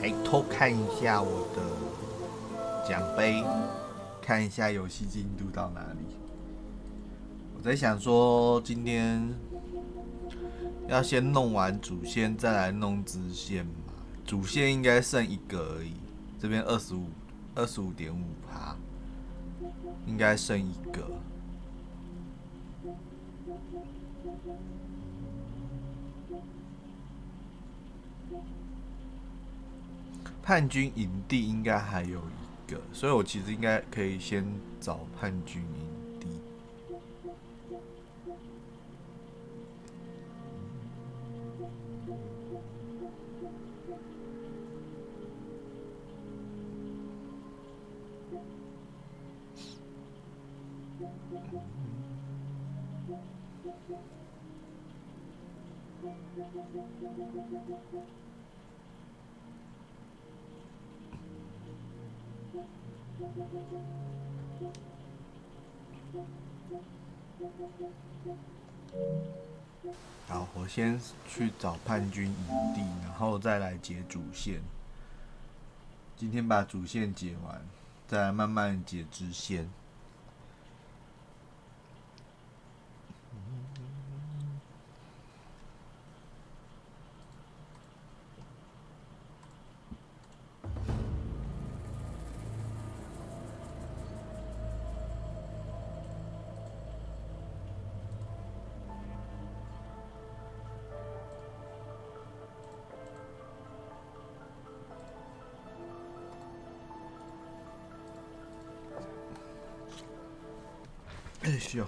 来偷看一下我的奖杯，看一下游戏进度到哪里。我在想说，今天要先弄完主线，再来弄支线嘛。主线应该剩一个而已，这边25.5%，应该剩一个。叛军营地应该还有一个，所以我其实应该可以先找叛军营地。好，我先去找叛军营地，然后再来解主线。今天把主线解完，再来慢慢解支线。是哦。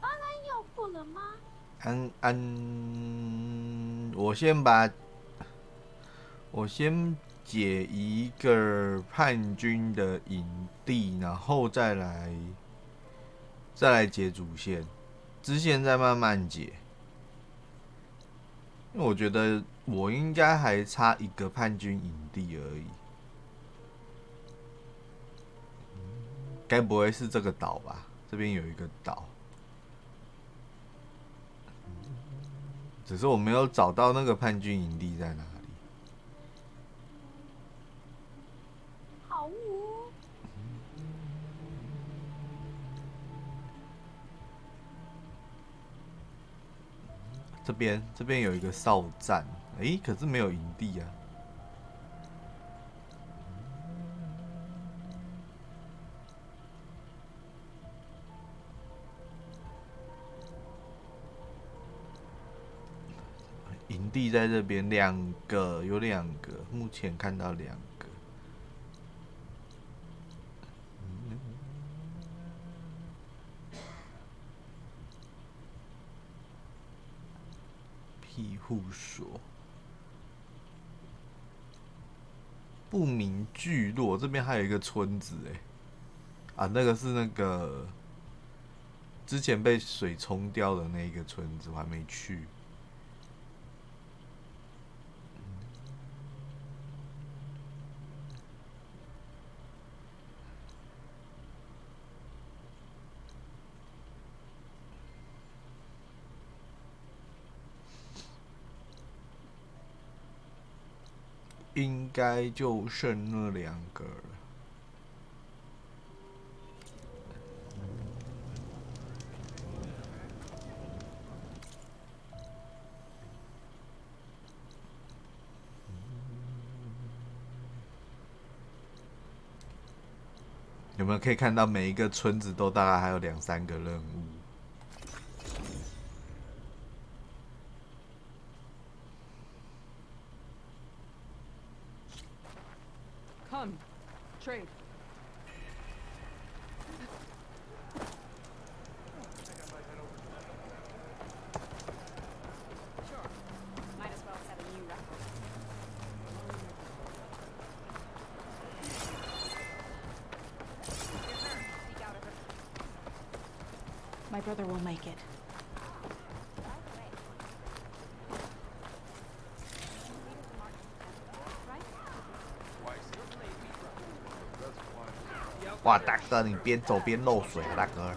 安安要付了吗？我先解一个叛军的营地，然后再来解主线，支线再慢慢解。因为我觉得我应该还差一个叛军营地而已，该不会是这个岛吧？这边有一个岛，只是我没有找到那个叛军营地在哪里。好哦。这边有一个哨站，可是没有营地啊。营地在这边，有两个，目前看到两个。庇护所，不明聚落这边还有一个村子那个是那个之前被水冲掉的那个村子，我还没去。应该就剩那两个了。有没有可以看到每一个村子都大概还有2-3个任务？Come, trade. Sure. Might as well set a new record. Speak out of it. My brother will make it. Right? Why, certainly we try. That's why 哇，大哥，你边走边漏水啊，大哥。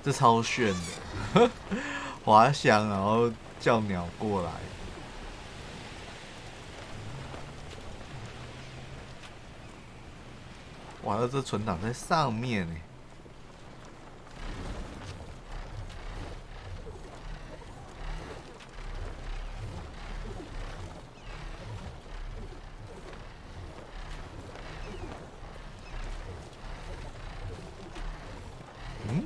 这超炫的，滑翔然后叫鸟过来。哇，那这存档在上面呢。嗯？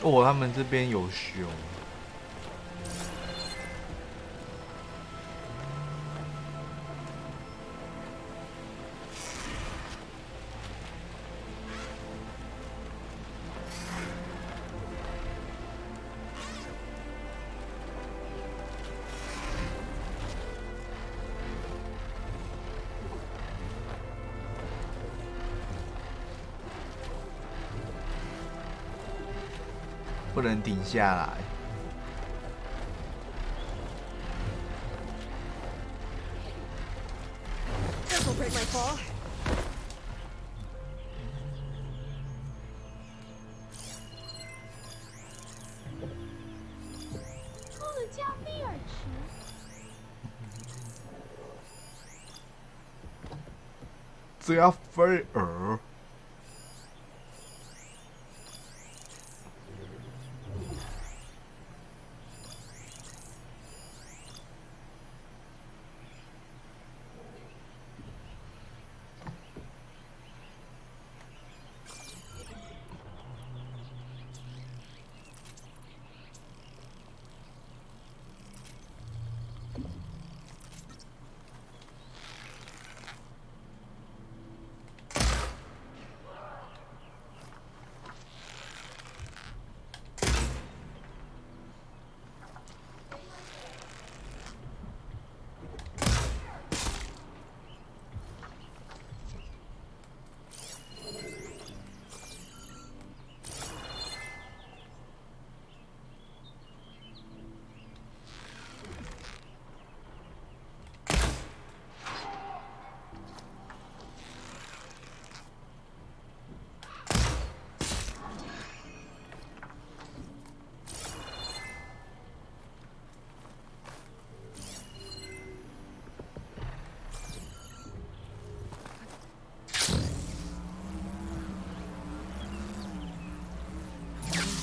哦，他们这边有熊。不能顶下来。This'll break my fall. 出了加菲尔池。加菲尔。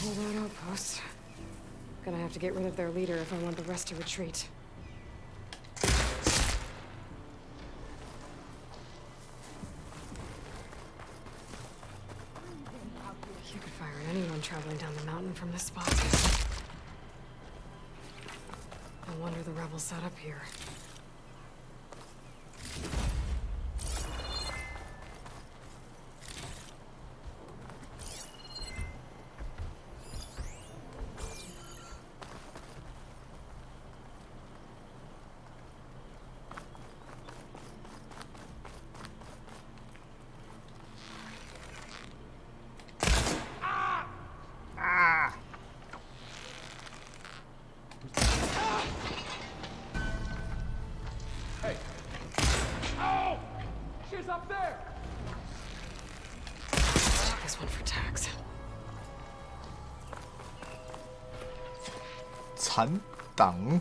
Hold that outpost. Gonna have to get rid of their leader if I want the rest to retreat. You could fire at anyone traveling down the mountain from this spot. No wonder the rebels set up here. Up there! This one for tax. 残党。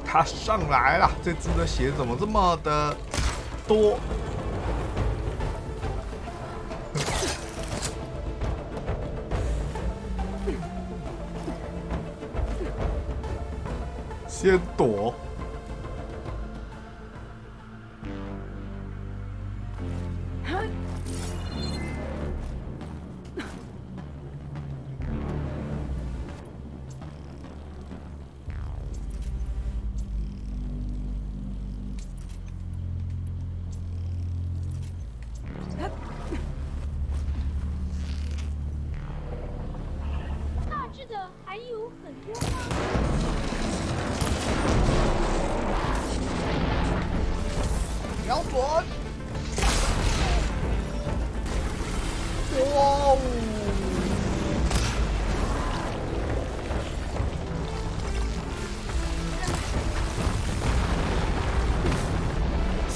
他上来了，这只的血怎么这么的多？先躲。大致的还有很多吗？瞄准！哇哦！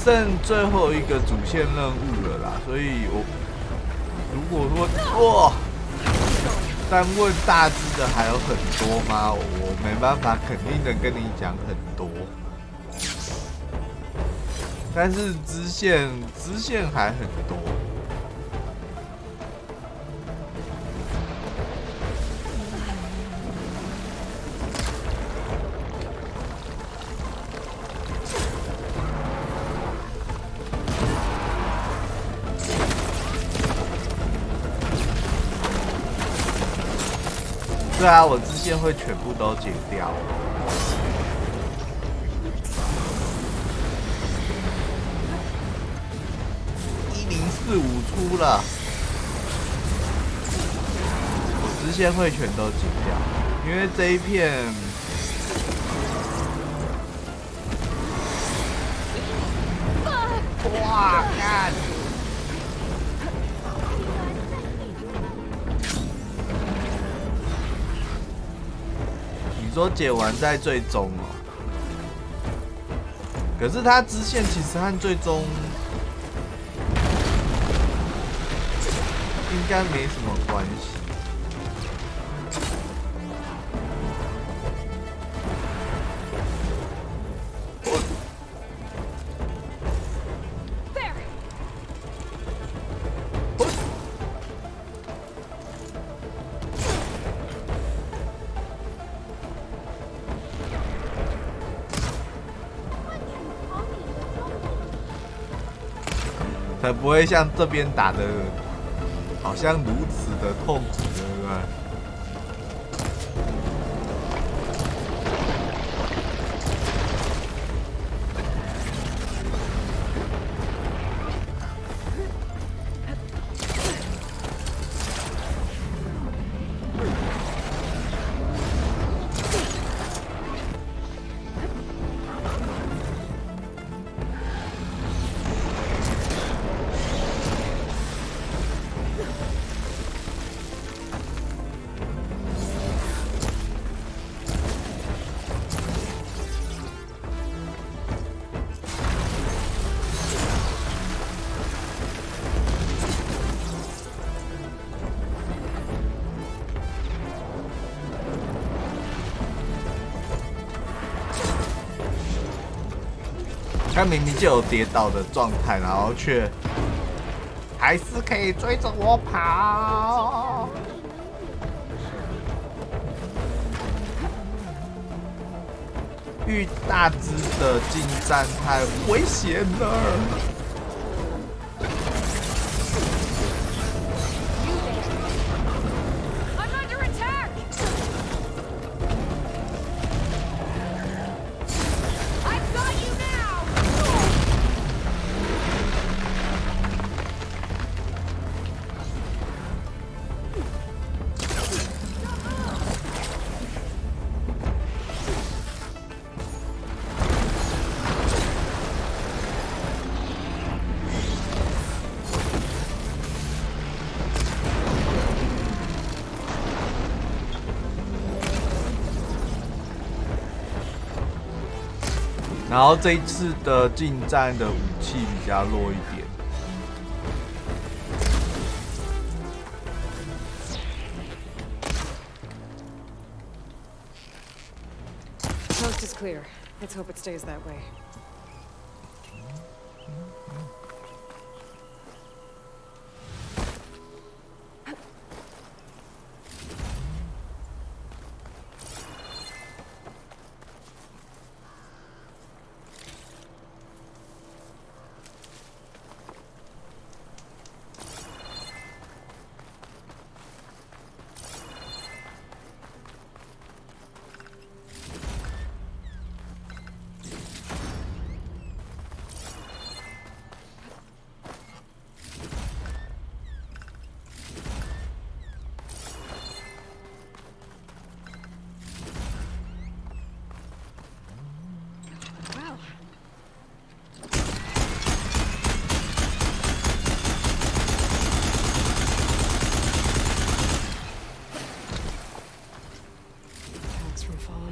剩最后一个主线任务了啦，所以如果说哇，但问大只的还有很多吗？我没办法肯定的跟你讲很多。但是支线还很多。对啊，我支线会全部都解掉。1045出了，我支线会全都解掉，因为这一片哇看，你说解完再最终哦，可是它支线其实和最终应该没什么关系。才不会像这边打的，好像如此的痛苦，对不对？他明明就有跌倒的状态，然后却还是可以追着我跑。遇大只的近战太危险了。然后这一次的近战的武器比较弱一点。Coast is clear. Let's hope it stays that way.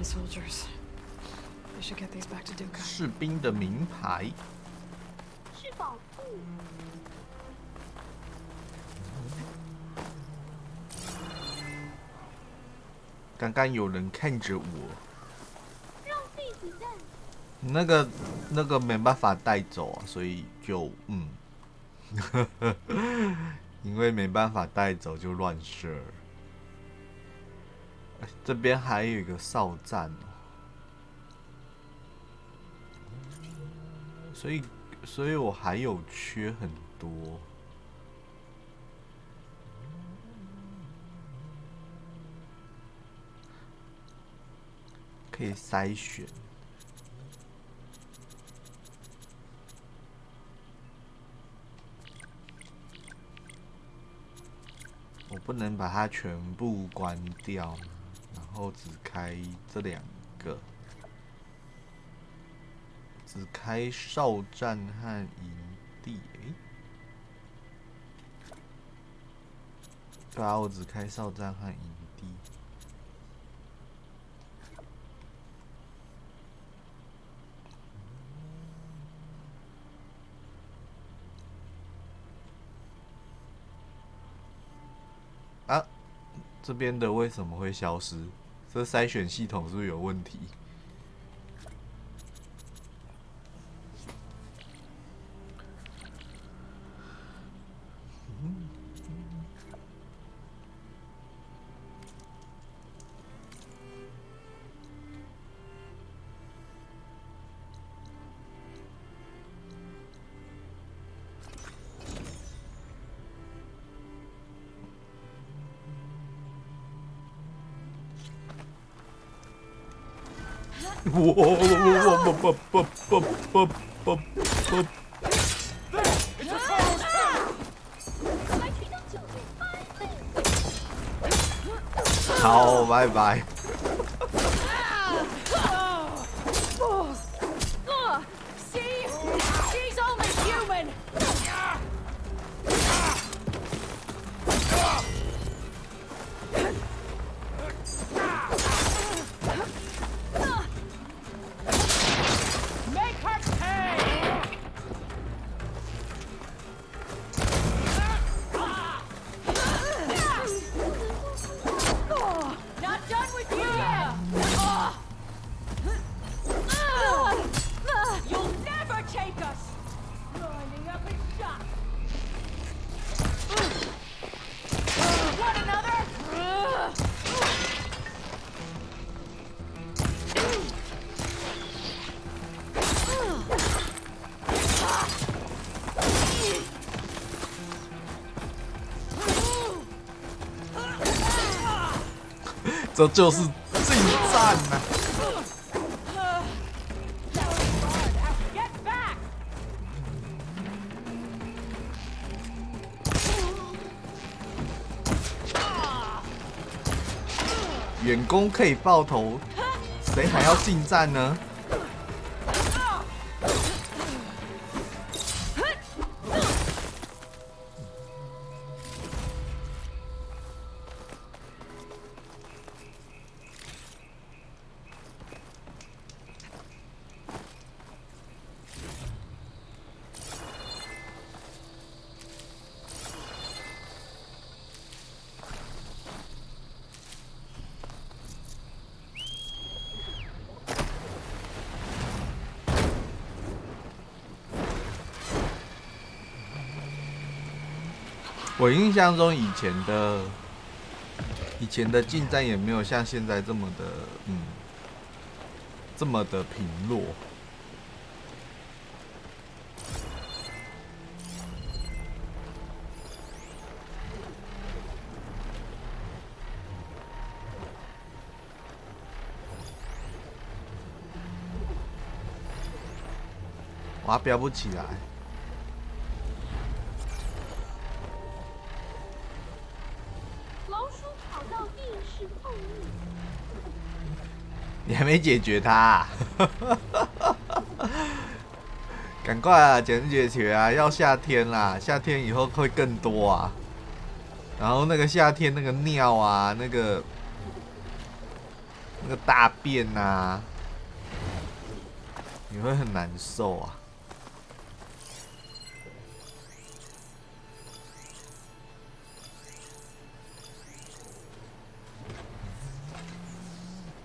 Soldiers. They should get these back to Duca. 士兵的名牌。是宝物。刚刚有人看着我。让弟子弹。那个没办法带走啊，所以就因为没办法带走就乱射。这边还有一个哨站哦，所以我还有缺很多。可以筛选。我不能把它全部关掉。然后只开这2个，只开哨站和营地。对啊，我只开哨站和营地。啊！这边的为什么会消失？这筛选系统是不是有问题？好，拜拜。See? She's only human! Make her pay! 这就是近战啊！远攻可以爆头，谁还要近战呢？我印象中以前的近战也没有像现在这么的这么的平弱。我飙不起来。老鼠跑到地势后面，你还没解决它、啊，赶快啊，解决啊！要夏天啦，夏天以后会更多啊。然后那个夏天那个尿啊，那个大便啊，你会很难受啊。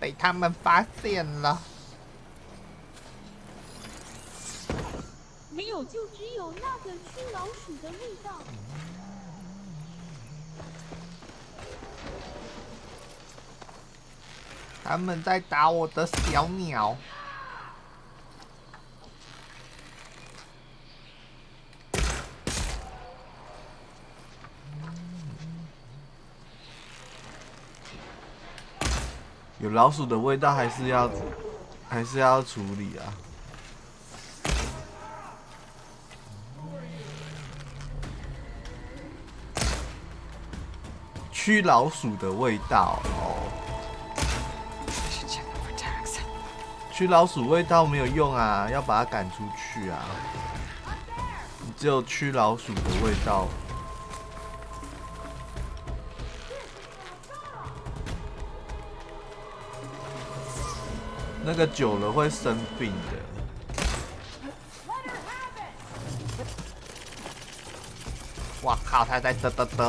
被他们发现了。没有就只有那个驱老鼠的味道。他们在打我的小鸟。有老鼠的味道，还是要处理啊。驱老鼠的味道哦。驱老鼠味道没有用啊，要把它赶出去啊。只有驱老鼠的味道。那个久了会生病的。哇靠！他在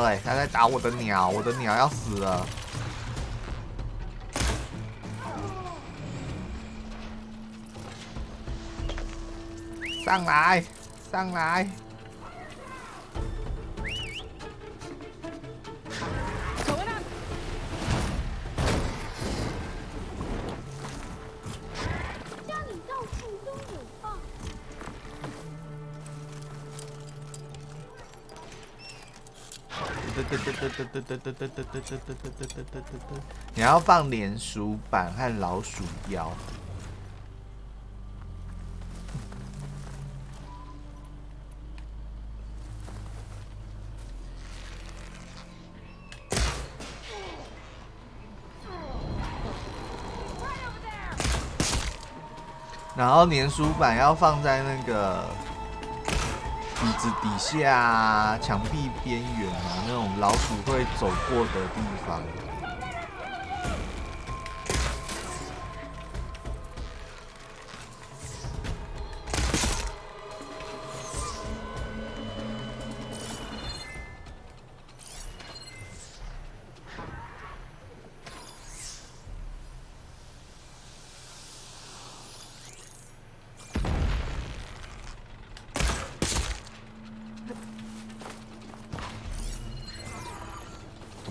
哎，他在打我的鸟，我的鸟要死了。上来，上来！你要放连鼠板和老鼠妖。然后粘鼠板要放在那个椅子底下啊、墙壁边缘啊，那种老鼠会走过的地方。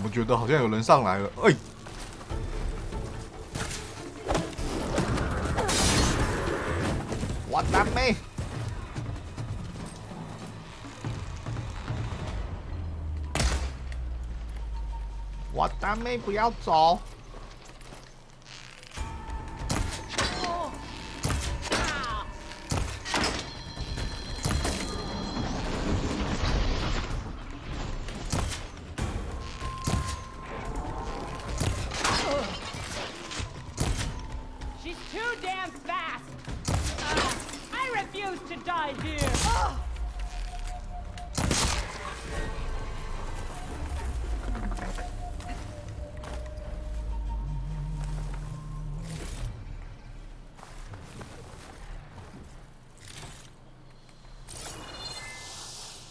我觉得好像有人上来了，哎！我的妹！我的妹，不要走！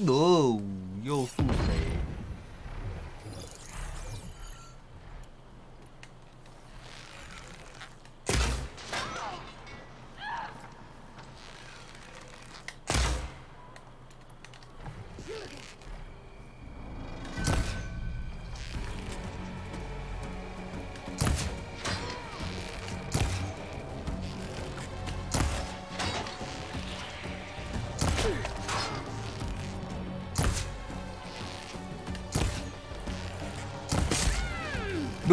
哦，又是谁？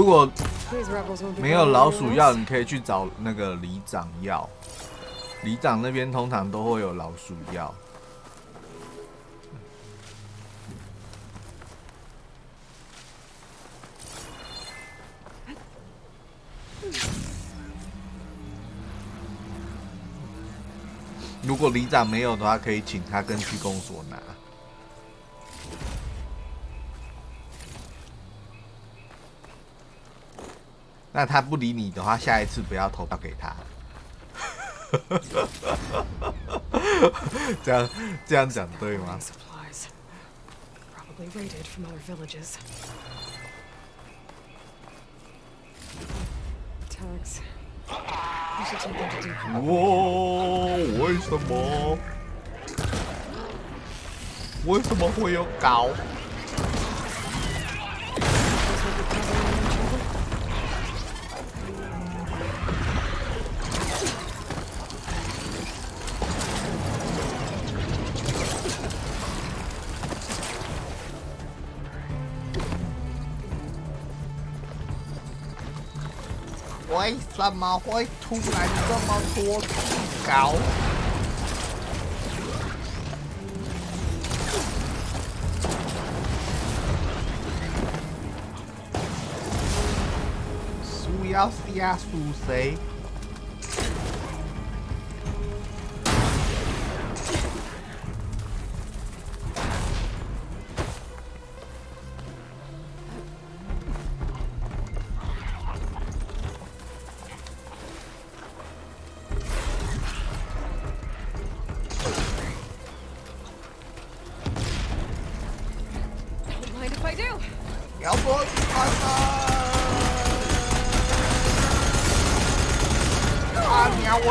如果 These rebels won't be 没有 bothering 老鼠 anyone 药， else. 你可以去找那个里长要。里长那边通常都会有老鼠药。如果里长没有的话，可以请他跟区公所拿。那他不理你的话，下一次不要投票给他。这样讲对吗？ Supplies. Probably raided from other villages. Tags. I should take them to decode. 哇，为什么？为什么会有狗？ This will be causing anyone trouble. 为什么会突然这么多狗？树要下树谁？Don't mind if I do. 要不看啊！鸟喂！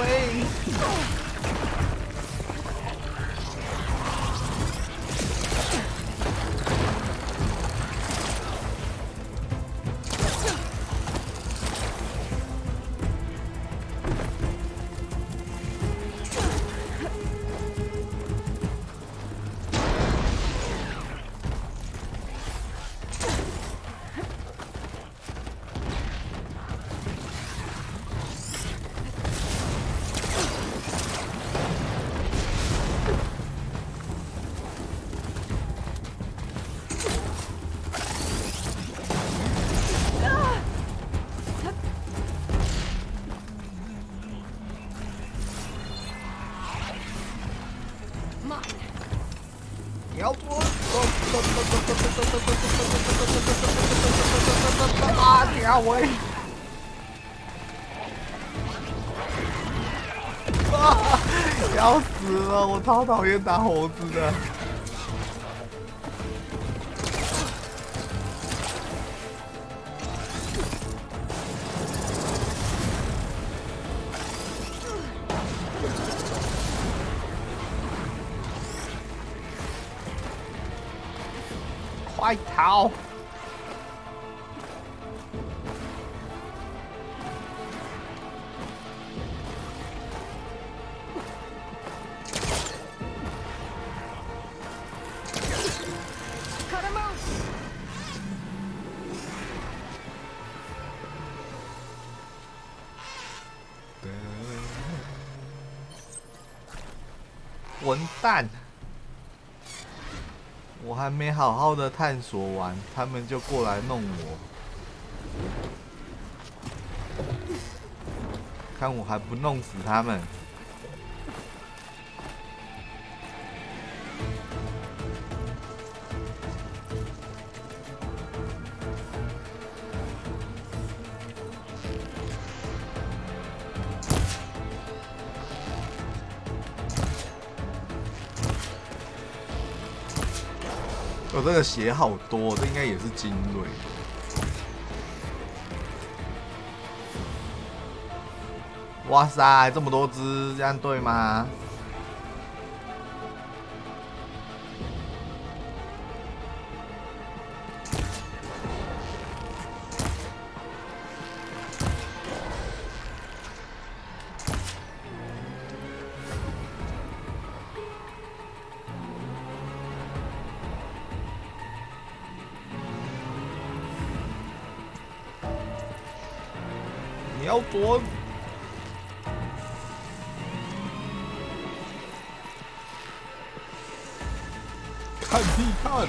要不啊！鸟喂！啊！要死了！我超讨厌打猴子的。快逃！混蛋！我还没好好的探索完，他们就过来弄我，看我还不弄死他们！我这个血好多，这应该也是精锐。哇塞，这么多只，这样对吗？瞄准，看屁看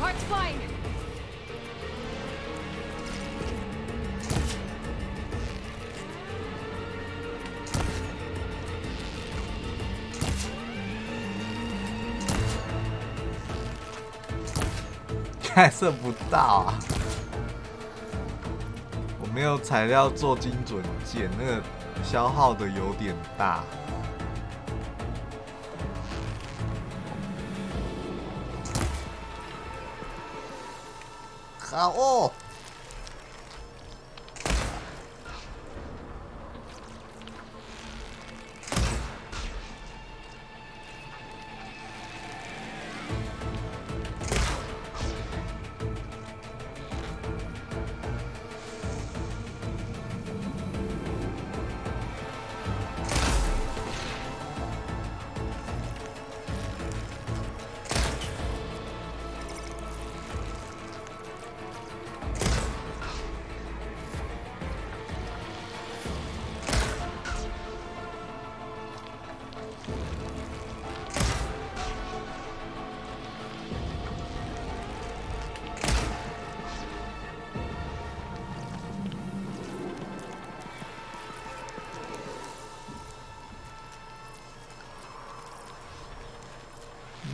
！Heart's fine. 看射不到啊！我没有材料做精准箭，那个消耗的有点大。好哦。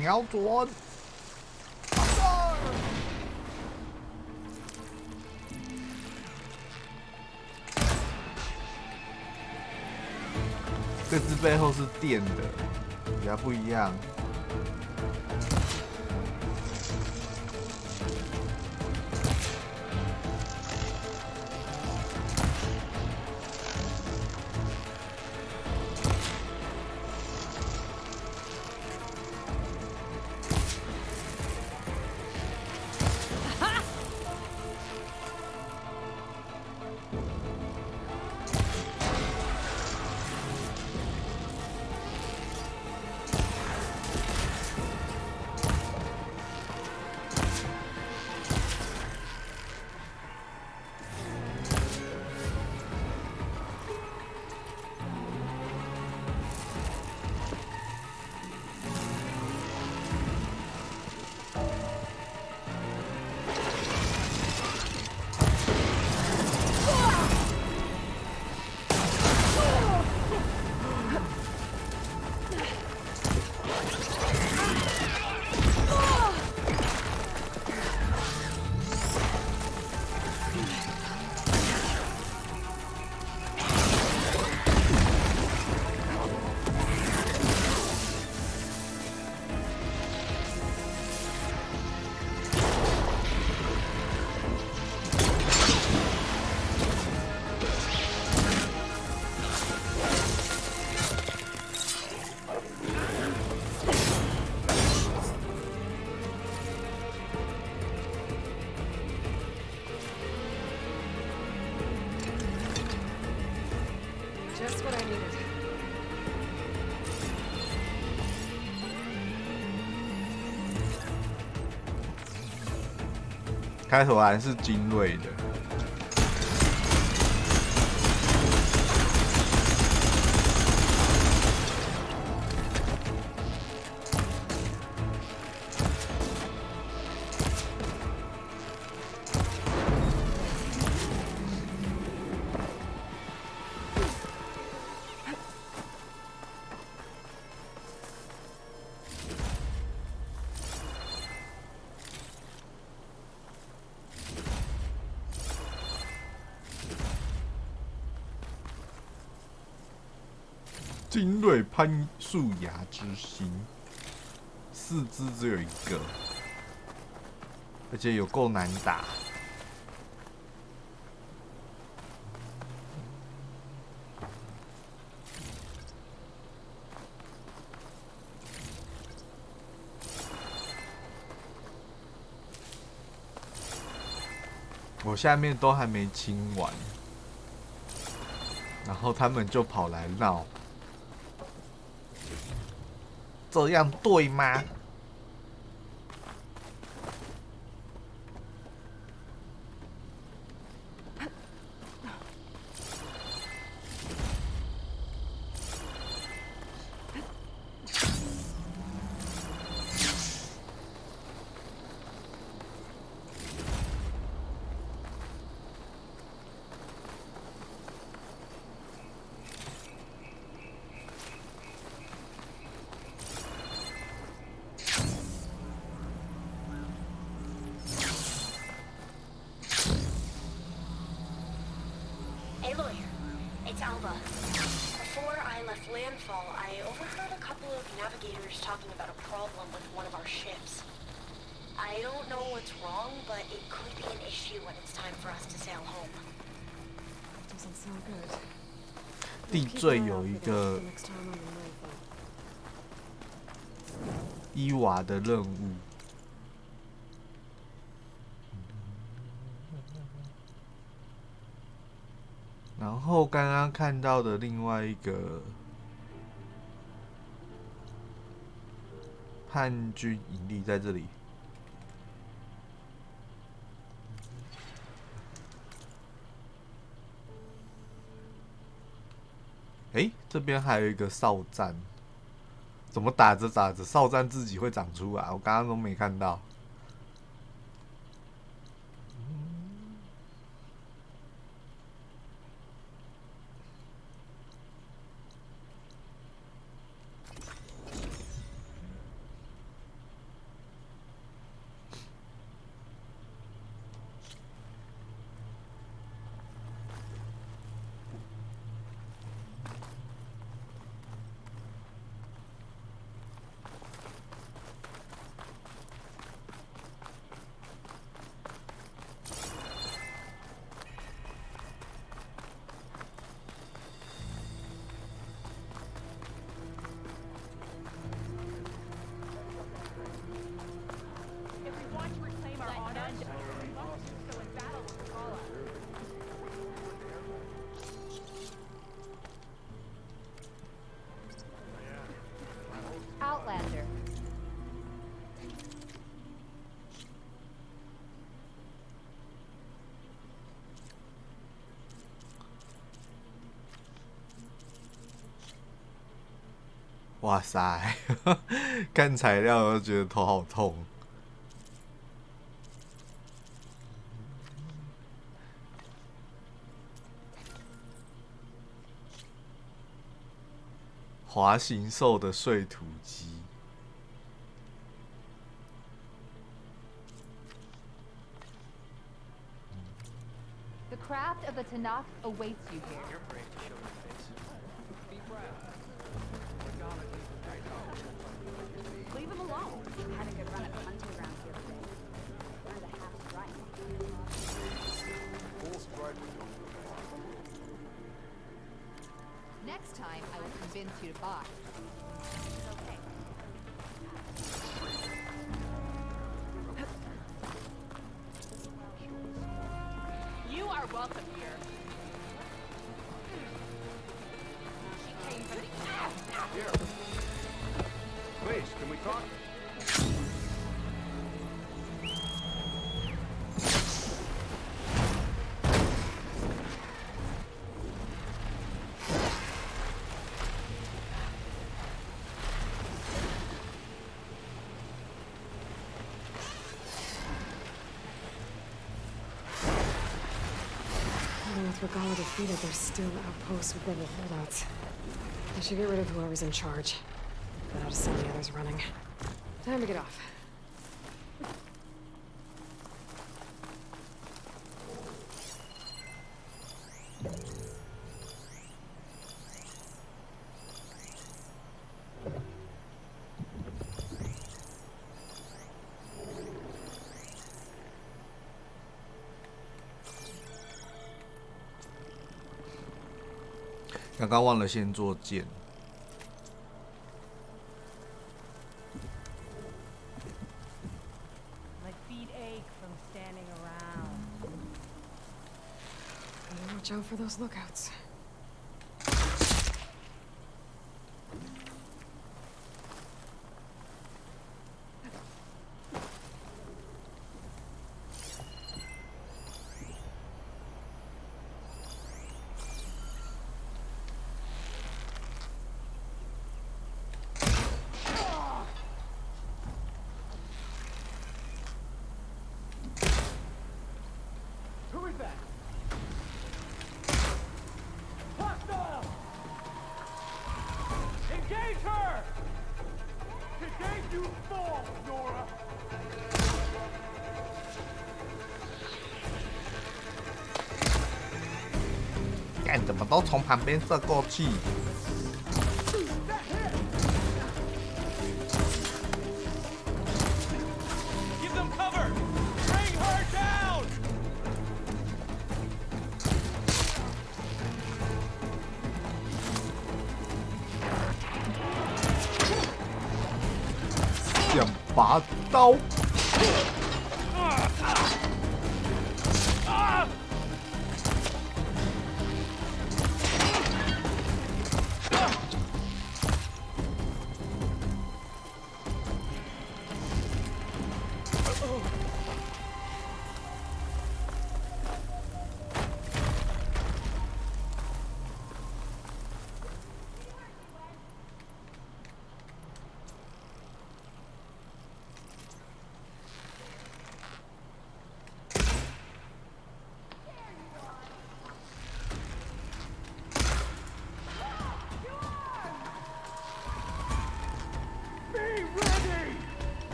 瞄准！这只背后是电的，比较不一样。Just what I needed. 开头还是精锐的。精锐攀树芽之心，四肢只有一个。而且有够难打。我下面都还没清完，然后他们就跑来闹，这样对吗？Before I left landfall, I overheard a couple of navigators talking about a problem with one of our ships. I don't know what's wrong, but it could be an issue when it's time for us to sail home. Doesn't sound good. 地坠有一个伊娃的任务。然后刚刚看到的另外一个叛军营地在这里。哎，这边还有一个哨站，怎么打着打着哨站自己会长出来？我刚刚都没看到。Outlander. 哇塞，看材料都觉得头好痛。滑行兽的碎土机。The craft of the Tanakh awaits you here. Leave him alone. Had a good run at the hunting grounds the other day. Learned a half right. Next time, I will convince you to buy. Okay. You are welcome here. She came for the Here. Please, can we talk? Even with Regala defeated, there's still outposts with rebel holdouts. I should get rid of whoever's in charge. But how to send the others running. Time to get off. 刚刚忘了先做剑。My feet ache from standing around. Gotta watch out for those lookouts. Who is that? Hostile! Engage her! Today you fall, Nora! 干，怎么都从旁边射过去？ Give them cover! Bring her down! 想拔刀。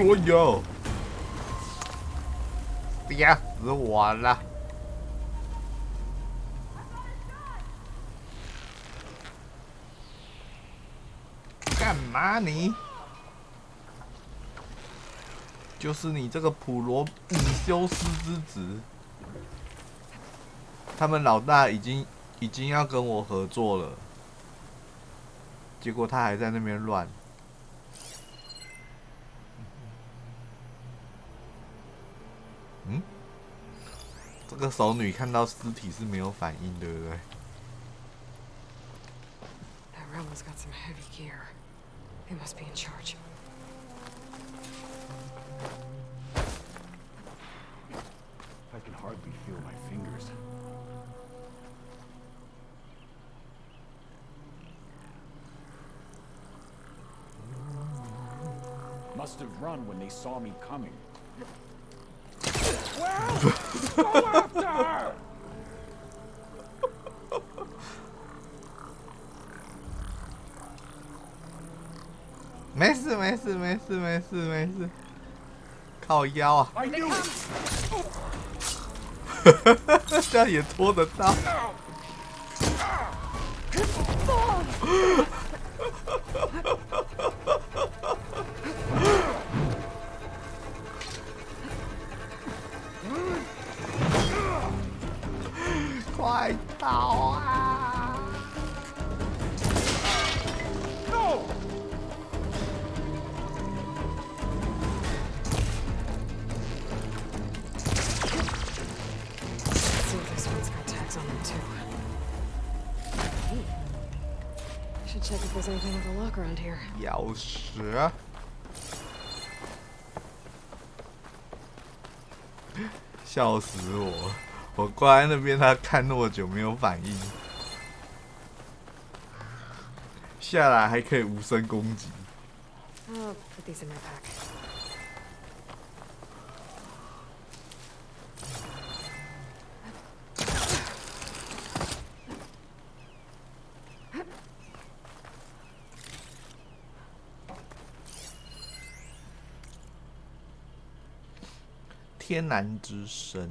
我有，憋死我了！干嘛你？就是你这个普罗米修斯之子，他们老大已经要跟我合作了，结果他还在那边乱。 这个熟女看到尸体是没有反应，对不对？ That rebel's got some heavy gear. They must be in charge. I can hardly feel my fingers. Must have run when they saw me coming. Well, go after her! 没事没事没事没事没事，靠腰啊！ I knew it! 这样也拖得到。快逃啊 No! Let's see if this one's got tags on them too. I should check if there's anything with a lock around here. 钥匙，笑死我！我挂在那边，他看那么久没有反应，下来还可以无声攻击。 I'll put these in my pack.《天蓝之声》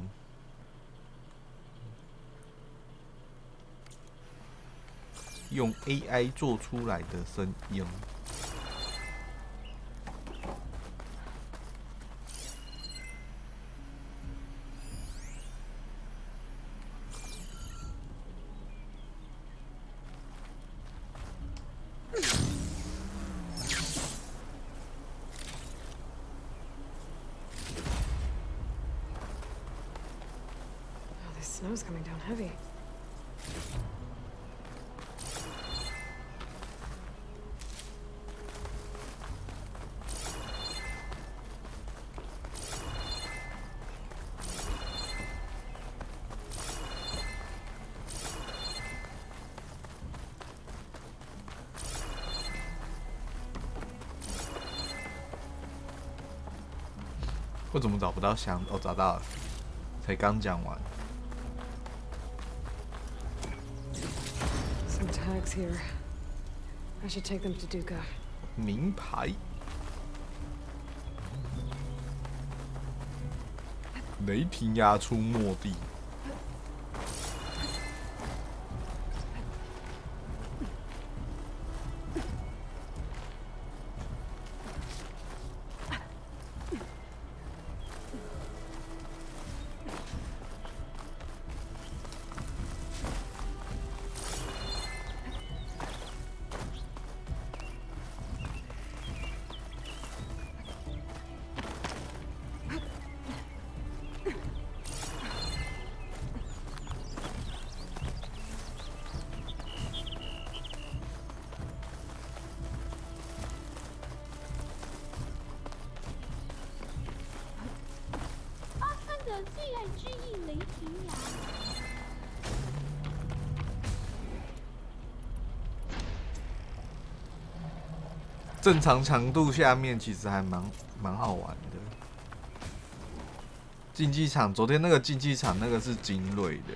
用 AI 做出来的声音。snow's coming down heavy. 我怎么找不到箱？哦，找到了，才刚讲完。 Some tags here. I should take them to Duca. 名牌。雷霆压出没地。最爱之翼雷霆牙。正常强度下面其实还蛮好玩的。竞技场，昨天那个竞技场那个是精锐的。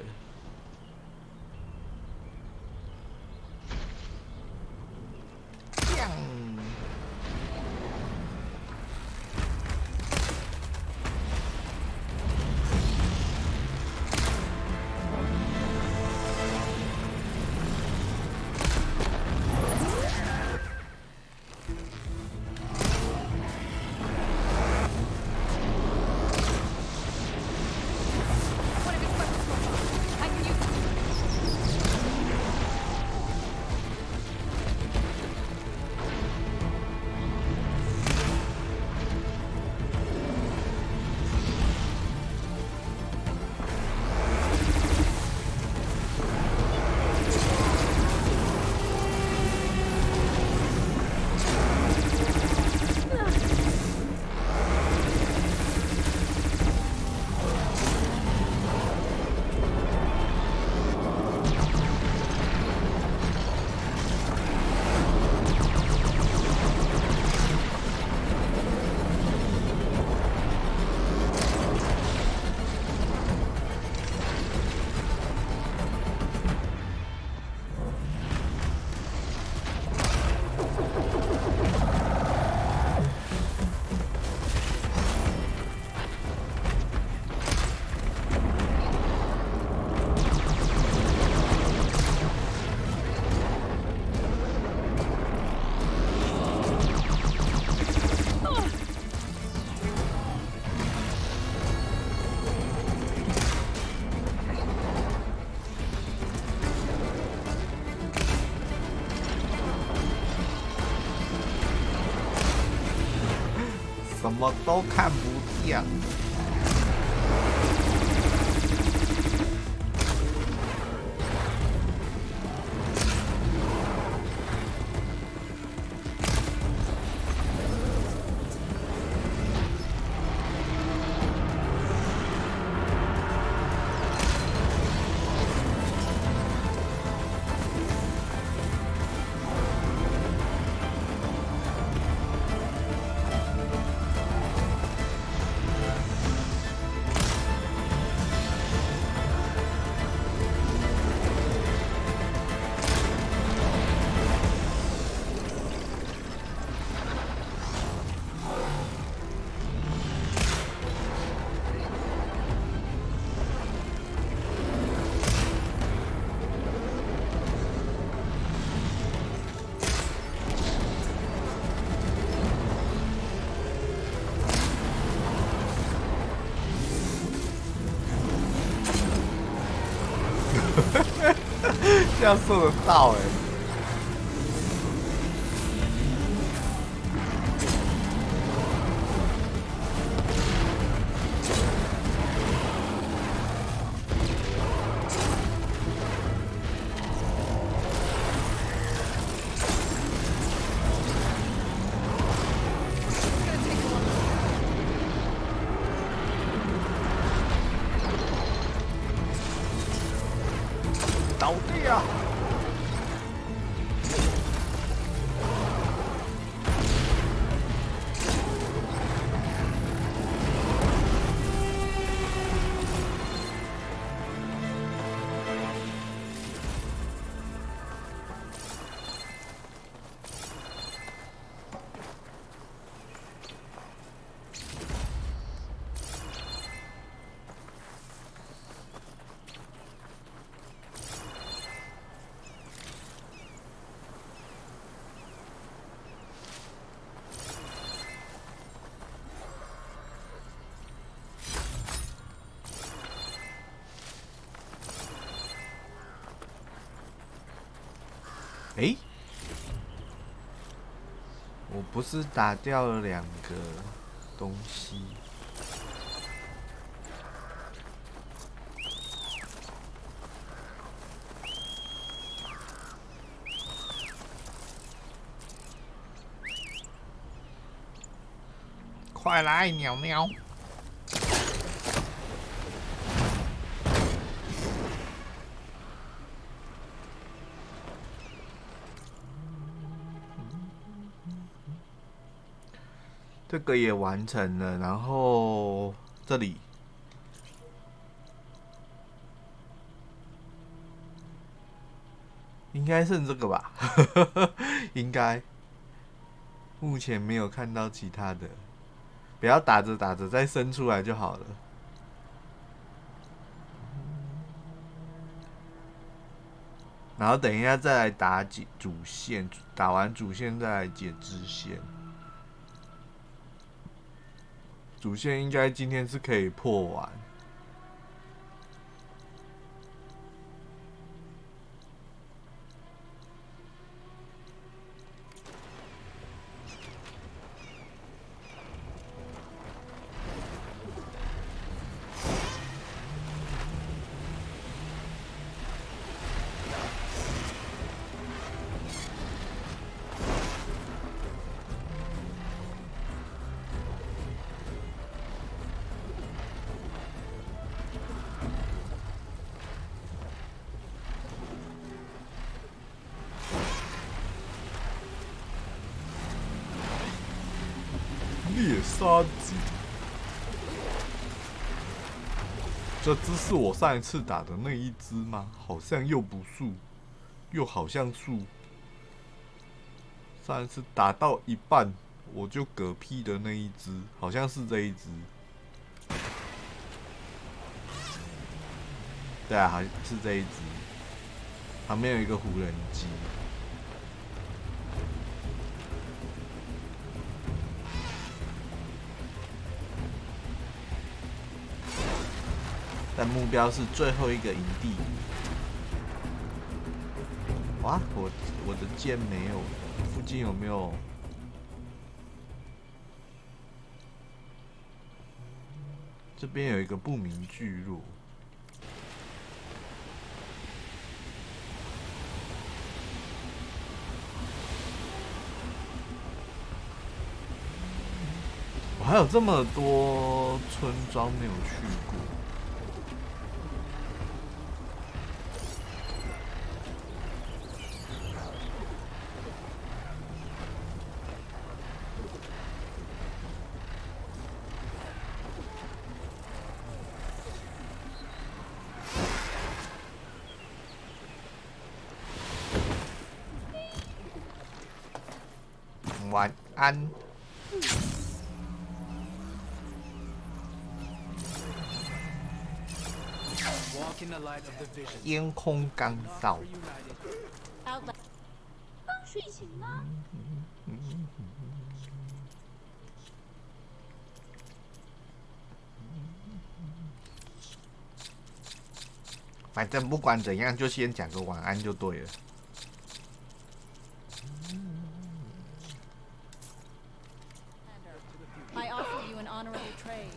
什么都看不见。这样射得到哎、欸！呀！诶，我不是打掉了2个东西。快来，鸟鸟！这个也完成了，然后这里应该剩这个吧？应该，目前没有看到其他的，不要打着打着再生出来就好了。然后等一下再来打解主线，打完主线再来解支线。主线应该今天是可以破完。猎杀机，这只是我上一次打的那一只吗？好像又不是，又好像是。上一次打到一半我就嗝屁的那一只，好像是这一只。对啊，好像是这一只。旁边有一个无人机。但目标是最后一个营地。哇，我的剑没有，附近有没有？这边有一个不明聚落。我还有这么多村庄没有去过。晚安。天空干燥。刚睡醒啊。反正不管怎样，就先讲个晚安就对了。I offer you an honorable trade.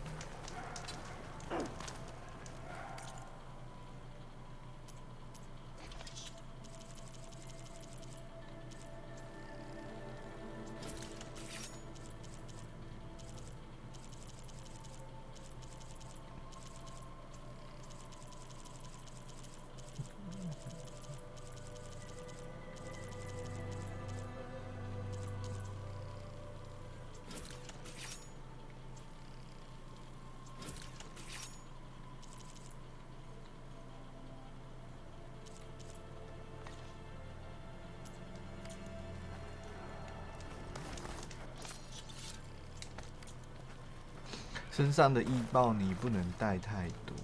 身上的易爆你不能带太多。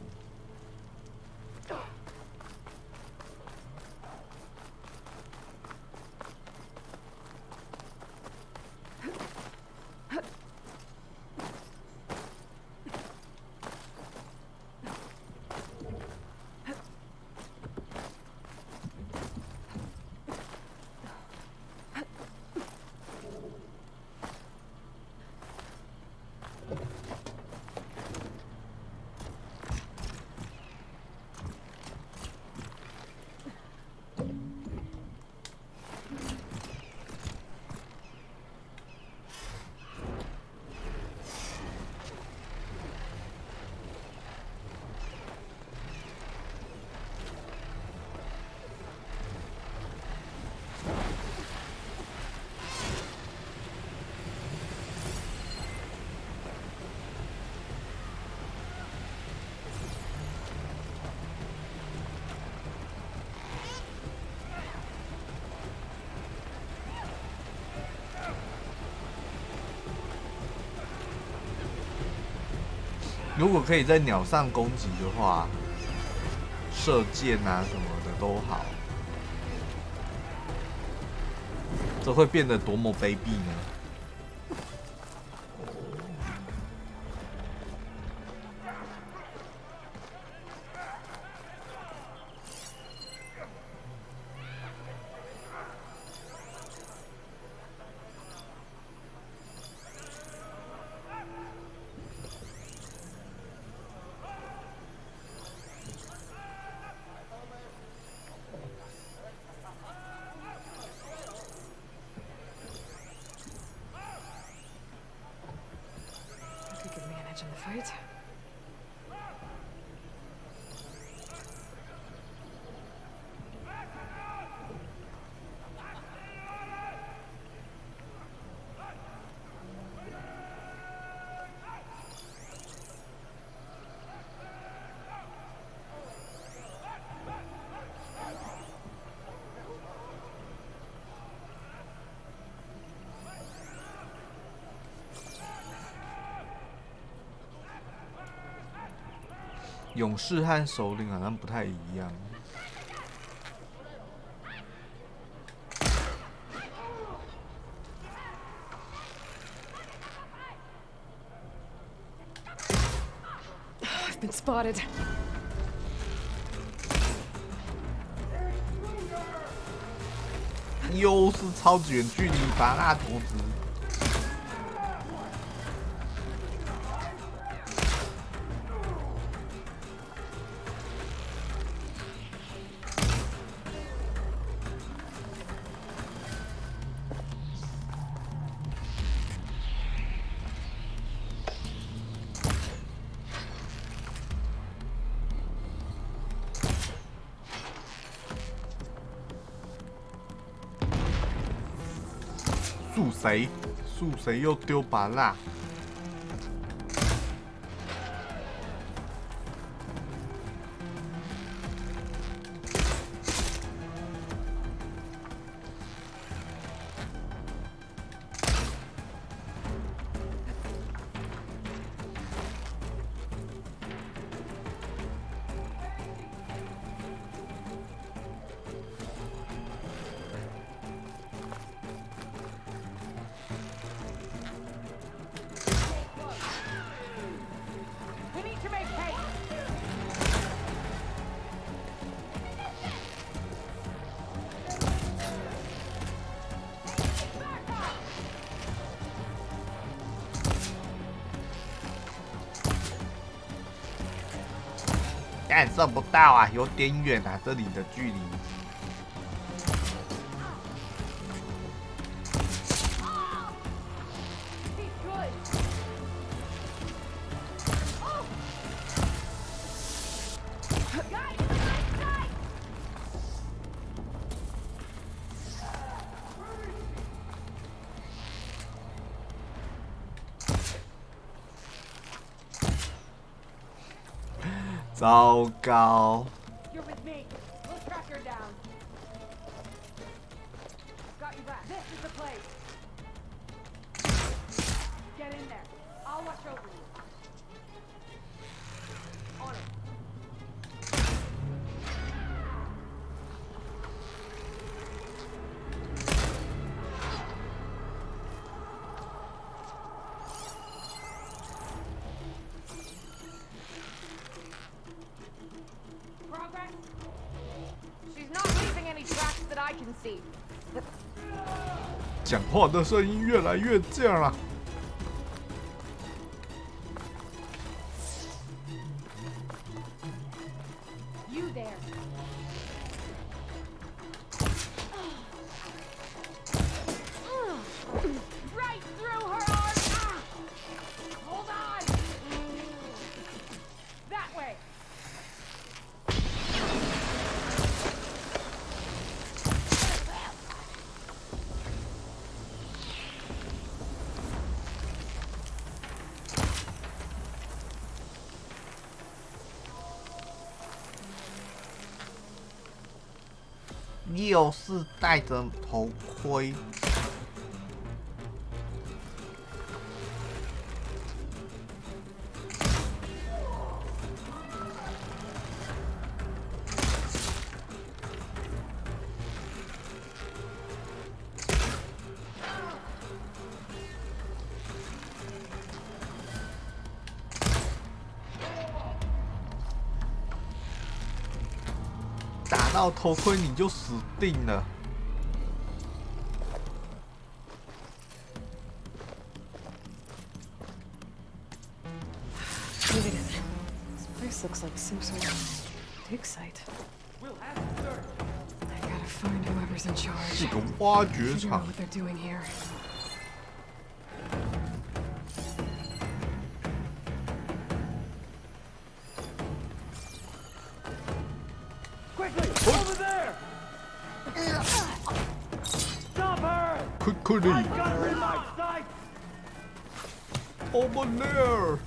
如果可以在鸟上攻击的话，射箭啊什么的都好，这会变得多么卑鄙呢？In the fight.勇士和首领好像不太一样。I've been spotted. 又是超级远距离拔蜡图纸。树谁？树谁又丢把蜡？感受不到啊，有点远啊，这里的距离。糟糕！ You're with me. We'll track her down. Got you back. This is the place. Get in there. I'll watch over you. emergency. 讲话的声音越来越近了。You there. Right through her arm. Ah! Hold on. That way. 又是戴着头盔。打到头盔你就死定了。Made it in. This place looks like some sort of dig site. I gotta find whoever's in charge. 是个挖掘 Figure out 场。 what they're doing here. Quickly! Over there! Stop her! Quickly I got her in my sight! over there.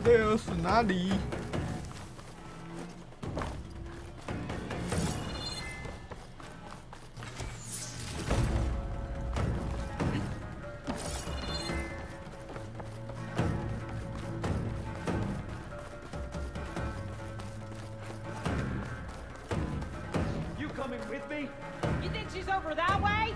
There 是哪里？ You coming with me? You think she's over that way?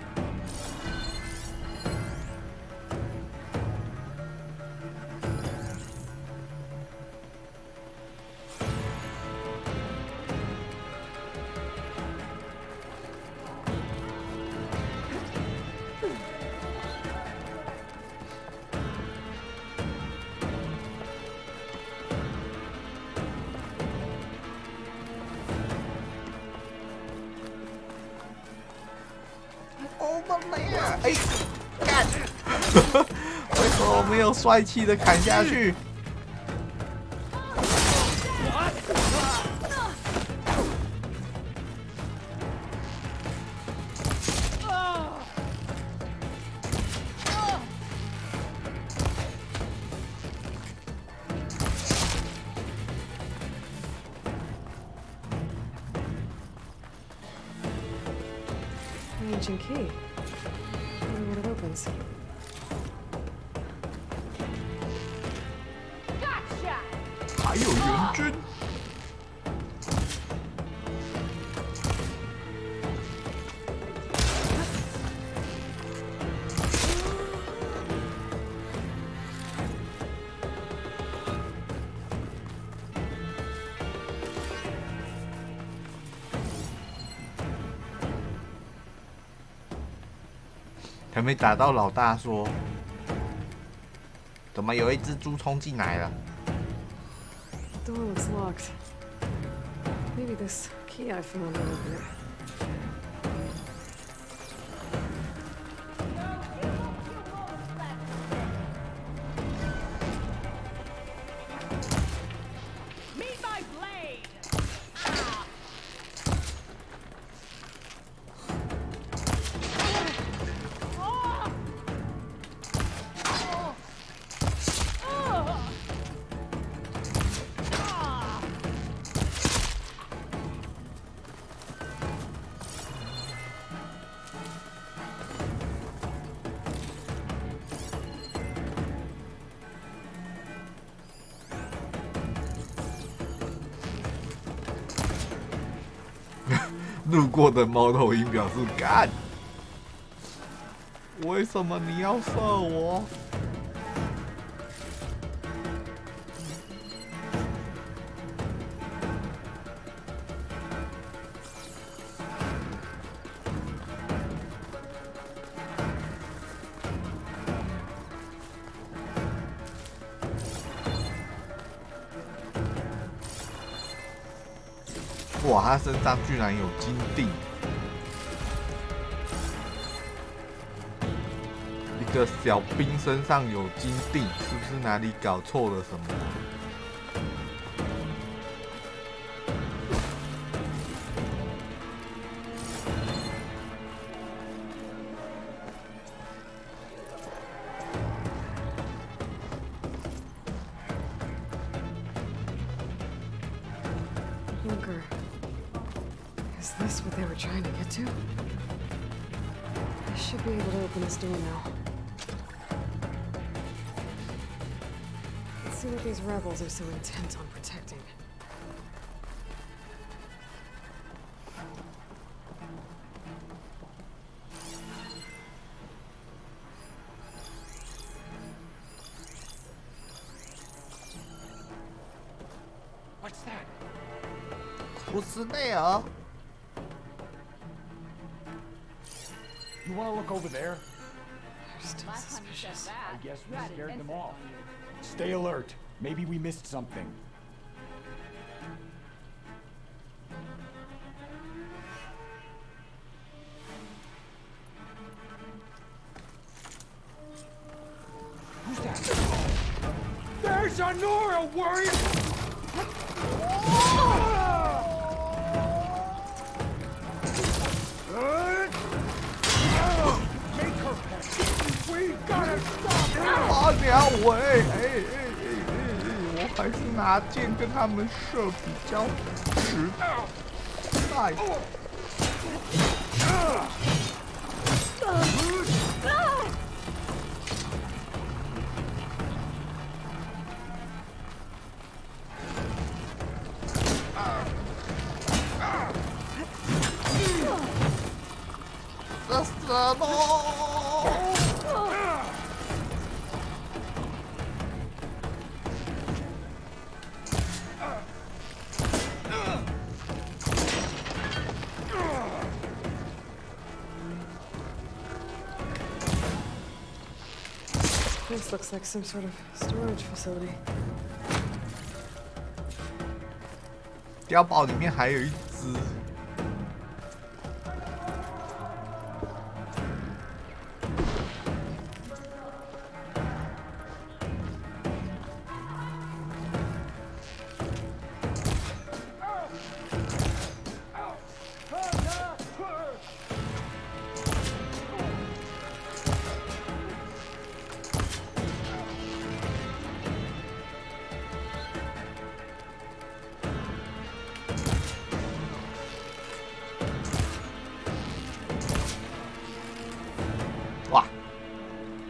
Over there！ 哎，干！为什么没有帅气的砍下去？ An ancient key. Wonder what it opens. Gotcha! 还有援军。还没打到老大说，怎么有一只猪冲进来了？ The door looks locked. Maybe this key I found will open it. Meet my blade! Ah! 路过的猫头鹰表示干。为什么你要射我？哇，他身上居然有金锭！一个小兵身上有金锭，是不是哪里搞错了什么？Bunker. Is this what they were trying to get to? I should be able to open this door now. Let's see what these rebels are so intent on protecting. What's that? 不是内尔。 You want to look over there? They're still Last time you said suspicious. that, I guess we you had an scared them incident off. on you. Stay alert. Maybe we missed something. Who's that? There's Honora, worried! Make her pay. We gotta stop her! 啊娘喂！我还是拿剑跟他们射比较实在。这什么？ This looks like some sort of storage facility. 碉堡里面还有一只。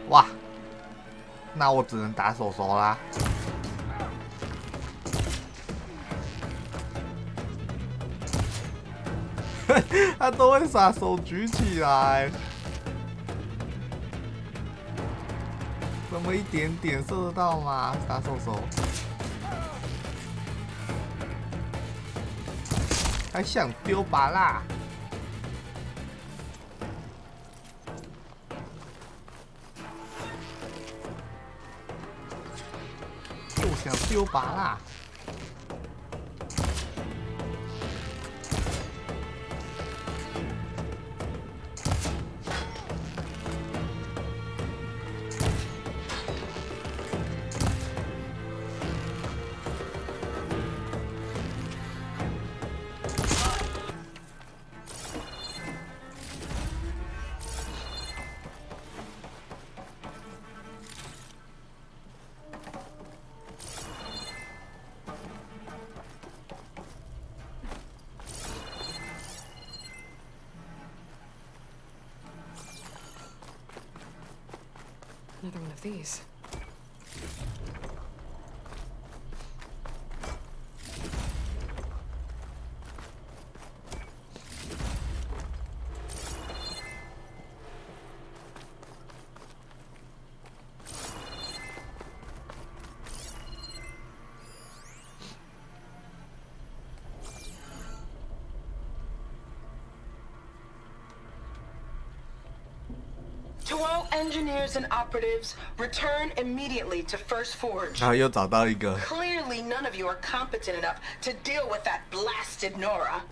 哇，那我只能打手手啦。他都会把手举起来，怎么一点点射得到吗？打手手，还想丢拔蜡？ 想丢拔蜡。Another one of these. To all engineers and operatives, return immediately to First Forge. 然后又找到一个 Clearly, none of you are competent enough to deal with that blasted Nora.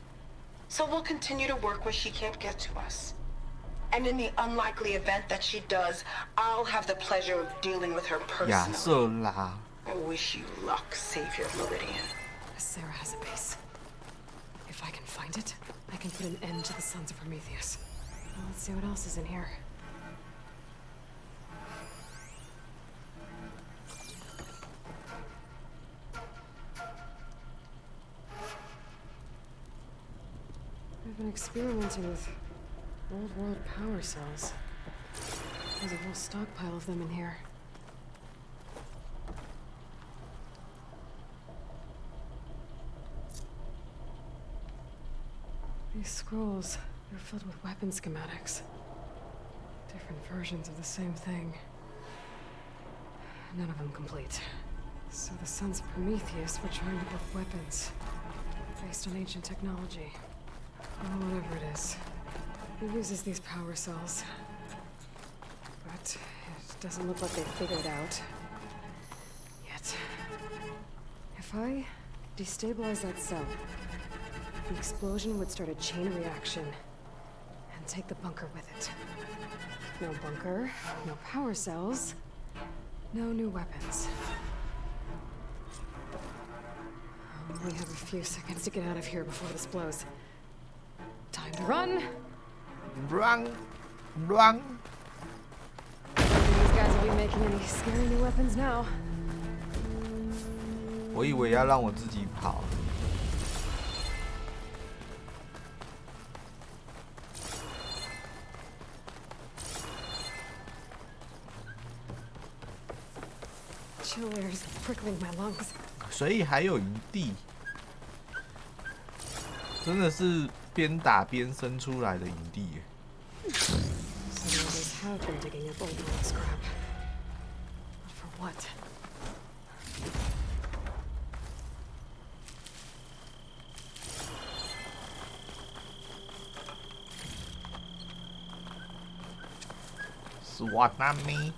So we'll continue to work where she can't get to us. And in the unlikely event that she does, I'll have the pleasure of dealing with her 亚 personally. 瑟拉。 I wish you luck, Savior of Meridian. Sarah has a base. If I can find it, I can put an end to the Sons of Prometheus. Well, let's see what else is in here. I've been experimenting with old world power cells. There's a whole stockpile of them in here. These scrolls, they're filled with weapon schematics. Different versions of the same thing. None of them complete. So the Sons of Prometheus were trying to build weapons based on ancient technology. Or whatever it is. It uses these power cells. But it doesn't look like they've figured it out. Yet. If I destabilize that cell, the explosion would start a chain reaction and take the bunker with it. No bunker, no power cells, no new weapons. I only have a few seconds to get out of here before this blows. Time to run! Run! Run! I don't think these guys will be making any scary new weapons now. 我以为要让我自己跑。 Chill air is prickling my lungs. 所以还有营地，真的是边打边生出来的营地耶。 Some others have been digging up old world scrap. But for what? SWAT me.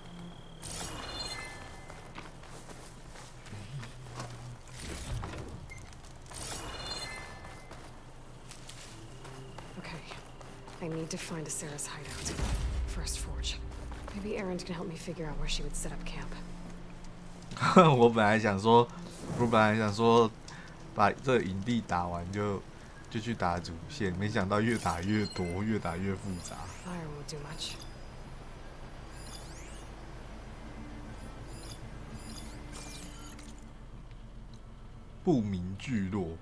Okay. I need to find Sarah's hideout. First Forge. Maybe Aaron can help me figure out where she would set up camp. 我本来想说，把这营地打完就去打主线，没想到越打越多，越打越复杂。 Fire won't do much. 不明聚落，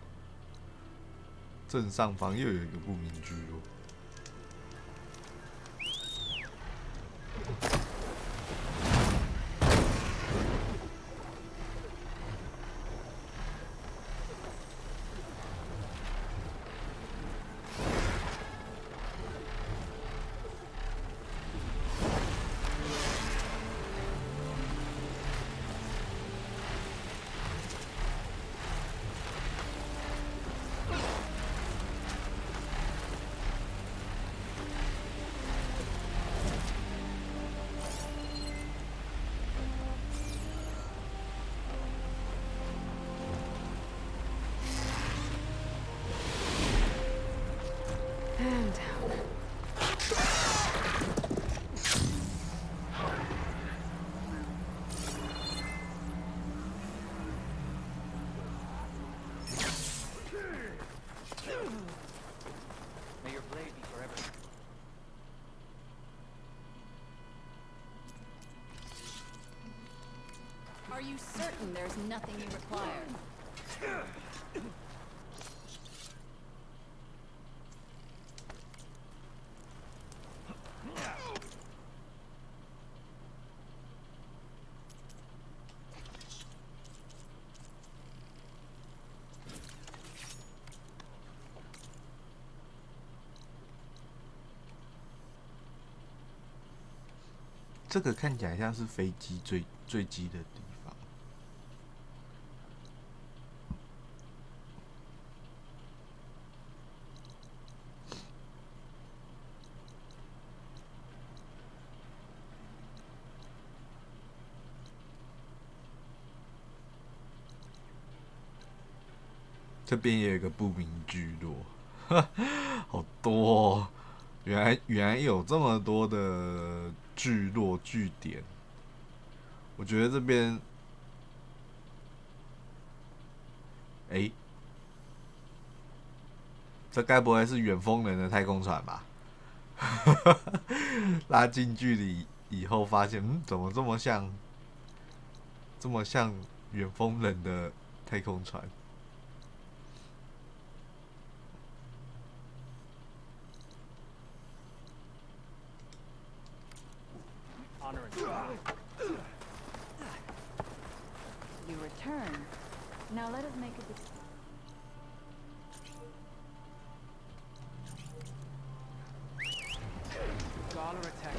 正上方又有一个不明聚落。And down. May your blade be forever. Are you certain there's nothing you require? .这个看起来像是飞机坠机的地方。这边也有一个不明聚落，好多哦！原来有这么多的聚落据点。我觉得这边，这该不会是远风人的太空船吧？拉近距离以后发现，怎么这么像远风人的太空船？You return. Now let us make a decision. Scholar attack.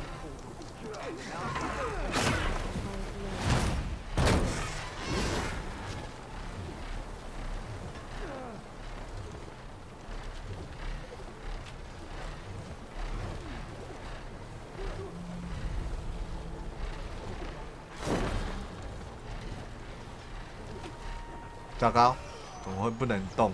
糟糕，怎么会不能动？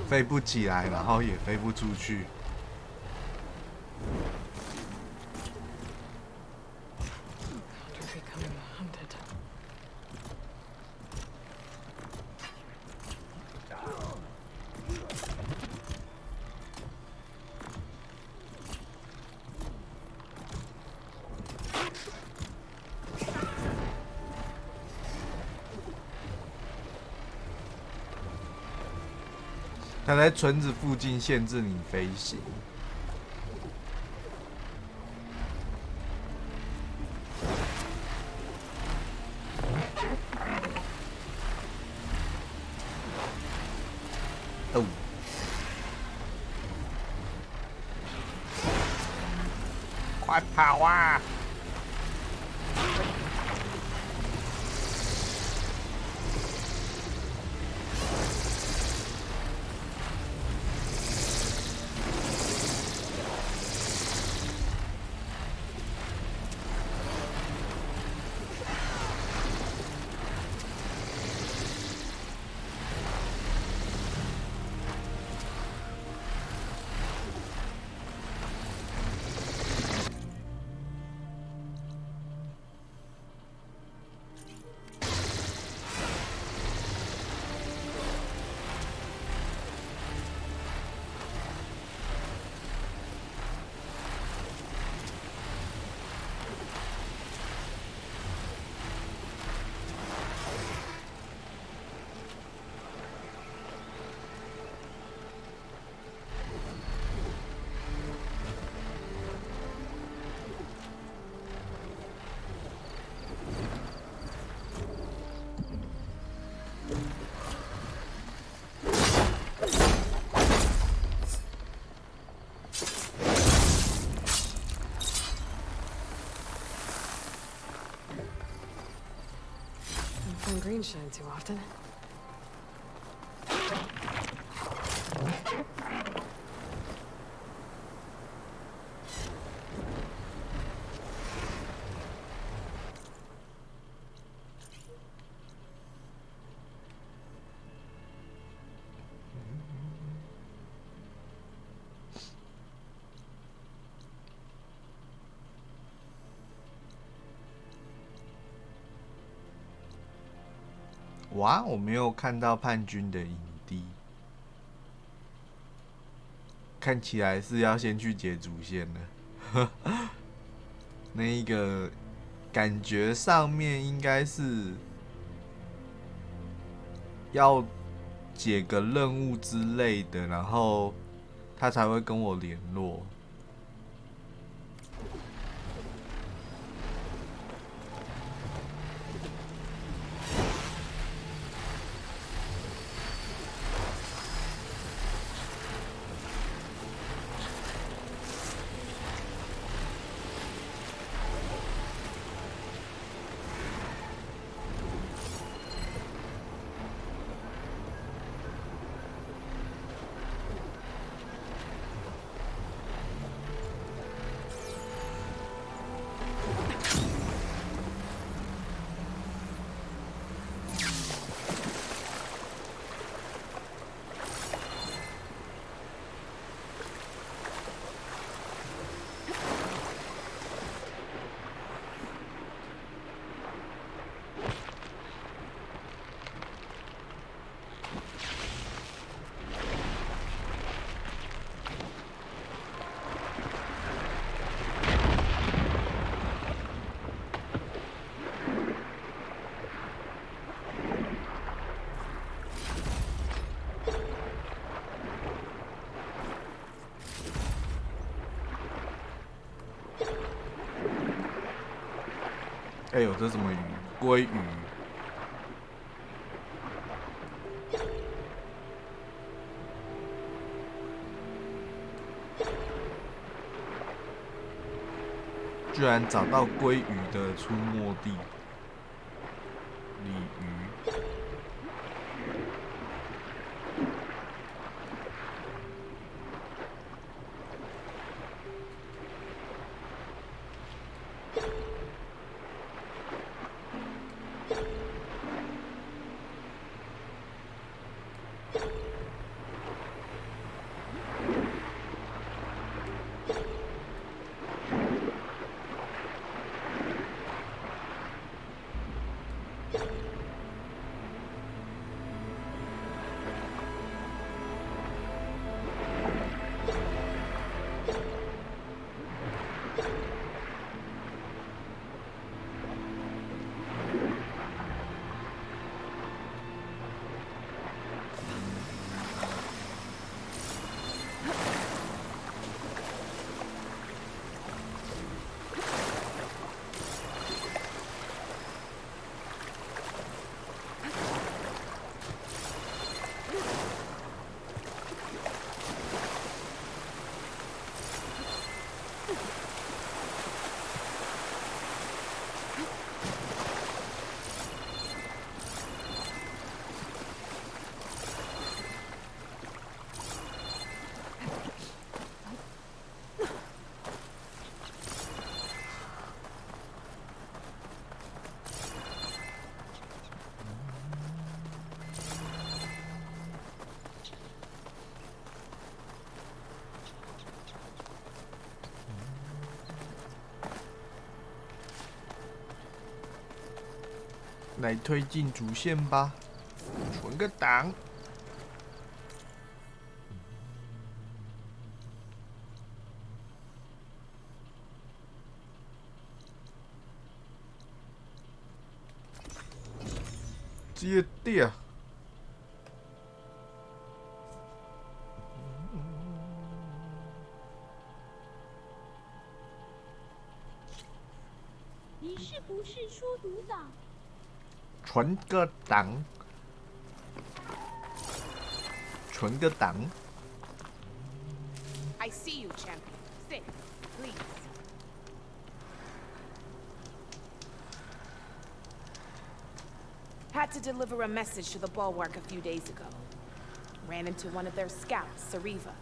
飞不起来，然后也飞不出去。它在村子附近限制你飞行。哦，快跑啊！Green shine too often.哇，我没有看到叛军的营地，看起来是要先去解主线了。那一个感觉上面应该是要解个任务之类的，然后他才会跟我联络。哎呦，这什么鱼？鲑鱼。居然找到鲑鱼的出没地，鲤鱼。来推进主线吧，存个档。接掉。你是不是书读长？存个档，存个档。I see you, champion. Sit, please. Had to deliver a message to the bulwark a few days ago. Ran into one of their scouts, Sariva.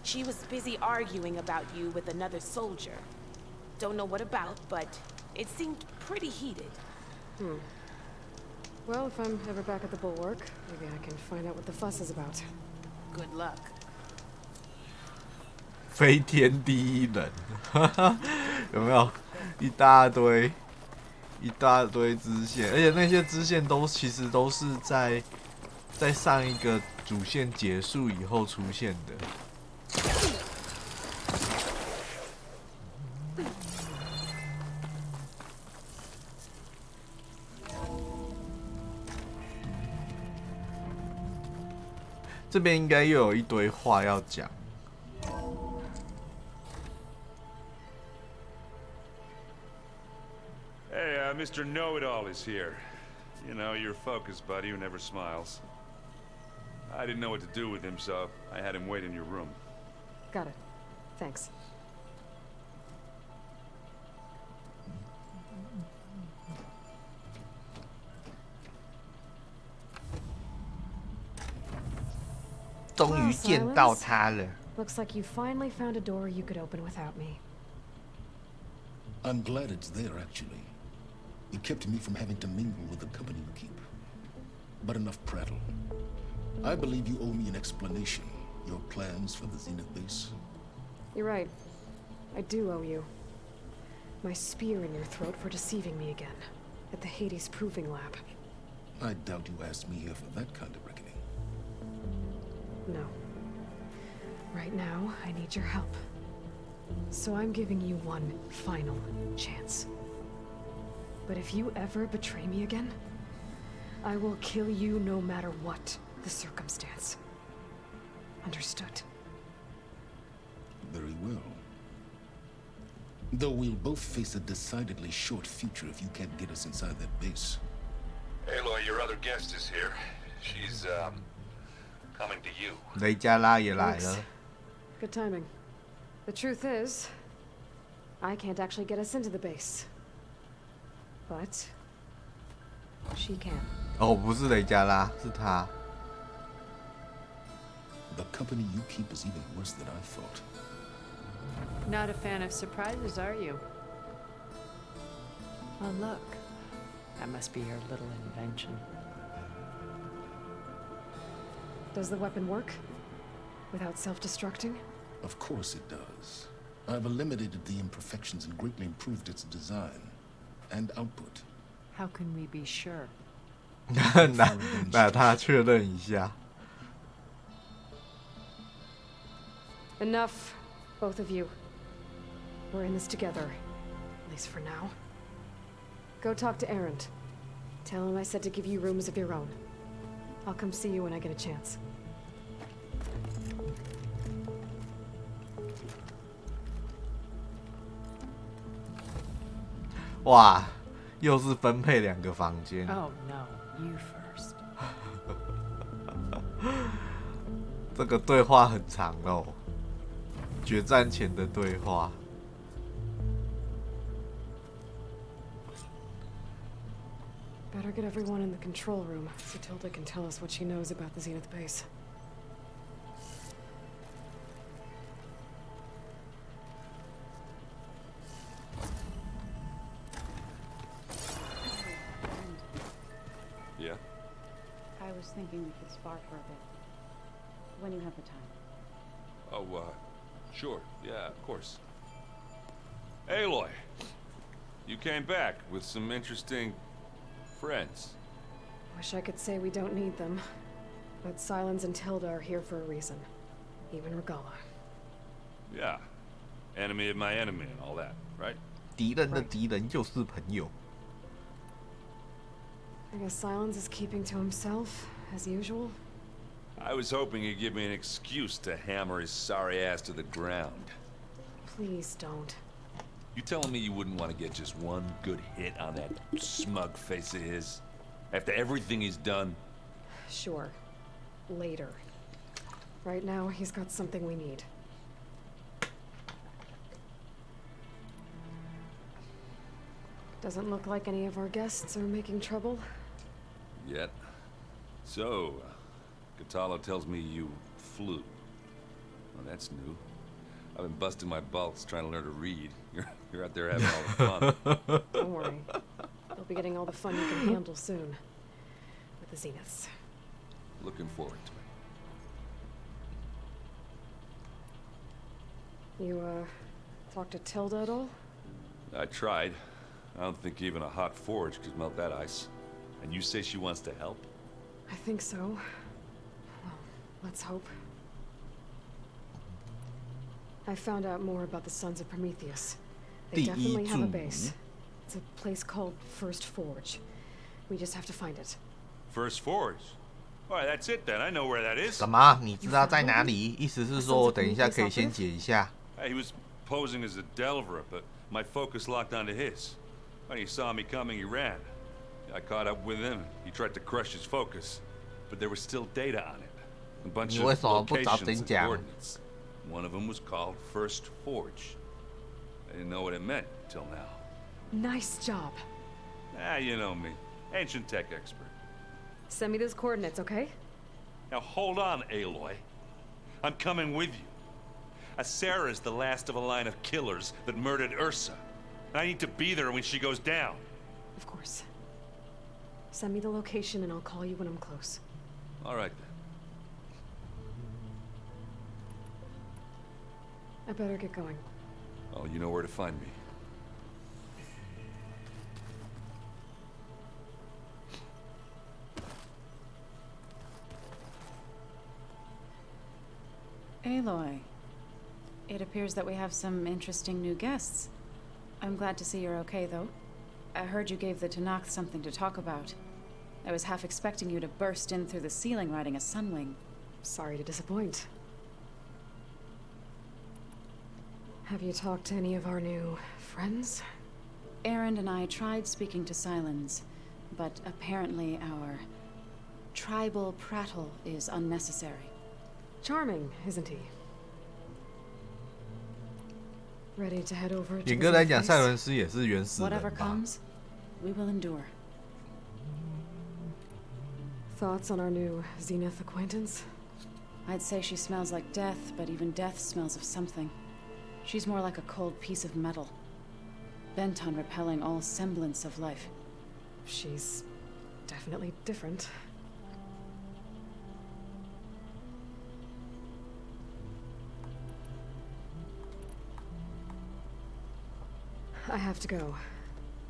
She was busy arguing about you with another soldier. Don't know what about, but it seemed pretty heated. Well, if I'm ever back at the bulwark, maybe I can find out what the fuss is about. Good luck. 飞天第一人，有没有？一大堆支线，而且那些支线其实都是在上一个主线结束以后出现的。这边应该又有一堆话要讲。Hey, Mr. Know-It-All is here. You know, your focus buddy who never smiles. I didn't know what to do with him, so I had him wait in your room. Got it. Thanks. Looks like you finally found a door you could open without me. I'm glad it's there, actually. It kept me from having to mingle with the company you keep. But enough prattle. I believe you owe me an explanation. Your plans for the Zenith base? You're right. I do owe you. My spear in your throat for deceiving me again. At the Hades Proving Lab. I doubt you asked me here for that kind of reckoning. No. Right now, I need your help. So I'm giving you one final chance. But if you ever betray me again, I will kill you no matter what the circumstance. Understood? Very well. Though we'll both face a decidedly short future if you can't get us inside that base. Aloy, your other guest is here. She's, coming to you. 雷加拉也来了。 Good timing. The truth is, I can't actually get us into the base. But she can. 哦，不是雷加拉，是他。 The company you keep is even worse than I thought. Not a fan of surprises, are you? Oh, look. That must be your little invention. Does the weapon work? Without self-destructing? Of course it does. I've eliminated the imperfections and greatly improved its design and output. How can we be sure? 那他确认一下。 Enough, both of you. We're in this together, at least for now. Go talk to Erend. Tell him I said to give you rooms of your own. I'll come see you when I get a chance. 哇，又是分配2个房间。 Oh no, you first. 这个对话很长哦，决战前的对话。 Better get everyone in the control room so Tilda can tell us what she knows about the Zenith base. Yeah? I was thinking we could spar for a bit. When you have the time. Oh, sure. Yeah, of course. Aloy! You came back with some interesting friends. Wish I could say we don't need them. But Silence and Tilda are here for a reason. Even Regala. Yeah. Enemy of my enemy and all that, right? 敌人的敌人就是朋友。 I guess Silence is keeping to himself, as usual. I was hoping he'd give me an excuse to hammer his sorry ass to the ground. Please don't. You telling me you wouldn't want to get just one good hit on that smug face of his? After everything he's done? Sure. Later. Right now, he's got something we need. Doesn't look like any of our guests are making trouble. Yet. So, Katala tells me you flew. Well, that's new. I've been busting my balls trying to learn to read. You're out there having all the fun. Don't worry. You'll be getting all the fun you can handle soon. With the Zeniths. Looking forward to it. You, talked to Tilda at all? I tried. I don't think even a hot forge could melt that ice. And you say she wants to help? I think so. Well, let's hope. I found out more about the Sons of Prometheus. They definitely have a base. It's a place called First Forge. We just have to find it. First Forge? Alright, that's it then. I know where that is. 什么？你知道在哪里？意思是说，等一下可以先解一下。 He was posing as a Delver, but my focus locked onto his. When he saw me coming, he ran. I caught up with him. He tried to crush his focus, but there was still data on it. A bunch of locations and coordinates. One of them was called First Forge. I didn't know what it meant until now. Nice job. You know me. Ancient tech expert. Send me those coordinates, okay? Now hold on, Aloy. I'm coming with you. Asera is the last of a line of killers that murdered Ursa. I need to be there when she goes down. Of course. Send me the location and I'll call you when I'm close. All right then. I better get going. Oh, you know where to find me. Aloy. It appears that we have some interesting new guests. I'm glad to see you're okay, though. I heard you gave the Tanakh something to talk about. I was half expecting you to burst in through the ceiling riding a sunwing. Sorry to disappoint. Have you talked to any of our new friends? Aaron and I tried speaking to Silence, but apparently our tribal prattle is unnecessary. Charming, isn't he? Ready to head over to 严格来讲，赛伦斯也是原始人吧。 Whatever comes, we will endure. Thoughts on our new Zenith acquaintance? I'd say she smells like death, but even death smells of something. She's more like a cold piece of metal, bent on repelling all semblance of life. She's definitely different. I have to go.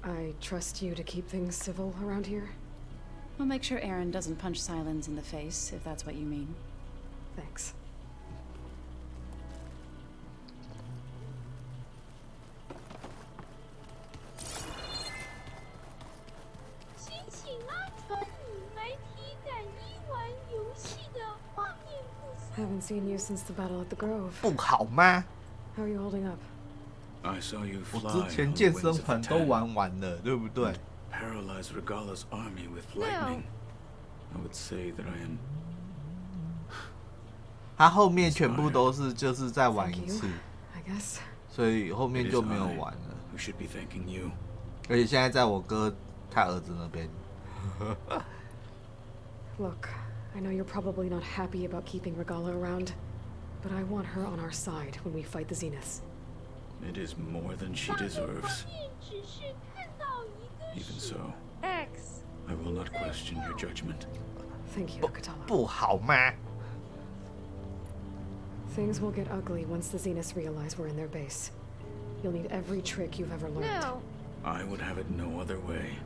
I trust you to keep things civil around here. I'll make sure Aaron doesn't punch Silence in the face, if that's what you mean. Thanks. Haven't seen you since the battle at the Grove. 不好吗？ How are you holding up? I saw you 我 fly 之前 on 健 the 身 wings of 环 the 都 Ten, 玩完了，对不对？ paralyze Regala's army with lightning. I would say that I am. 他后面全部都是就是再玩一次， I guess. 所以后面 It 就 is 没有 I 玩了。 who should be thanking you. 而且现在在我哥他儿子那边。 Look, I know you're probably not happy about keeping Regala around, but I want her on our side when we fight the Zeniths. It is more than she deserves. Even so, X. I will not question your judgment. Thank you, Nakatala. 不好吗？ Things will get ugly once the Zeniths realize we're in their base. You'll need every trick you've ever learned. No. I would have it no other way.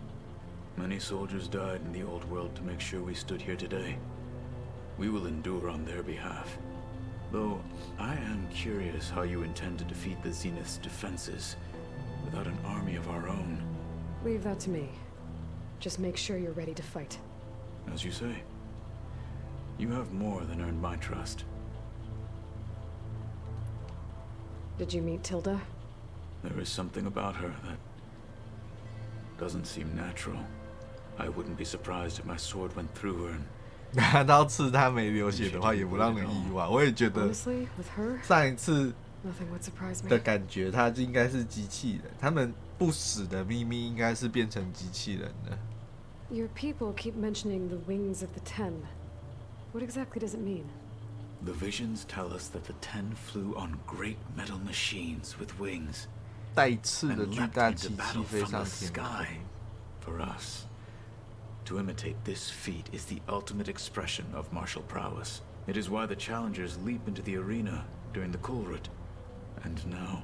Many soldiers died in the old world to make sure we stood here today. We will endure on their behalf. Though, I am curious how you intend to defeat the Zenith's defenses without an army of our own. Leave that to me. Just make sure you're ready to fight. As you say, you have more than earned my trust. Did you meet Tilda? There is something about her that doesn't seem natural. I wouldn't be surprised if my sword went through her and 拿刀刺他没流血的话，也不让人意外。我也觉得 Honestly, with her, 上一次 nothing would surprise me. 的感觉，他应该是机器人。他们不死的秘密应该是变成机器人的。 Your people keep mentioning the wings of the Ten. What exactly does it mean? The visions tell us that the Ten flew on great metal machines with wings 带刺的 and 巨 leapt 大 into 机器 battle 飞 from 上 the 天 sky. 空。 For us, to imitate this feat is the ultimate expression of martial prowess. It is why the challengers leap into the arena during the Kulrut. And now,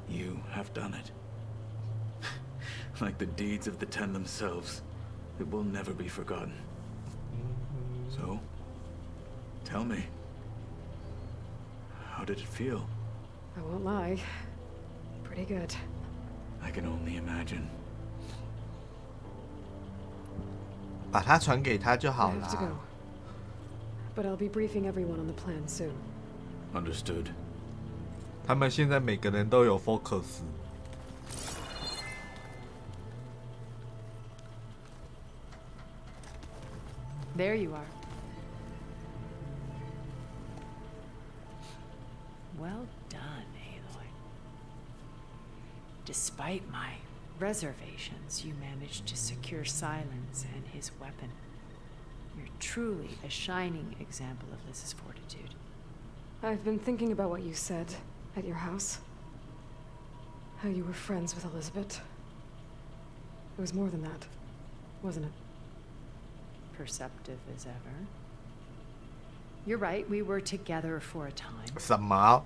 you have done it. Like the deeds of the Ten themselves, it will never be forgotten. So, tell me, how did it feel? I won't lie. Pretty good. I can only imagine. 把它传给他就 I 好 have to 啦 go.。But I'll be briefing everyone on the plan soon. Understood. 他们现在每个人都有 focus。 There you are. Well done, Aloy. Despite my reservations, you managed to secure Silence and his weapon. You're truly a shining example of Liz's fortitude. I've been thinking about what you said at your house. How you were friends with Elizabeth. It was more than that, wasn't it? Perceptive as ever. You're right, we were together for a time. 什么？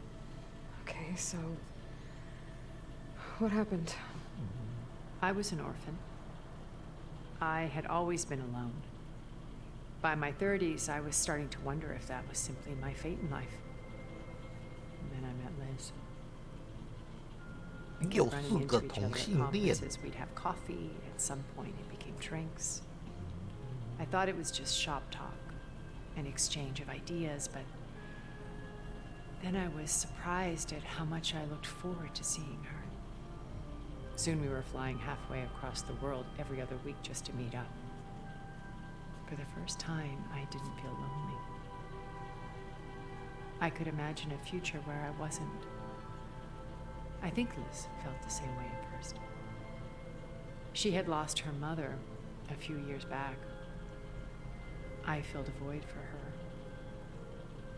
Okay, so... What happened? I was an orphan. I had always been alone. By my 30s, I was starting to wonder if that was simply my fate in life. And then I met Liz. 又 Running 是 into 个 each 同 other 性 at 恋。 conferences, we'd have coffee. At some point, it became drinks. I thought it was just shop talk, an exchange of ideas, but Then I was surprised at how much I looked forward to seeing her. Soon we were flying halfway across the world every other week just to meet up. For the first time, I didn't feel lonely. I could imagine a future where I wasn't. I think Liz felt the same way at first. She had lost her mother a few years back. I filled a void for her.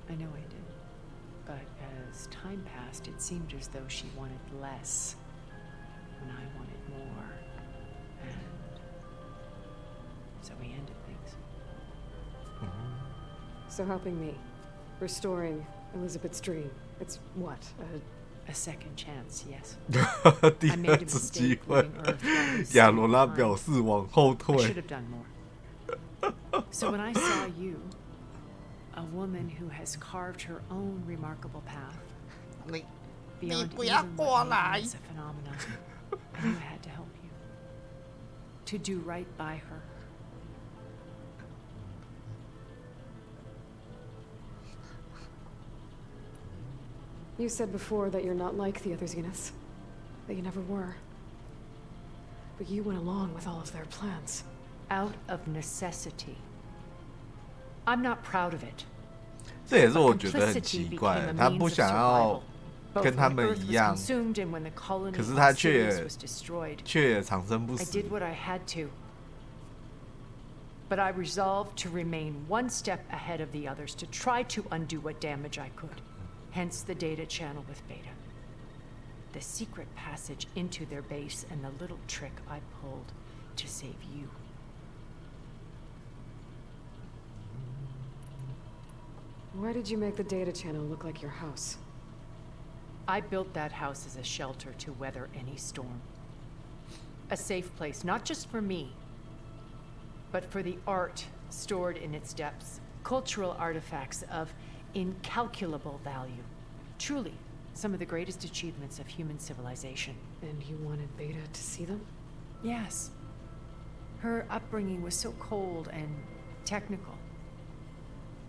I know I did. But as time passed, it seemed as though she wanted less when I wanted more. And so we ended things. So helping me, restoring Elizabeth's dream, it's what? A second chance, yes. 第二次机会，亚罗拉表示往后退。 I should have done more. So when I saw you, a woman who has carved her own remarkable path beyond even what maybe is a phenomenon, I knew I had to help you. To do right by her. You said before that you're not like the other Zeniths. That you never were. But you went along with all of their plans. Out of necessity. I'm not proud of it. 这也是我觉得很奇怪的，他不想要跟他们一样，可是他却长生不死。 But I resolved to remain one step ahead of the others to try to undo what damage I could. Hence the data channel with Beta. The secret passage into their base and the little trick I pulled to save you. Why did you make the data channel look like your house? I built that house as a shelter to weather any storm. A safe place, not just for me, but for the art stored in its depths. Cultural artifacts of incalculable value. Truly, some of the greatest achievements of human civilization. And you wanted Beta to see them? Yes. Her upbringing was so cold and technical.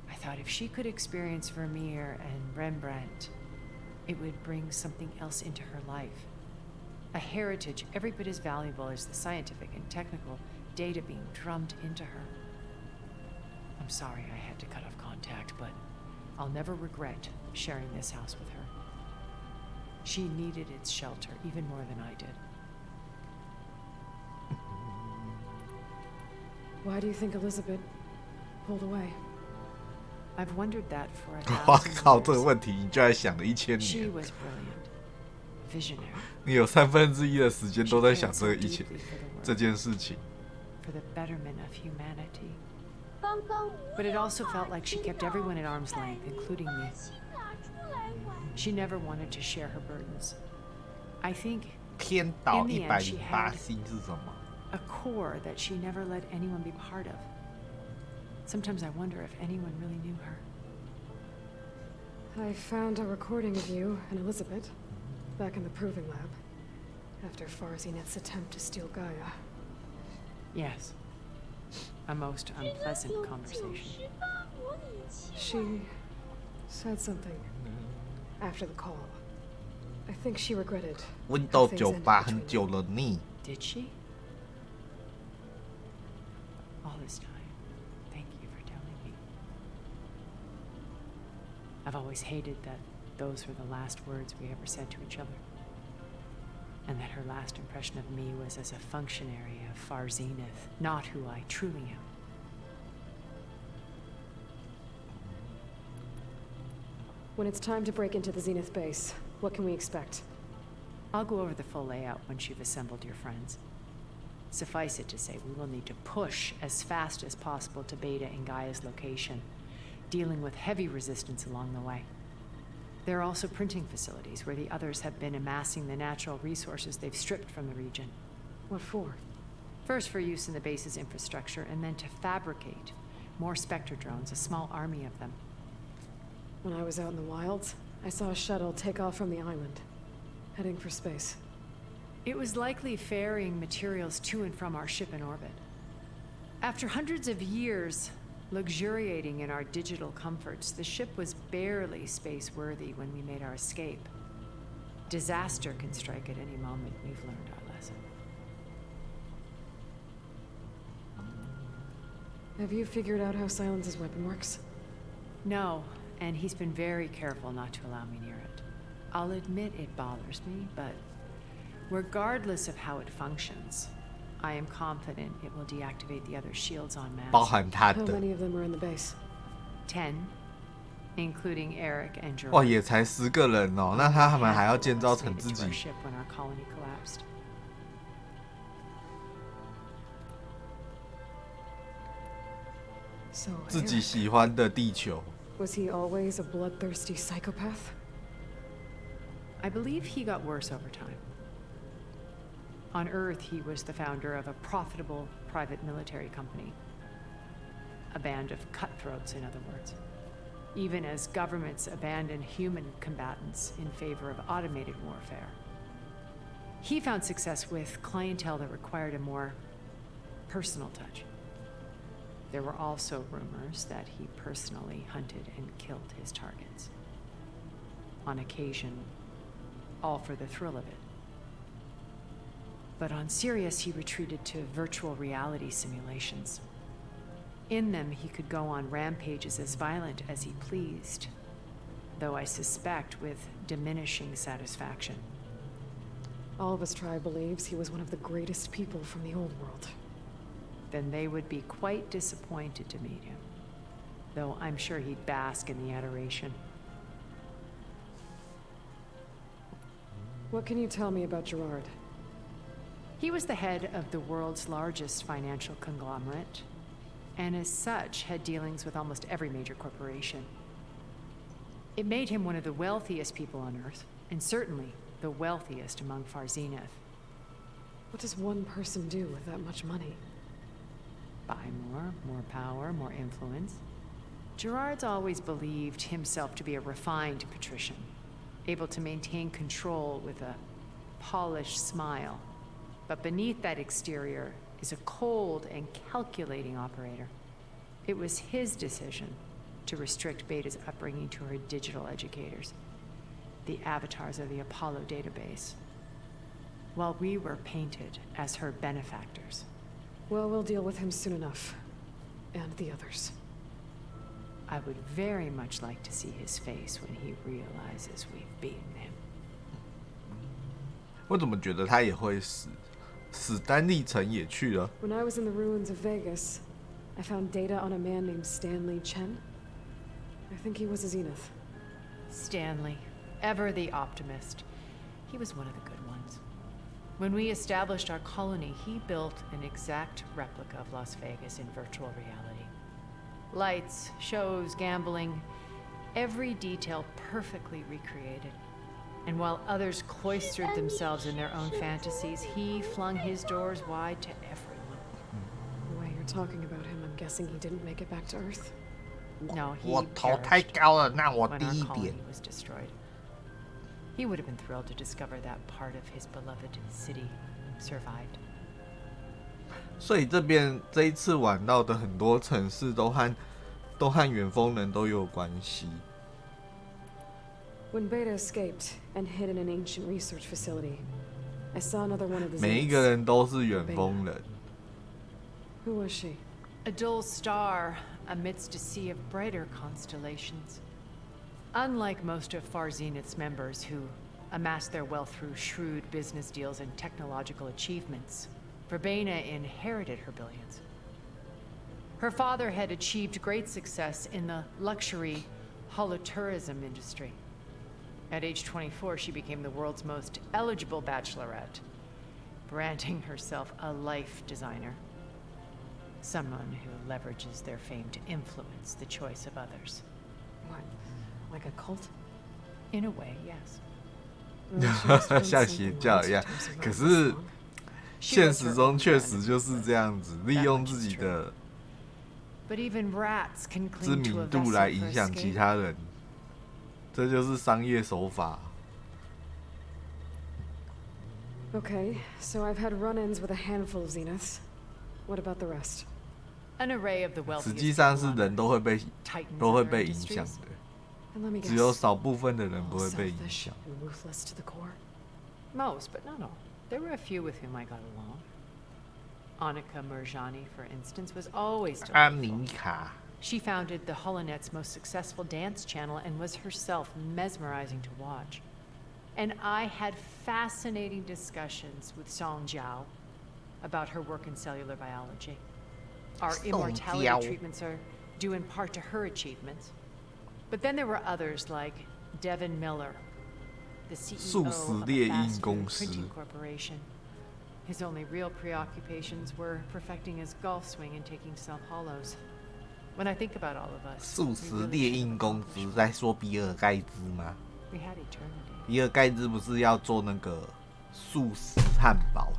I thought if she could experience Vermeer and Rembrandt, it would bring something else into her life. A heritage every bit as valuable as the scientific and technical data being drummed into her. I'm sorry I had to cut off contact, but I'll never regret sharing this house with her. She needed its shelter even more than I did. Why do you think Elizabeth pulled away? I've wondered that for 哇 1,000 靠，这个 years. 问题你居然想了1000 She 年。 was brilliant, visionary. 你有1/3的时间都在想这件事情。 For the betterment of humanity. But it also felt like she kept everyone at arm's length, including me. She never wanted to share her burdens. I think 天岛 in the end she 108 had 星是什么？ a core that she never let anyone be part of. Sometimes I wonder if anyone really knew her. I found a recording of you and Elizabeth back in the proving lab after Farzineth's attempt to steal Gaia. Yes. A most unpleasant conversation. She said something after the call. I think she regretted. Windows 98很久了你。 Did she? All this time, thank you for telling me. I've always hated that those were the last words we ever said to each other. And that her last impression of me was as a functionary of Far Zenith, not who I truly am. When it's time to break into the Zenith base, what can we expect? I'll go over the full layout once you've assembled your friends. Suffice it to say, we will need to push as fast as possible to Beta and Gaia's location, dealing with heavy resistance along the way. There are also printing facilities where the others have been amassing the natural resources they've stripped from the region. What for? First for use in the base's infrastructure, and then to fabricate more Spectre drones, a small army of them. When I was out in the wilds, I saw a shuttle take off from the island, heading for space. It was likely ferrying materials to and from our ship in orbit. After hundreds of years, Luxuriating in our digital comforts, the ship was barely space-worthy when we made our escape. Disaster can strike at any moment. We've learned our lesson. Have you figured out how Silence's weapon works? No, and he's been very careful not to allow me near it. I'll admit it bothers me, but regardless of how it functions, I am confident it will deactivate the other shields en masse. 包含他 How 的 many of them are in the base? 10, including Eric and Gerard. 哇，也才10个人哦，那他们还要建造成自己 Made it to our ship when our colony collapsed. So 自己 Eric, 喜欢的地球。 was he always a bloodthirsty psychopath? I believe he got worse over time. On Earth, he was the founder of a profitable private military company. A band of cutthroats, in other words. Even as governments abandoned human combatants in favor of automated warfare. He found success with clientele that required a more personal touch. There were also rumors that he personally hunted and killed his targets. On occasion, all for the thrill of it. But on Sirius, he retreated to virtual reality simulations. In them, he could go on rampages as violent as he pleased, though I suspect with diminishing satisfaction. All of his tribe believes he was one of the greatest people from the old world. Then they would be quite disappointed to meet him, though I'm sure he'd bask in the adoration. What can you tell me about Gerard? He was the head of the world's largest financial conglomerate, and as such had dealings with almost every major corporation. It made him one of the wealthiest people on Earth, and certainly the wealthiest among Far Zenith. What does one person do with that much money? Buy more power, more influence. Gerard's always believed himself to be a refined patrician, able to maintain control with a polished smile. But beneath that exterior is a cold and calculating operator. It was his decision to restrict Beta's upbringing to her digital educators, the avatars of the Apollo database, while we were painted as her benefactors. Well, we'll deal with him soon enough. And the others. I would very much like to see his face when he realizes we've beaten him. 我怎么觉得他也会死？史丹利城也去了。 When I was in the ruins of Vegas, I found data on a man named Stanley Chen. I think he was a Zenith. Stanley, ever the optimist. He was one of the good ones. When we established our colony, he built an exact replica of Las Vegas in virtual reality. Lights, shows, gambling, every detail perfectly recreated. And while others cloistered themselves in their own fantasies, he flung his doors wide to everyone. The way you're talking about him, I'm guessing he didn't make it back to Earth? No, he 我头太高了，那我 when 低 our 一 colony 点。 was destroyed. He would have been thrilled to discover that part of his beloved city survived. 所以这一次玩到的很多城市都和远风人都有关系。 When Beta escaped and hid in an ancient research facility, I saw another one of the 每一个 Zeniths. 人都是远风人。 Who was she? A dull star amidst a sea of brighter constellations. Unlike most of Far Zenith's members who amassed their wealth through shrewd business deals and technological achievements, Verbena inherited her billions. Her father had achieved great success in the luxury holotourism industry. At age 24, she became the world's most eligible bachelorette, branding herself a life designer. Someone who leverages their fame to influence the choice of others. What? Like a cult? In a way, yes. 像邪教一样，可是现实中确实就是这样子，利用自己的 But even rats can 知 cling to a 名度 vessel 来 for 影响其 escape. 他人，这就是商业手法。 Okay, so I've had run-ins with a handful of Zeniths. What about the rest? An array of the 实 wealthiest 际上 people 是 on 人 Earth, 都会被 titans 都 of 会 their 被影响 industries. 的， And let me 只有 guess, 少部分的人 all 不会被影 selfish 响。 and ruthless to the core. Most, but not all. There were a few with whom I got along. Annika Murjani, for instance, was always 安 delightful. 妮卡， She founded the Holonet's most successful dance channel and was herself mesmerizing to watch. And I had fascinating discussions with Song Jiao about her work in cellular biology. Our Song immortality Jiao. treatments are due in part to her achievements. But then there were others like Devin Miller, the CEO 素食 of a 猎鹰 fast 公 food 司 printing corporation. His only real preoccupations were perfecting his golf swing and taking self-hollows. When I think about all of us, 素 we 食 really 猎 should have 鹰公 accomplished 司在说比尔盖茨吗？ We had eternity. 比尔盖茨不是要做那个素食汉堡，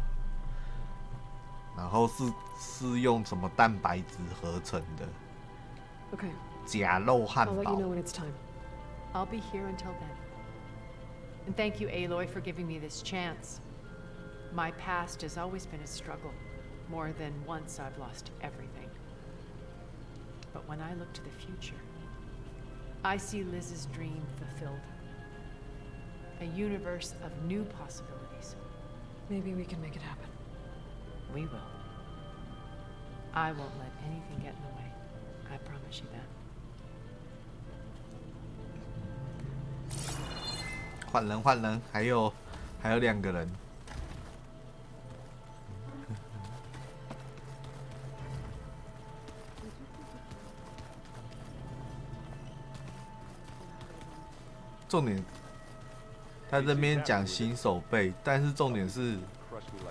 然后是用什么蛋白质合成的 Okay, 假肉汉 I'll let you 堡 know？when it's time. I'll be here until then. And thank you, Aloy, for giving me this chance. My past has always been a struggle. More than once I've lost everything. But when I look to the future, I see Liz's dream fulfilled. A universe of new possibilities. Maybe we can make it happen. We will. I won't let anything get in the way. I promise you that. 换人，还有2个人。重点，他这边讲新手背，但是重点是，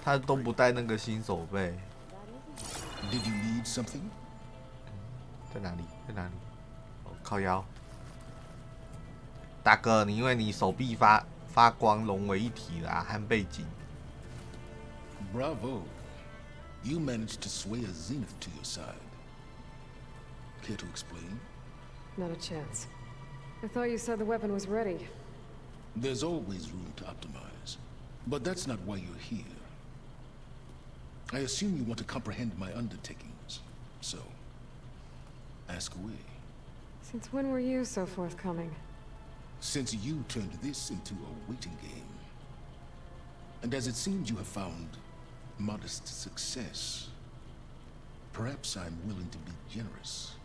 他都不带那个新手背。 Did you need something? 在哪里？在哪里？哦，靠腰。大哥，你因为你手臂发光融为一体啦，和背景。 Bravo. You managed to sway a zenith to your side. Care to explain? Not a chance. I thought you said the weapon was ready. There's always room to optimize. But that's not why you're here. I assume you want to comprehend my undertakings. So, ask away. Since when were you so forthcoming? Since you turned this into a waiting game. And as it seems you have found modest success, perhaps I'm willing to be generous.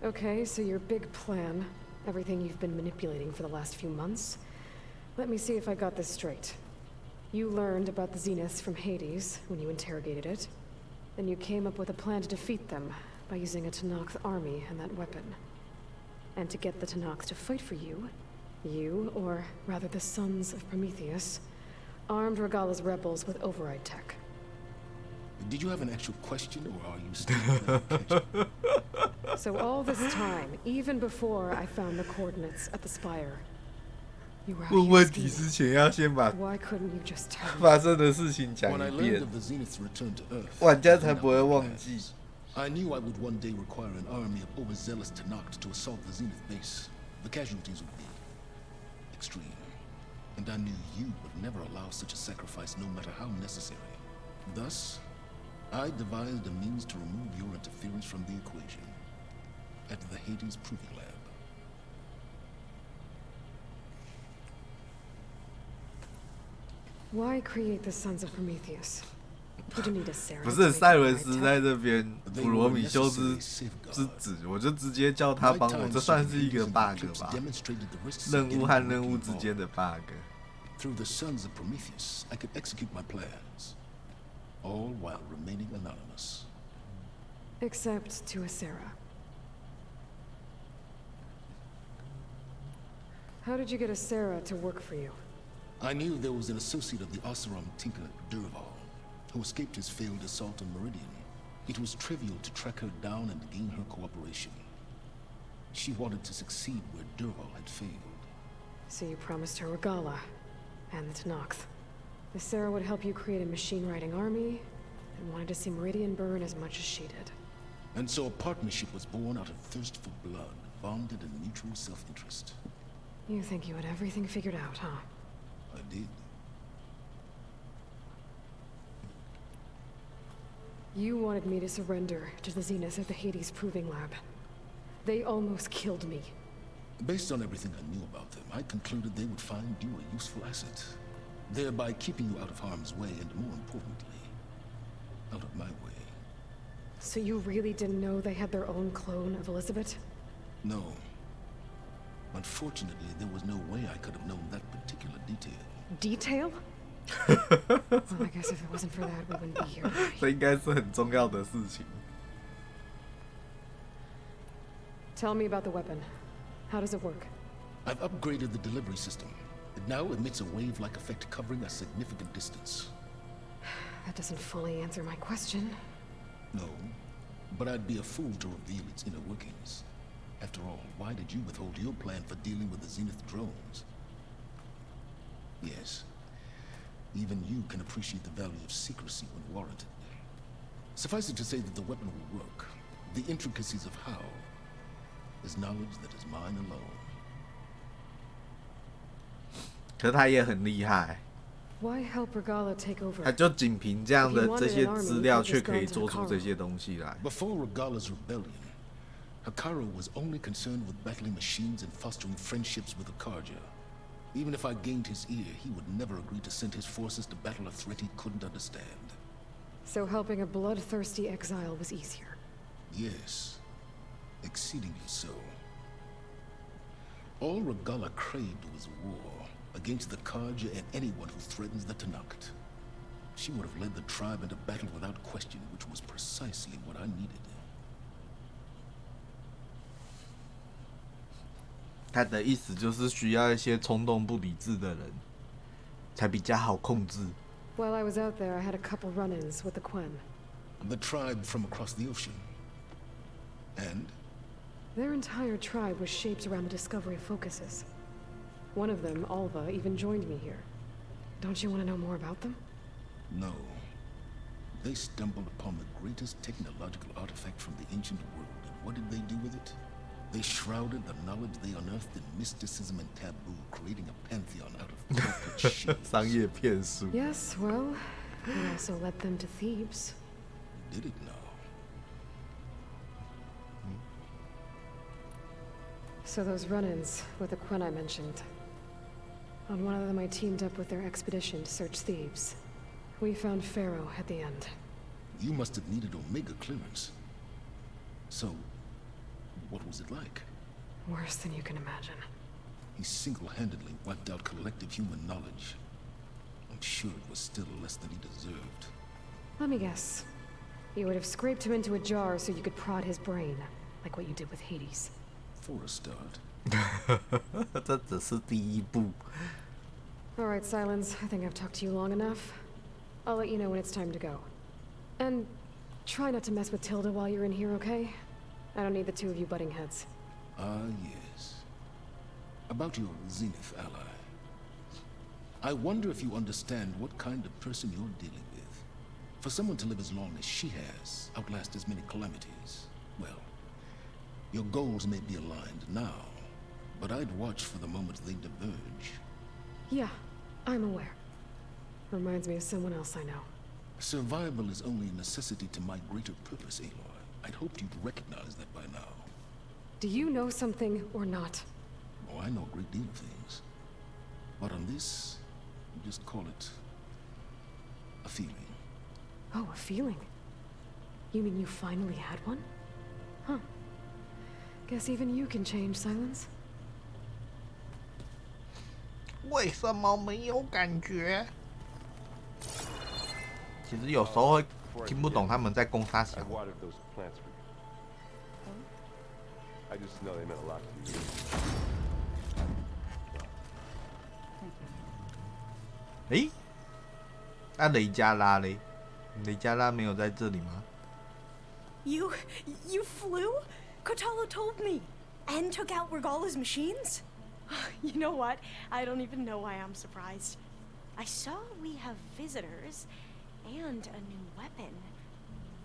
Okay, so your big plan, everything you've been manipulating for the last few months. Let me see if I got this straight. You learned about the Zeniths from Hades when you interrogated it. Then you came up with a plan to defeat them by using a Tenakth army and that weapon. And to get the Tenakth to fight for you, or rather the Sons of Prometheus, armed Regala's rebels with override tech. Did you have an actual question, or are you still playing catch-up? So all this time, even before I found the coordinates at the spire, you were out 问 here 问题 scheming. 之前要先把 Why couldn't you just tell me? 发生的事情讲 When I 一 learned 遍， of the Zenith's return to Earth, 玩家才不会忘记。 I knew I would one day require an army of overzealous Tenakth to assault the Zenith base. The casualties would be extreme. And I knew you would never allow such a sacrifice, no matter how necessary. Thus, I devised a means to remove your interference from the equation at the Hades Proving Lab. Why create the Sons of Prometheus? You don't need a Sarah. 不是塞伦斯在这边，普罗米修斯之子，我就直接叫他帮我，这算是一个 bug 吧？任务和任务之间的 bug。 Through the Sons of Prometheus, I could execute my plans, all while remaining anonymous. Except to a Sarah. How did you get a Sarah to work for you? I knew there was an associate of the Oseram tinker, Durval, who escaped his failed assault on Meridian. It was trivial to track her down and gain her cooperation. She wanted to succeed where Durval had failed. So you promised her Regala and the Tenakth. The Sarah would help you create a machine-riding army and wanted to see Meridian burn as much as she did. And so a partnership was born out of thirst for blood, bonded in mutual self-interest. You think you had everything figured out, huh? I did. You wanted me to surrender to the Zenith at the Hades Proving Lab. They almost killed me. Based on everything I knew about them, I concluded they would find you a useful asset, thereby keeping you out of harm's way and, more importantly, out of my way. So you really didn't know they had their own clone of Elizabeth? No. Unfortunately, there was no way I could have known that particular detail. Detail? Well, I guess if it wasn't for that, we wouldn't be here. 这应该是很重要的事情。Tell me about the weapon. How does it work? I've upgraded the delivery system. It now emits a wave-like effect covering a significant distance. That doesn't fully answer my question. No, but I'd be a fool to reveal its inner workings. After all, why did you withhold your plan for dealing with the Zenith drones? Yes, even you can appreciate the value of secrecy when warranted. Suffice it to say that the weapon will work. The intricacies of how is knowledge that is mine alone. 可是他也很厉害， Why help Regala take over? 他就仅凭这样的这些资料，却可以做出这些东西来。Before Regala's rebellion, Hikaru was only concerned with battling machines and fostering friendships with the Karja. Even if I gained his ear, he would never agree to send his forces to battle a threat he couldn't understand. So helping a bloodthirsty exile was easier. Yes, exceedingly so. All Regala craved was war against the Karja and anyone who threatens the Tanakh. She would have led the tribe into battle without question, which was precisely what I needed. 他的意思就是需要一些冲动不理智的人，才比较好控制。While I was out there, I had a couple run-ins with the Quen. The tribe from across the ocean. And? Their entire tribe was shaped around the discovery focuses. One of them, Alva, even joined me here. Don't you want to know more about them? No. They stumbled upon the greatest technological artifact from the ancient world, and what did they do with it? They shrouded the knowledge they unearthed in mysticism and taboo, creating a pantheon out of corporate shit. 商业骗术。Yes, well, it also led them to Thebes. Did it now? So those run-ins with the Quen I mentioned. On one of them I teamed up with their expedition to search Thebes. We found Pharaoh at the end. You must have needed Omega clearance. So, what was it like? Worse than you can imagine. He single-handedly wiped out collective human knowledge. I'm sure it was still less than he deserved. Let me guess. You would have scraped him into a jar so you could prod his brain, like what you did with Hades. For a start. 这只是第一步。All right, Silence. I think I've talked to you long enough. I'll let you know when it's time to go. And try not to mess with Tilda while you're in here, okay? I don't need the two of you butting heads. Ah, yes. About your Zenith ally. I wonder if you understand what kind of person you're dealing with. For someone to live as long as she has, outlast as many calamities, well, your goals may be aligned now, but I'd watch for the moment they diverge. Yeah, I'm aware. Reminds me of someone else I know. Survival is only a necessity to my greater purpose, Aloy. I'd hoped you'd recognize that by now. Do you know something or not? Oh, I know a great deal of things. But on this, you just call it a feeling. Oh, a feeling? You mean you finally had one? Huh. Guess even you can change, Silence. 为什么没有感觉？其实有时候会听不懂他们在攻啥小。I just know they meant a lot to you. 诶，那雷加拉嘞？雷加拉没有在这里吗？ You flew? Kotalo told me. And took out Regala's machines? You know what? I don't even know why I'm surprised. I saw we have visitors and a new weapon.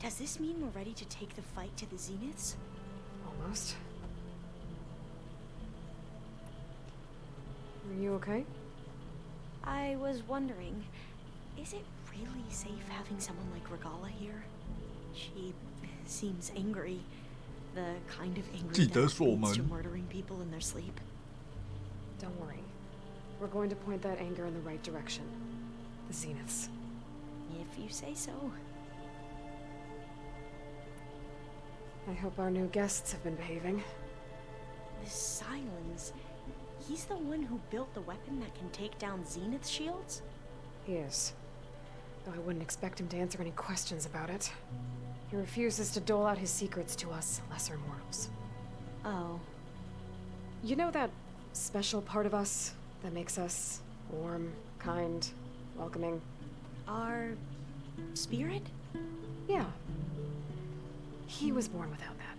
Does this mean we're ready to take the fight to the Zeniths? Almost. Are you okay? I was wondering, is it really safe having someone like Regala here? She seems angry. The kind of angry that leads to murdering people in their sleep. Don't worry. We're going to point that anger in the right direction. The Zeniths. If you say so. I hope our new guests have been behaving. This Silence, he's the one who built the weapon that can take down Zenith shields? He is. Though I wouldn't expect him to answer any questions about it. He refuses to dole out his secrets to us, lesser mortals. Oh. You know that special part of us that makes us warm, kind, welcoming? Our spirit? Yeah. He was born without that.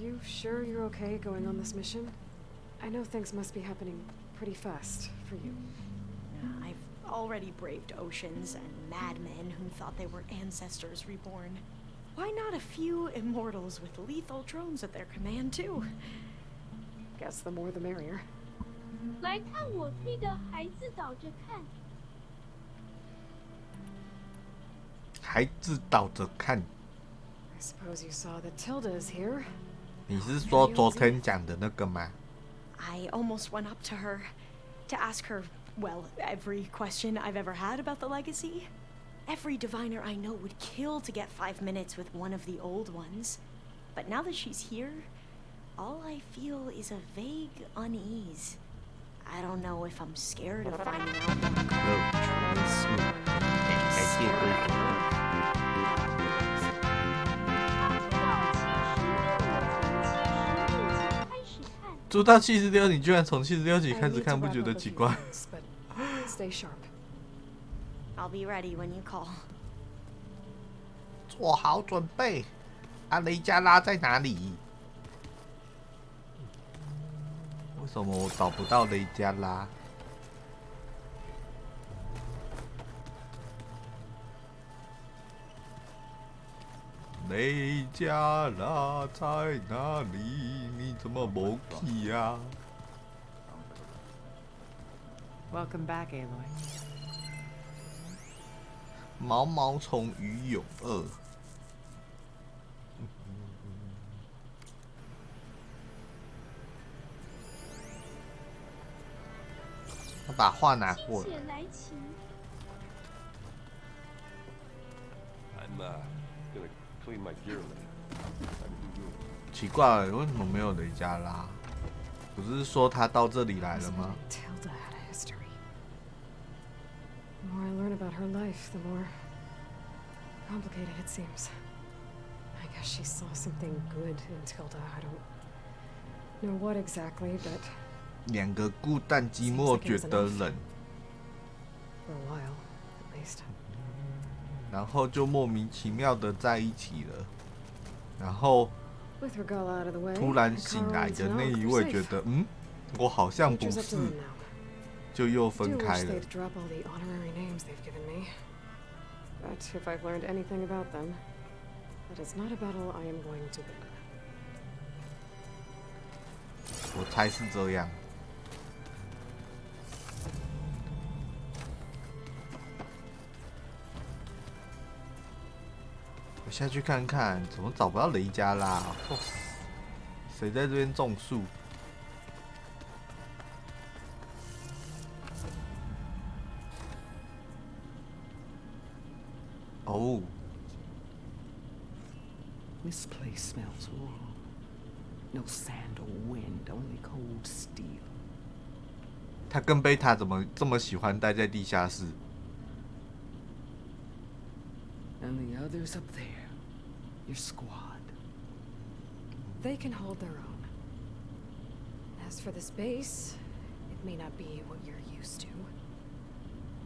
You sure you're okay going on this mission? I know things must be happening pretty fast for you. I've already braved oceans and madmen who thought they were ancestors reborn. Why not a few immortals with lethal drones at their command, too? Guess the more the merrier. 来看我推的孩子倒着看。孩子倒着看。 I suppose you saw that Tilda is here. 你是说昨天讲的那个吗？ I almost went up to her to ask her, well, every question I've ever had about the legacy. Every diviner I know would kill to get 5 minutes with one of the old ones. But now that she's here, all I feel is a vague unease. I don't know if I'm scared of finding out more truths. 出到76，你居然从76集开始看，不觉得奇怪？ Stay sharp. I'll be ready when you call. 做好准备。啊，雷加拉在哪里？为什么我找不到雷加拉？雷加拉在哪里？你怎么没去呀 Welcome back, Aloy. 毛毛虫与勇2。他把画拿过来。 I'm gonna clean my gear later. 奇怪了，为什么没有雷加拉？不是说他到这里来了吗？ Tilda had a history. The more I learn about her life, the more complicated it seems. I guess she saw something good in Tilda. I don't know what exactly, but 两个孤单寂寞觉得冷， for a while, at least. 然后就莫名其妙的在一起了，然后 With Regala out of the way, 突然醒来的那一位觉得，我好像不是，就又分开了。 drop all the honorary names they've given me. But if I've learned anything about them, that is not a battle I am going to win. 我猜是这样。我下去看看，怎么找不到雷加拉？谁在这边种树？哦。 This place smells wrong. No sand or wind, only cold steel. 他跟贝塔怎么这么喜欢待在地下室？ And the others up there, your squad. They can hold their own. As for this base, it may not be what you're used to,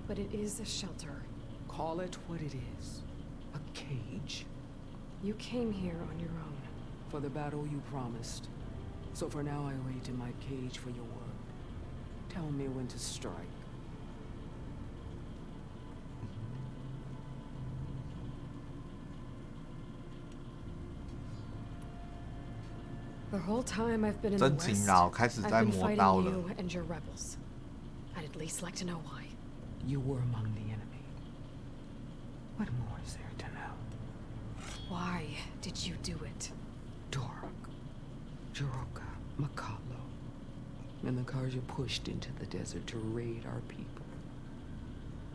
but it is a shelter. Call it what it is. A cage. You came here on your own. For the battle you promised. So for now I wait in my cage for your word. Tell me when to strike. The whole time I've been in the 真 West, 勤劳，开始 I've 在 been 磨 fighting 刀了。 you and your rebels. I'd at least like to know why. You were among the enemy. What more is there to know? Why did you do it? Dork, Jiroka, Makalo, and the Karja pushed into the desert to raid our people.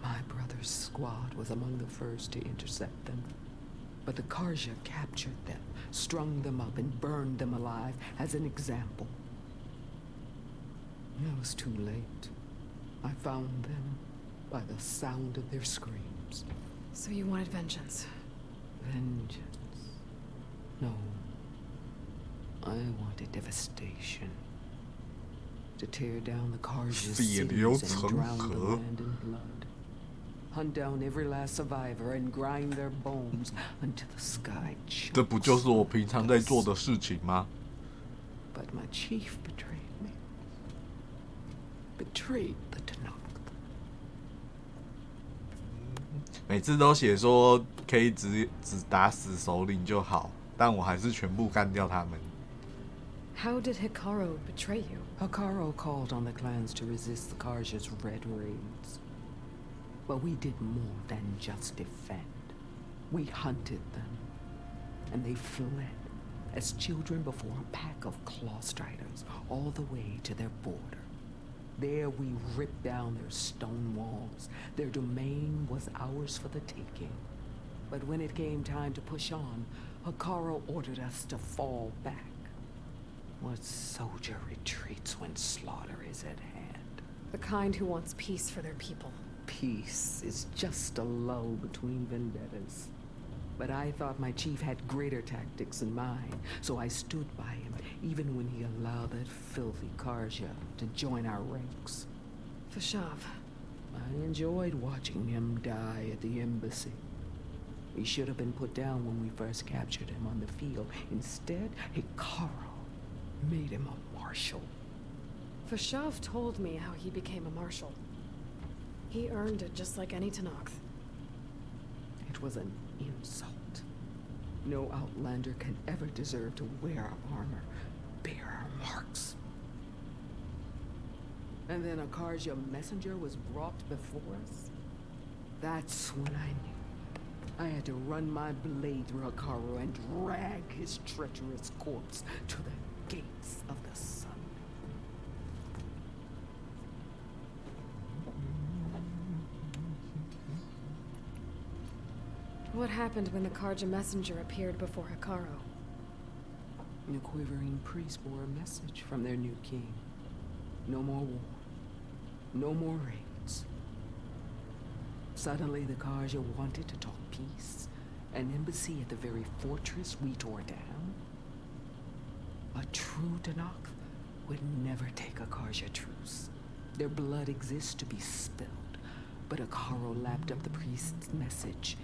My brother's squad was among the first to intercept them. But the Karja captured them, strung them up, and burned them alive as an example. It was too late. I found them by the sound of their screams. So you wanted vengeance? Vengeance? No. I wanted devastation. To tear down the Karja's cities and drown the land in blood. Hunt down every last survivor and grind their bones until the sky chokes. 这不就是我平常在做的事情吗？ But my chief betrayed me. Betrayed the Tanakh. 每次都写说可以只打死首领就好，但我还是全部干掉他们。 How did Hikaru betray you? Hikaru called on the clans to resist the Karja's red raids. But we did more than just defend. We hunted them, and they fled as children before a pack of claw striders all the way to their border. There we ripped down their stone walls. Their domain was ours for the taking. But when it came time to push on, Hikaru ordered us to fall back. What soldier retreats when slaughter is at hand? The kind who wants peace for their people. Peace is just a lull between vendettas. But I thought my chief had greater tactics in mind, so I stood by him, even when he allowed that filthy Karja to join our ranks. Vashav. I enjoyed watching him die at the embassy. He should have been put down when we first captured him on the field. Instead, Hikaru made him a marshal. Vashav told me how he became a marshal. He earned it just like any Tanakh. It was an insult. No outlander can ever deserve to wear our armor, bear our marks. And then a Karja messenger was brought before us. That's when I knew. I had to run my blade through Hikaru and drag his treacherous corpse to the gates of the sun. What happened when the Karja messenger appeared before Hikaru? The quivering priest bore a message from their new king. No more war. No more raids. Suddenly the Karja wanted to talk peace. An embassy at the very fortress we tore down. A true Tanakh would never take a Karja truce. Their blood exists to be spilled. But Hikaru lapped up the priest's message.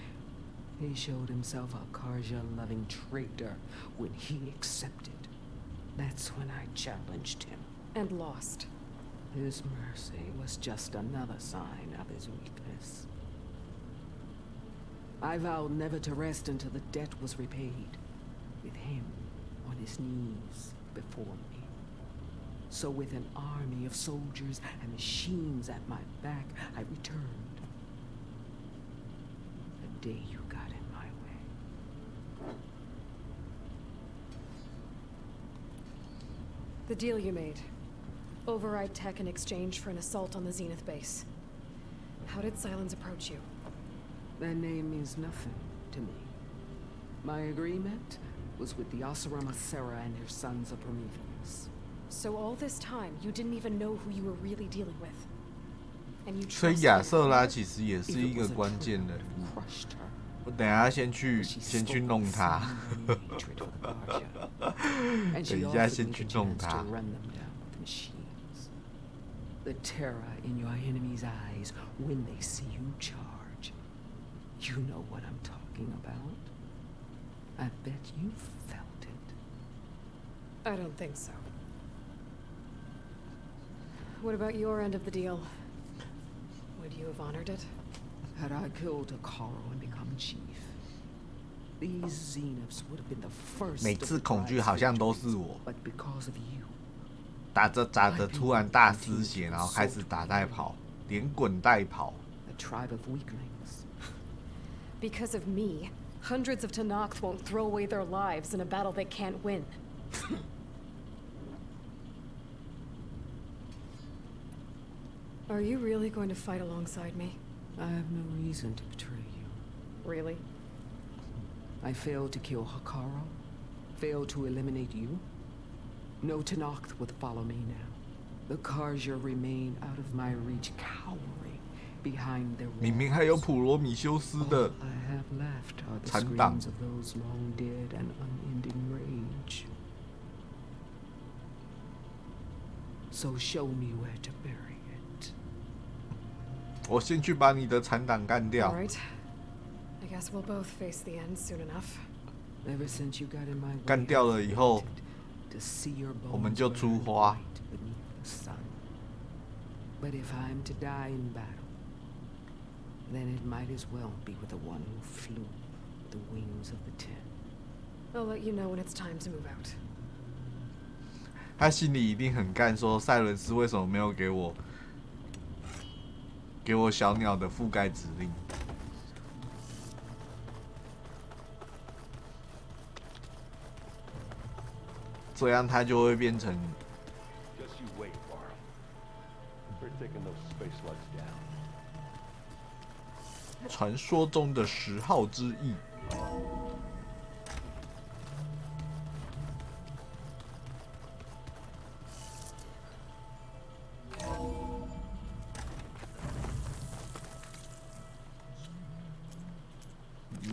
He showed himself a Karja-loving traitor when he accepted. That's when I challenged him. And lost. His mercy was just another sign of his weakness. I vowed never to rest until the debt was repaid, with him on his knees before me. So with an army of soldiers and machines at my back, I returned. The day you got in my way. The deal you made. Override tech in exchange for an assault on the Zenith base. How did Silence approach you? That name means nothing to me. My agreement was with the Asura Sarah and her sons of Prometheus. So all this time, you didn't even know who you were really dealing with. And you 所以亚瑟拉其实也是一个关键人物。我等一下先去弄他。等一下先去弄他。The terror in your enemy's eyes when they see you charge. You know what I'm talking about. I bet you felt it. I don't think so. What about your end of the deal? Would you have honored it? Had I killed Hikaru and become chief, These Xenophs would have been the first 每次恐惧好像都是我 but because of you, 打着打着突然大失血，然后开始打带跑，连滚带跑。 a tribe of weaklings. Because of me, hundreds of Tenakth won't throw away their lives in a battle they can't win. Are you really going to fight alongside me? I have no reason to betray you. Really? I failed to kill Hakaro, failed to eliminate you. No Tenakth would follow me now. The Karja remain out of my reach, cowering behind their walls. 明明还有普罗米修斯的 All I have left are the 残党。 screams of those long dead and unending rage. So show me where to bury it. 我先去把你的残党干掉。 All right. I guess we'll both face the end soon enough. Ever since you got in my way, 干掉了以后， to see your 我们 bones 就出 burn 花。 bright beneath the sun. But if I'm to die in battle, then it might as well be with the one who flew with the wings of the ten. I'll let you know when it's time to move out. 他心里一定很干，说赛伦斯为什么没有给我小鸟的覆盖指令？这样它就会变成 Just you wait, Varl. We're taking those space slugs down. 传说中的10号之翼。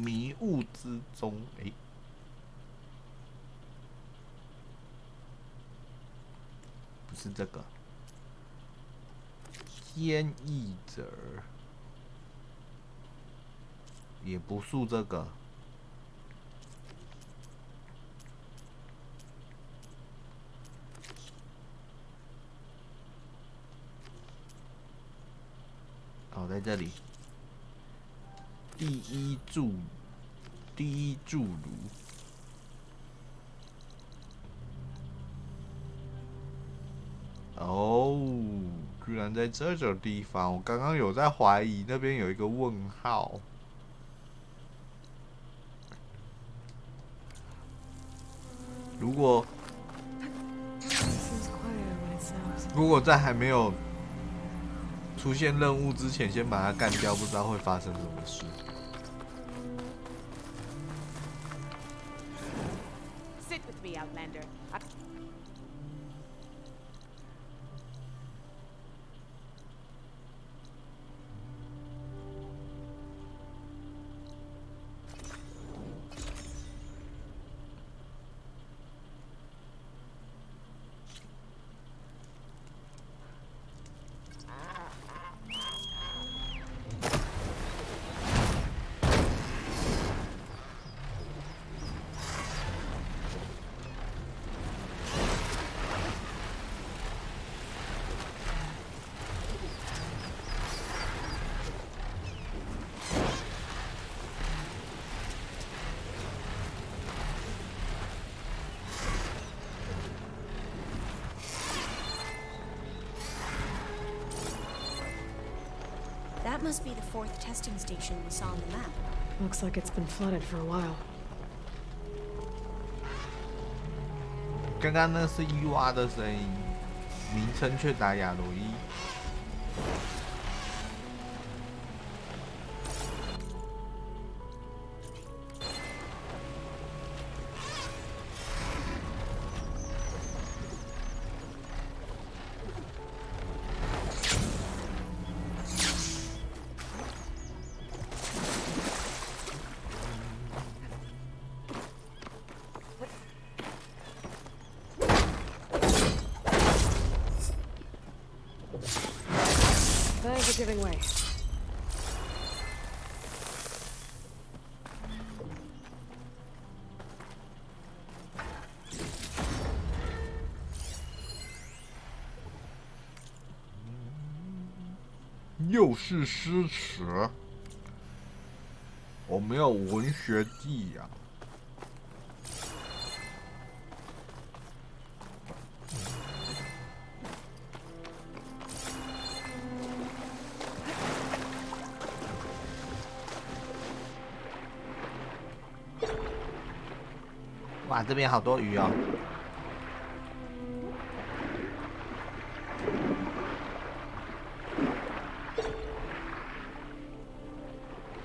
迷雾之中，不是这个，天翼者，也不是这个。哦，在这里。第一柱炉，哦，居然在这种地方！我刚刚有在怀疑那边有一个问号。如果在还没有出现任务之前，先把它干掉，不知道会发生什么事。 Sit with me, Outlander. That must be the 4th testing station we saw on the map. Looks like it's been flooded for a while. 刚刚那是伊娃的声音，名称却打亚罗伊。Thanks for giving way. 又是诗词，我我没有文学技啊。哇，这边好多鱼哦！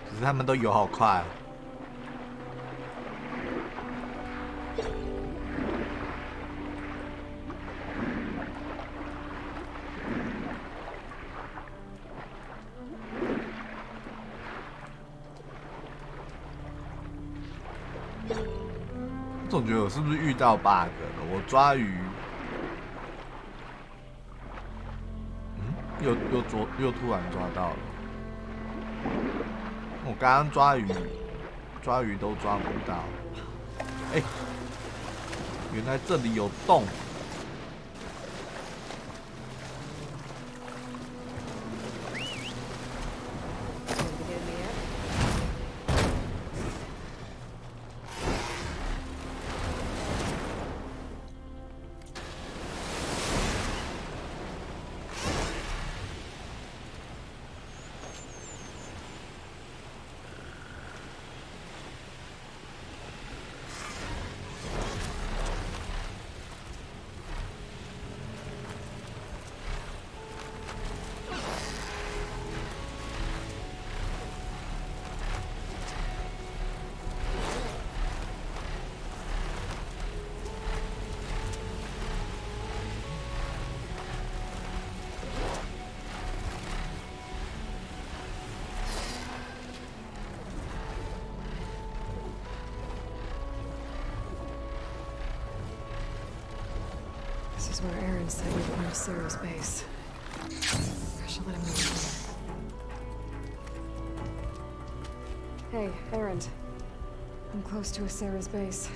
只是他们都游好快哦。我总觉得我是不是遇到 bug 了？我抓鱼，又突然抓到了。我刚刚抓鱼都抓不到。哎，原来这里有洞。This is where Aaron said we'd find Sarah's base. I should let him know. Hey, Aaron. I'm close to Sarah's base.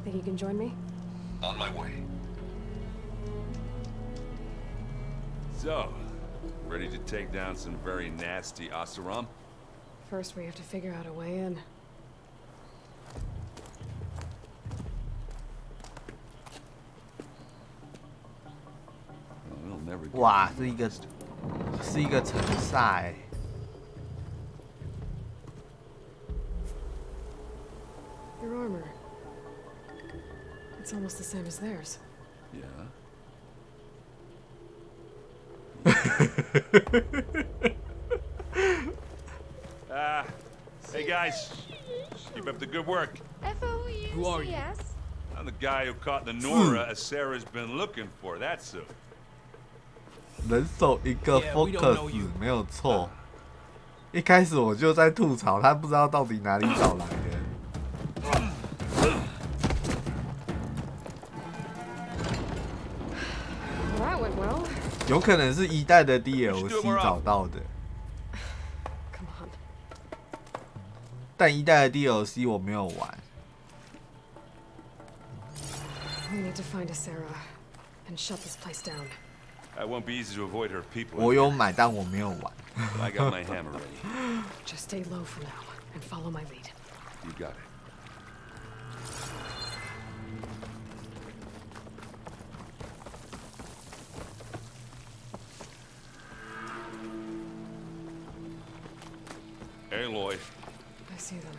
Think you can join me? On my way. So, ready to take down some very nasty Oseram? First, we have to figure out a way in. We'll never get 哇，是一个城寨欸。Your armor. It's almost the same as theirs. Yeah. Hey guys, keep up the good work. Who are you? I'm the guy who caught the Nora as Sarah's been looking for. That's who. 人手一个 focus 没有错。一开始我就在吐槽，他不知道到底哪里找来的。That went well. 有可能是一代的 DLC 找到的。Come on. 但一代的 DLC 我没有玩。We need to find a Sarah and shut this place down. It won't be easy to avoid her people. 我有买，但我没有玩。I got my hammer ready. Just stay low for now and follow my lead. You got it. Aloy. I see them.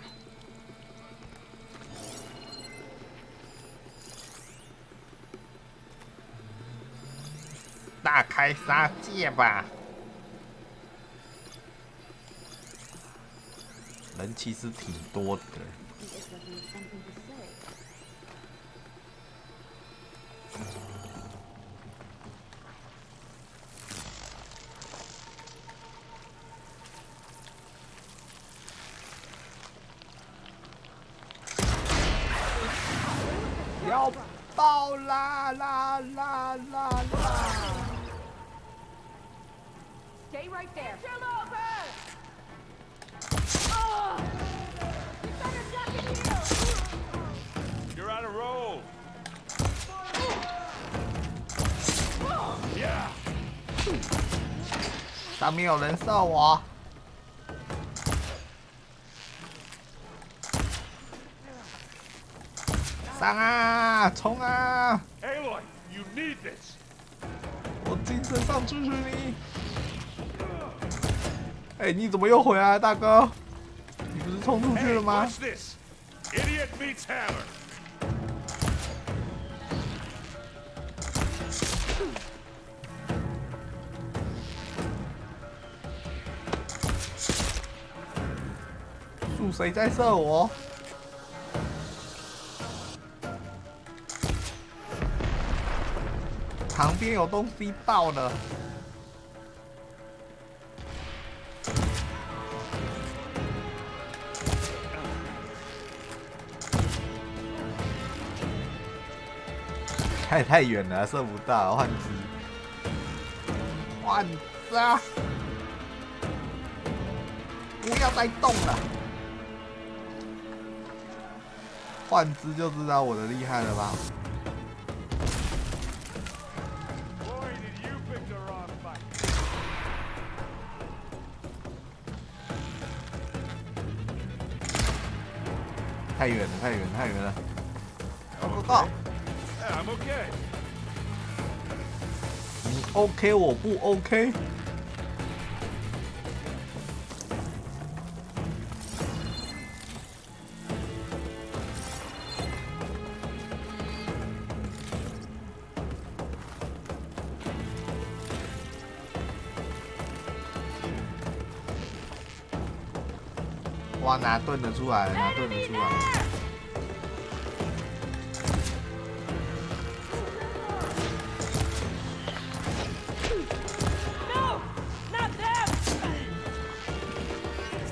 大开杀戒吧！人其实挺多的。要爆啦啦啦啦啦！ Stay right there. You're on a roll. Yeah. 上面有人射我。上啊，冲啊！ Aloy, you need this. 我精神上支持你。哎，你怎么又回来，大哥？你不是冲出去了吗 Watch this. Idiot meets hammer. 是谁在射我？旁边有东西爆了。太远了，射不到，换只，换只啊！不要再动了，换只就知道我的厉害了吧？ 太远了，太远了，太远了！我靠！ I'm okay. 你 OK， 我不 OK。哇，哪盾得出来？哪盾得出来？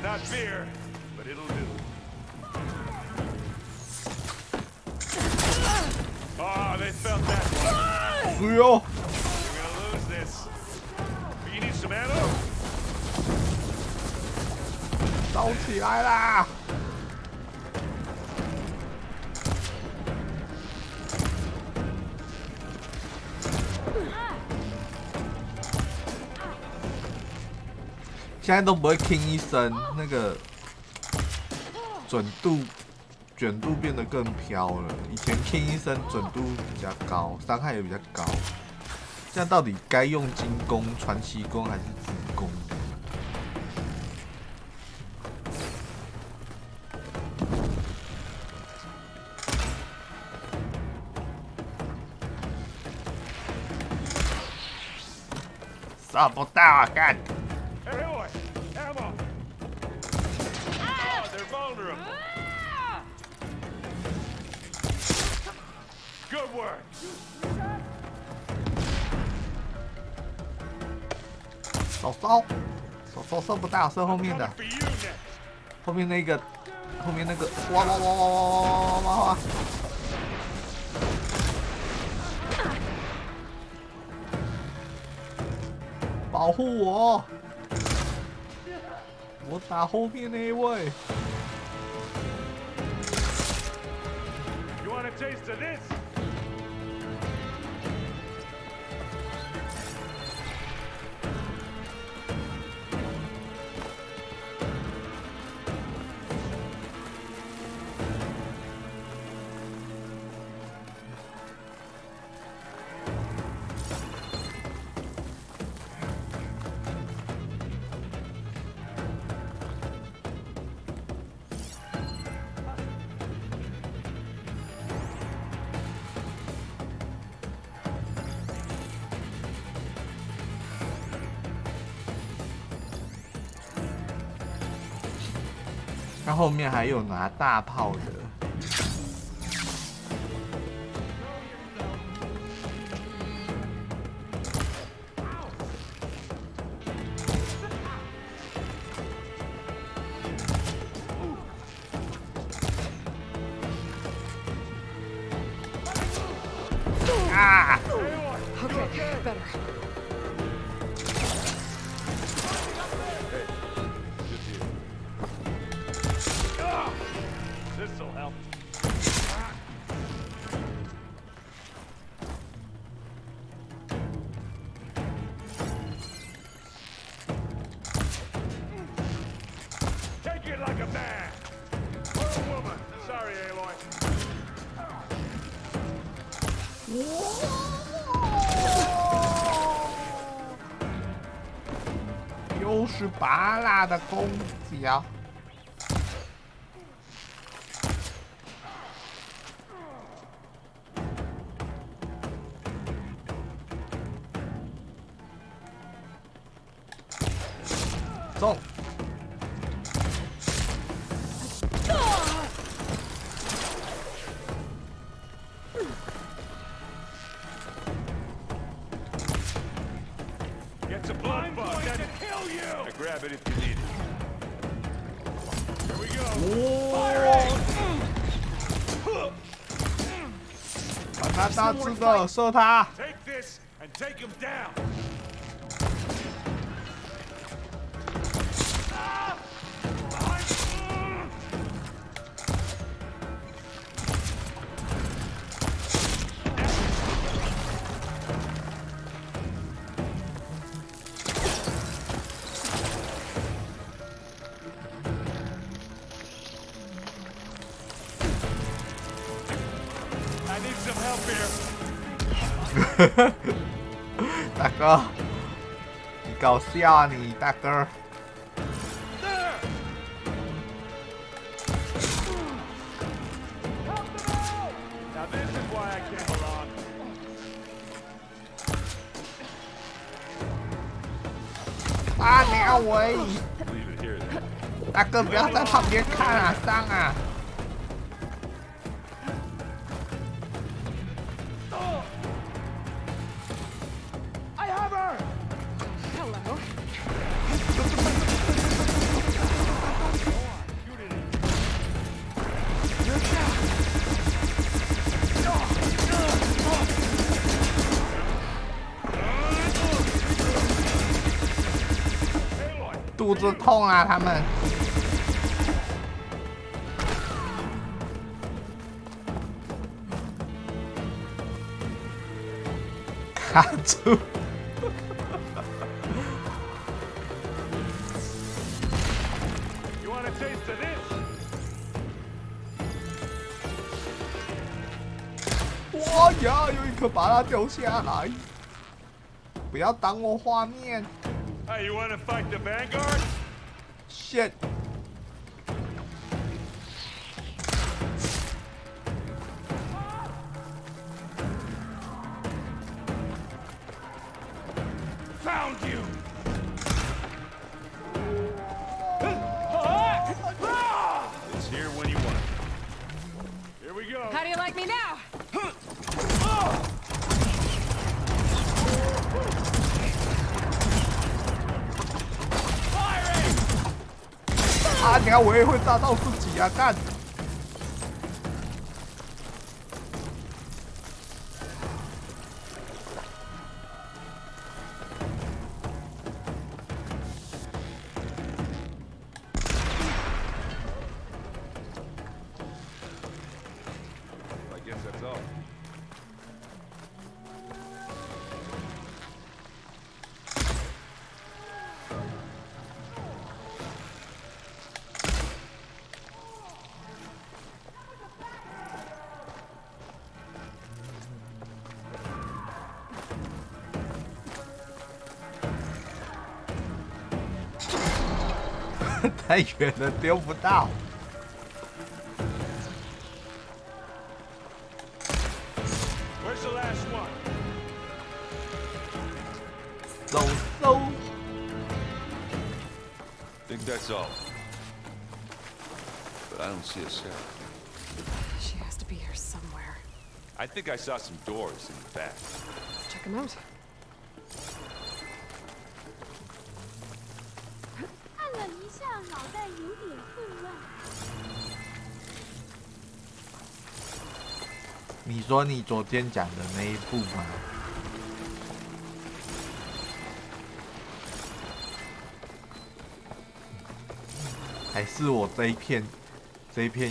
Not beer, but it'll do. Oh, they felt that one. 是哟。 We're gonna lose this. You need some ammo? 烧起来啦！现在都不会听一声，那个准度、卷度变得更飘了。以前听一声准度比较高，伤害也比较高。这样到底该用金弓、传奇弓还是子弓？杀不到啊！干！ Aloy, ammo. Oh, they're vulnerable. Good work. 手射不到，射后面的，后面那个，哇！保护我！我打后面那一位。 You want a taste of this? 那后面还有拿大炮的。 啊 Okay, better. This'll help. Take it like a man. Or a woman. Sorry, Aloy. 又是拔蜡的攻击。中。Get some blood bug. That can kill you. I grab it if you need it. Here we go. Fire! 把他大只的射他。Take this and take him down. I need some help here. 大哥，你搞笑啊你，大哥。Now this is why I came along. 啊鸟喂！ Leave it here then. 大哥不要在旁边看啊，伤啊！ I have her. Hello. Aloy, 肚子痛啊，他们。卡住。you want a taste of this? 哇呀，有一颗把它掉下来！不要挡我画面。 Hey, you want to fight the Vanguard? Shit！ Found you. It's here when you want it. Here we go. How do you like me now? 啊鸟，我也会炸到自己啊！干！I guess that's all. .太远了，丢不到。 Where's the last one? 走走。 Think that's all. But I don't see a cell. She has to be here somewhere. I think I saw some doors in the back. Check them out. 看了一下，脑袋有点混乱。你说你昨天讲的那一部吗？还是我这一片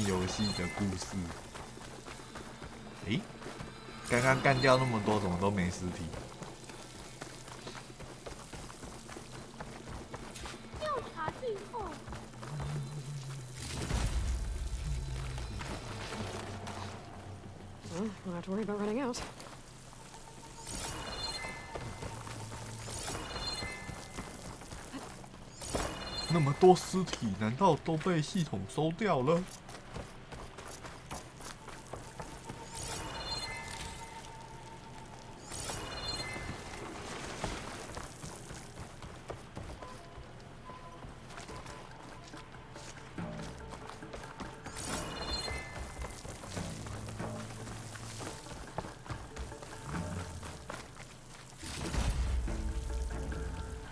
游戏的故事？诶，刚刚干掉那么多，怎么都没尸体？调查最后， Well, we'll have to worry about running out. 那么多尸体，难道都被系统收掉了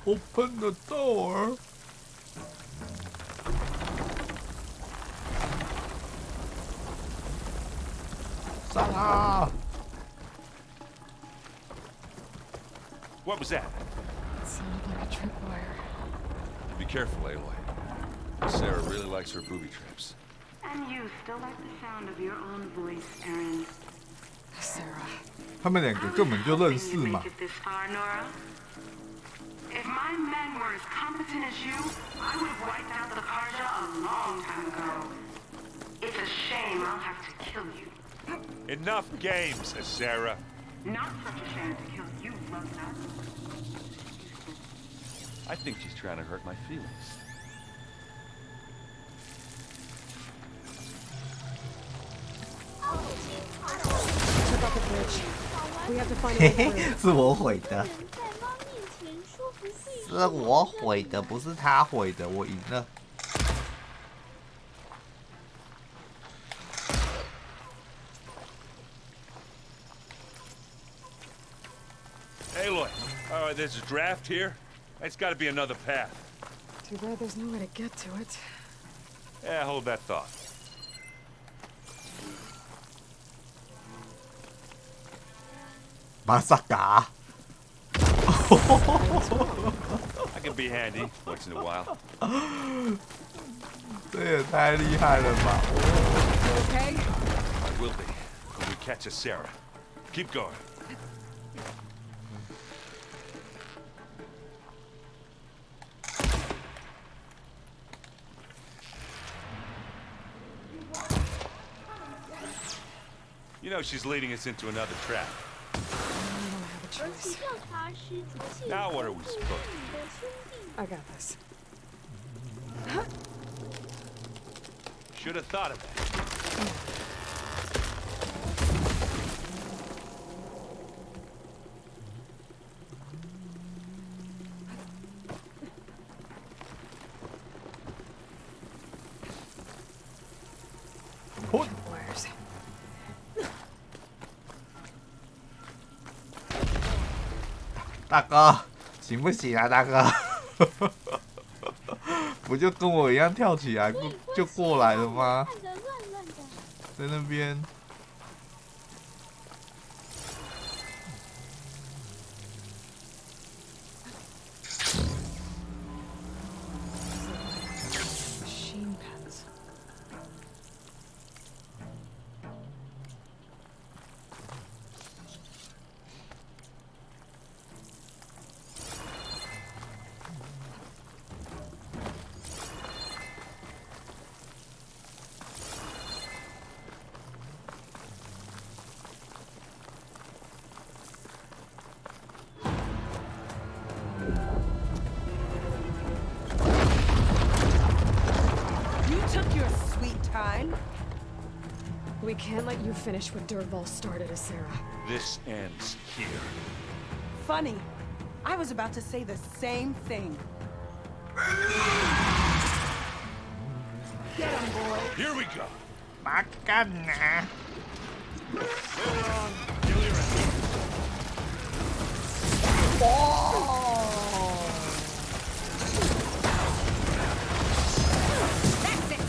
？Open the door. 上啊 What was that? It sounded like a tripwire. Be careful, Aloy. Sarah really likes her booby traps. And you still like the sound of your own voice, Aaron. Sarah. 他们两个根本就认识嘛。 This far, Nora? If my men were as competent as you, I would have wiped out the Karja a long time ago. It's a shame I'll have to kill you. Enough games, Sarah. Not such a shame to kill you, love nut. I think she's trying to hurt my feelings. Check out the bridge. We have to find 嘿 a way 嘿， through. 是我毁的，在猫面前说不会是我毁的，不是他毁的，我赢了。 Aloy, there's a draft here. It's got to be another path. Too bad there's no way to get to it. Yeah, hold that thought. Masaka. I can be handy once in a while. 这也太厉害了吧 Okay. I will be when we catch a Sarah. Keep going. You know she's leading us into another trap. I don't have a 而且 choice. 调查时机器 Now what are we 会 supposed 是你的兄弟。 I got this. Should have thought of that. Wires. 大哥，行不行啊，大哥？不就跟我一样跳起来就过来了吗？看得乱乱的。在那边。 Machine pens. You took your sweet time. We can't let you finish what Derval started, Sarah. This ends here. Funny. I was about to say the same thing. Get him, boy. Here we go. Bacana. Later on, kill your enemy. That's it.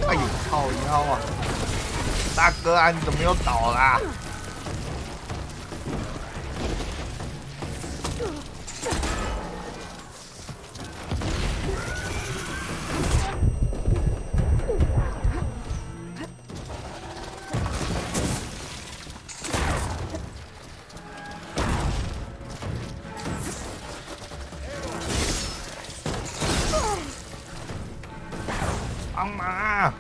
哎呦，靠腰啊！大哥啊，你怎么又倒啦？帮忙啊！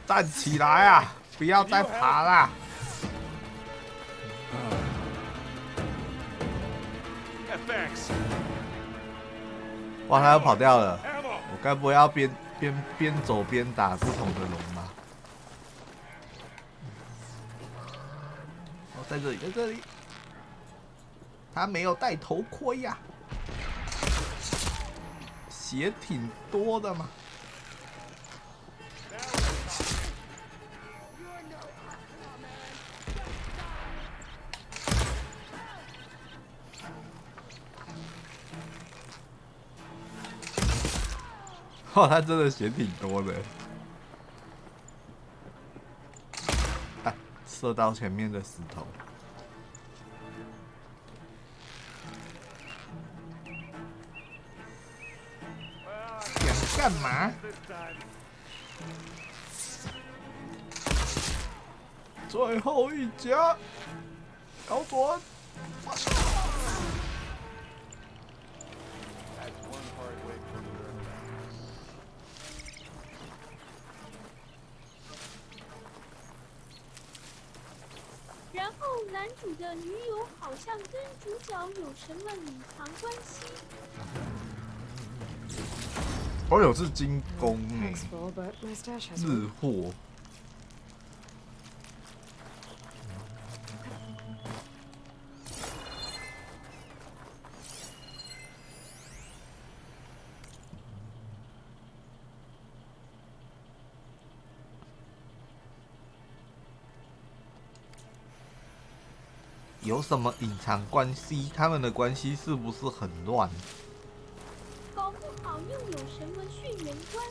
站起来啊！不要再爬啦！ 哇，他要跑掉了！我该不会要边走边打不同的龙吧？哦，在这里，在这里。他没有戴头盔呀、血挺多的嘛。哇，他真的血挺多的。啊，射到前面的石头。 干嘛？最后一家，搞准！然后男主的女友好像跟主角有什么隐藏关系。 哦哟，是精工哎，日货。有什么隐藏关系？他们的关系是不是很乱？ 搞不好又有什么血缘关。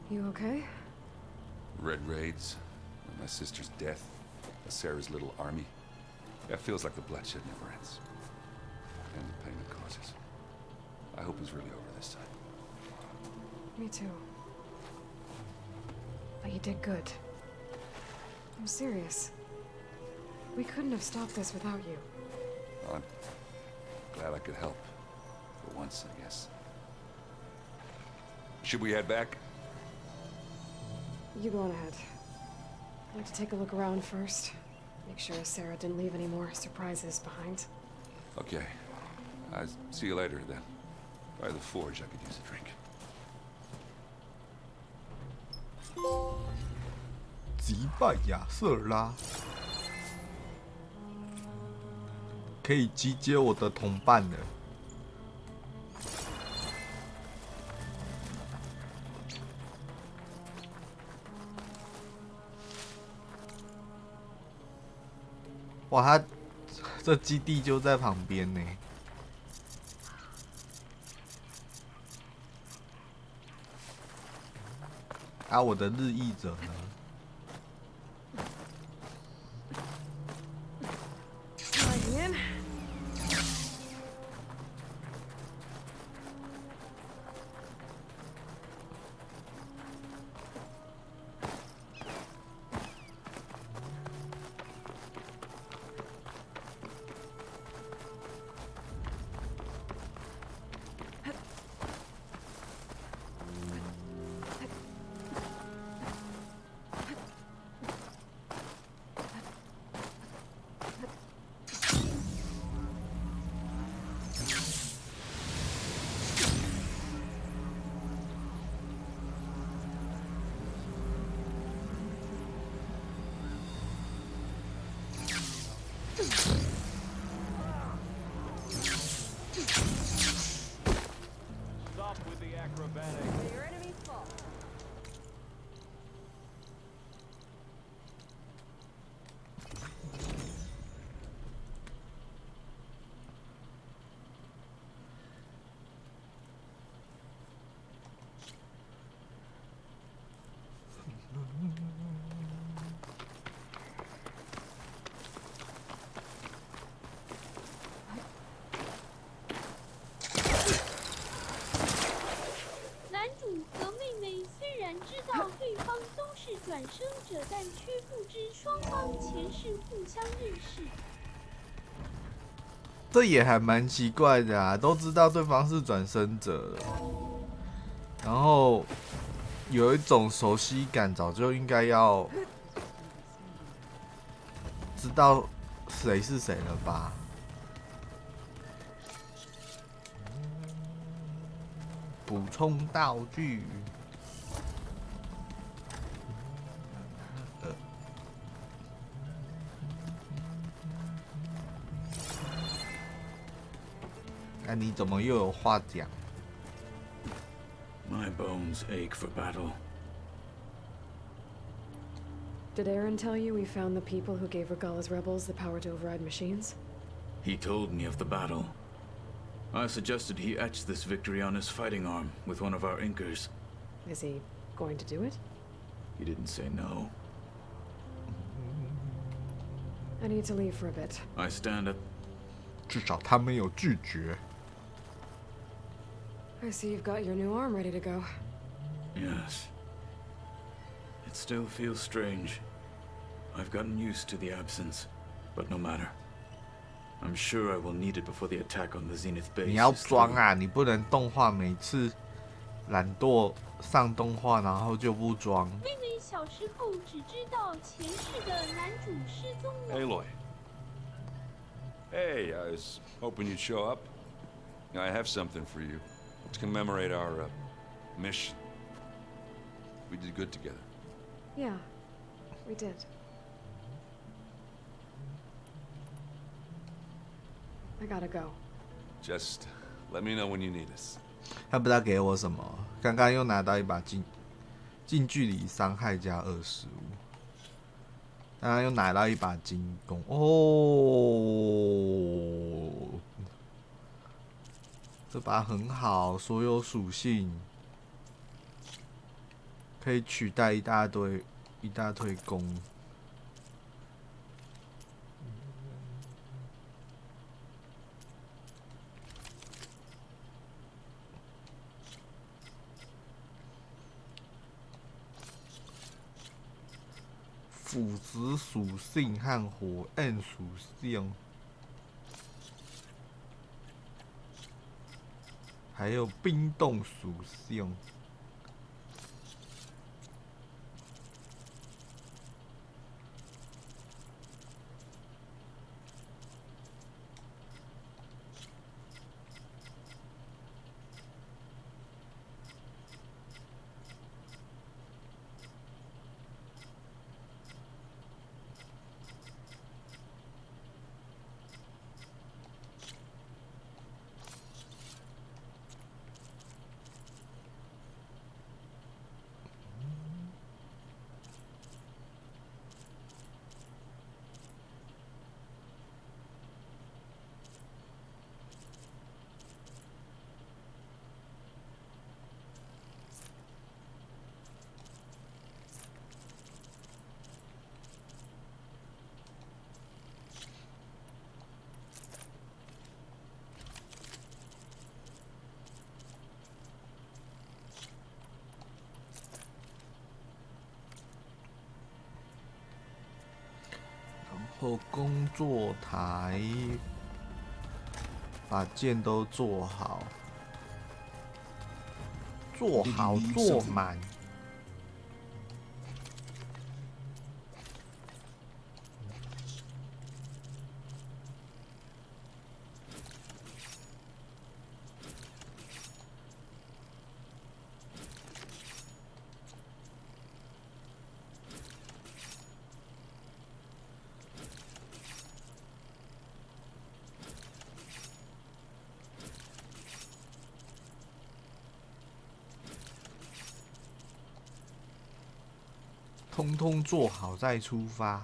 You okay? Red raids, my sister's death, Sarah's little army. That feels like the bloodshed never ends. And the pain it causes. I hope it's really over this time. Me too. But you did good. I'm serious. We couldn't have stopped this without you. Well, I'm glad I could help. For once, I guess. Should we head back? You go on ahead. I'd like to take a look around first. Make sure Sarah didn't leave any more surprises behind. Okay. I'll see you later, then. By the forge, I could use a drink. 击败亚瑟拉，可以集结我的同伴了。哇，他这基地就在旁边呢。 啊，我的日译者呢？转生者，但却不知双方前世互相认识。这也还蛮奇怪的啊，都知道对方是转生者了，然后有一种熟悉感，早就应该要知道谁是谁了吧？补充道具。那你怎么又有话讲 My bones ache for battle. Did Aaron tell you we found the people who gave Regala's rebels the power to override machines? He told me of the battle. I suggested he etch this victory on his fighting arm with one of our inkers. Is he going to do it? He didn't say no. I need to leave for a bit. I stand at... 至少他没有拒绝。I see you've got your new arm ready to go. Yes. It still feels strange. I've gotten used to the absence, but no matter. I'm sure I will need it before the attack on the Zenith base. 你要装啊！你不能动画每次懒惰上动画，然后就不装。妹妹小时候只知道前世的男主失踪了。Aloy. Hey, I was hoping you'd show up. I have something for you to commemorate our mission. We did good together. Yeah, we did. I gotta go. Just let me know when you need us. 他不知道给我什么，刚刚又拿到一把近距离伤害加25，刚刚又拿到一把金弓哦，这把很好，所有属性可以取代一大堆弓。腐蚀属性和火焰属性，还有冰冻属性。后工作台把剑都做好，做满。通通做好再出发。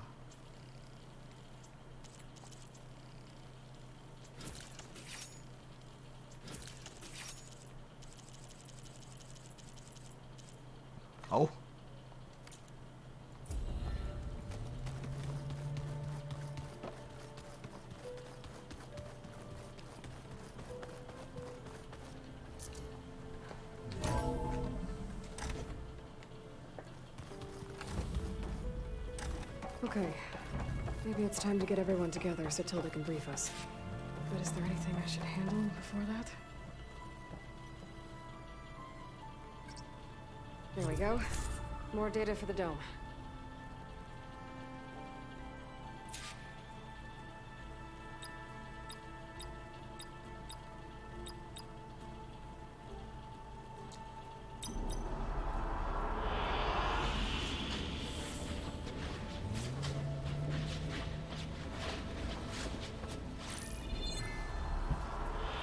好。Okay. Maybe it's time to get everyone together so Tilda can brief us. But is there anything I should handle before that? There we go. More data for the dome.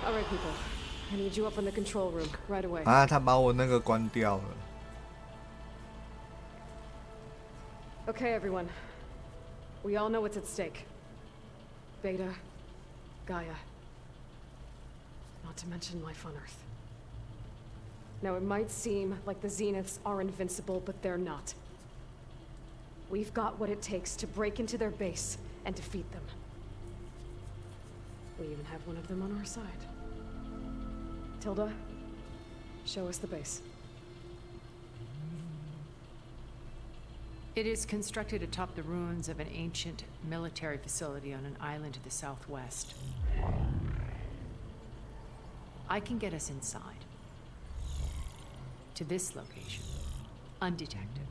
All right, people. I need you up in the control room right away. 啊，他把我那个关掉了。 Okay, everyone. We all know what's at stake. Beta, Gaia. Not to mention life on Earth. Now, it might seem like the Zeniths are invincible, but they're not. We've got what it takes to break into their base and defeat them. We even have one of them on our side. Tilda, show us the base. It is constructed atop the ruins of an ancient military facility on an island to the southwest. I can get us inside. To this location. Undetected.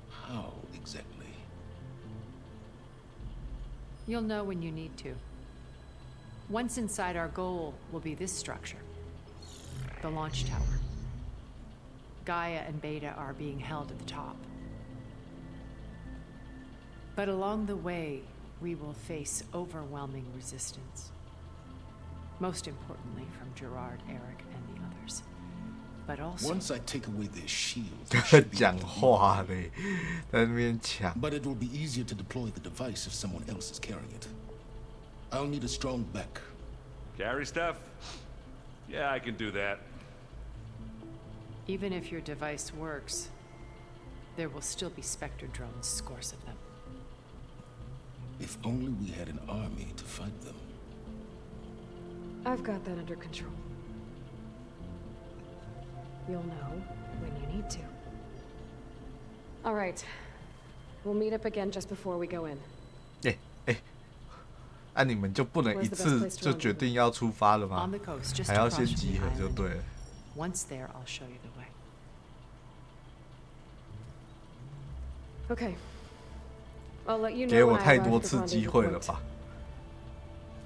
How exactly? You'll know when you need to. Once inside, our goal will be this structure. The launch tower. Gaia and Beta are being held at the top. But along the way, we will face overwhelming resistance. Most importantly from Gerard, Eric, and the others. But also... Once I take away their shields,讲话嘞，在那边抢。 But it will be easier to deploy the device if someone else is carrying it. I'll need a strong back. Carry stuff? Yeah, I can do that. Even if your device works, there will still be Spectre drones, scores of them. If only we had an army to fight them. I've got that under control. You'll know when you need to. All right. We'll meet up again just before we go in. 啊，你们就不能一次就决定要出发了吗？还要先集合就对了。 Once there, I'll show you the way. Okay. I'll let you know 给我 when I 太 arrive 多 at the 次机 rendezvous 会了 point. 吧？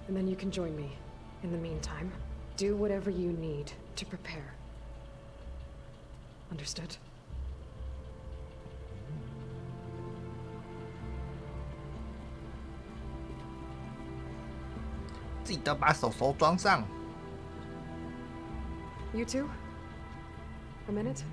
And then you can join me. In the meantime, do whatever you need to prepare. Understood? 记得把手装上。 You too? A minute?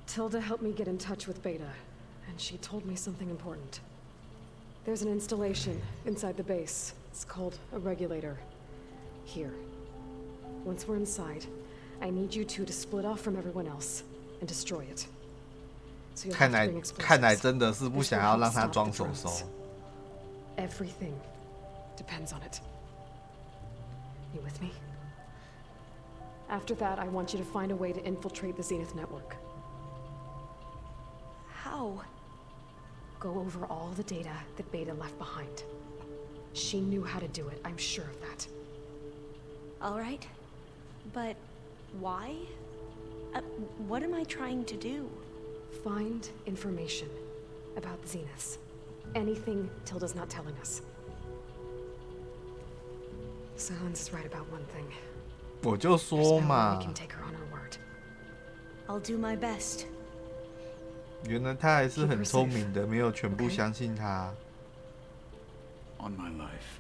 Tilda helped me get in touch with Beta, and she told me something important. There's an installation inside the base. It's called a regulator. Here. Once we're inside, I need you two to split off from everyone else and destroy it. So you'll have to bring explosives. 看来真的是不想要让他装手手。 Everything depends on it. You with me? After that, I want you to find a way to infiltrate the Zenith network. How? Go over all the data that Beta left behind. She knew how to do it, I'm sure of that. All right. But why? What am I trying to do? Find information about the Zeniths. Anything Tilda's not telling us. Silence is right about one thing. 我就说 There's no way 嘛 we can take her on her word. I'll do my best. 原来他还是很聪明的，没有全部相信他。 On my life.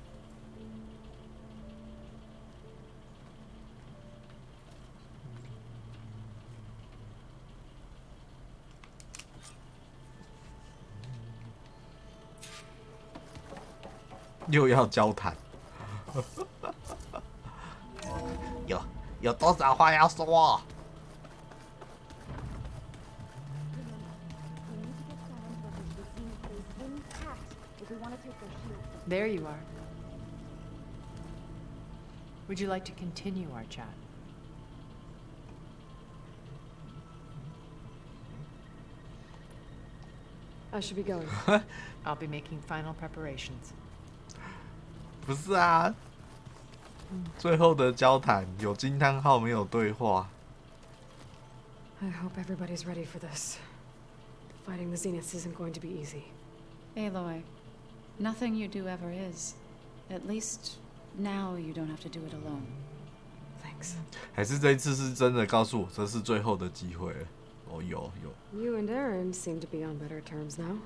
又要交谈，有多少话要说？ If we want to take their shields There you are. Would you like to continue our chat? I should be going. I'll be making final preparations. 不是啊，最后的交谈有惊叹号，没有对话。I hope everybody's ready for this. Fighting the Zeniths isn't going to be easy. Aloy, nothing you do ever is. At least now you don't have to do it alone. Thanks. 还是这一次是真的告诉我这是最后的机会了。哦，有。You and Aaron seem to be on better terms now.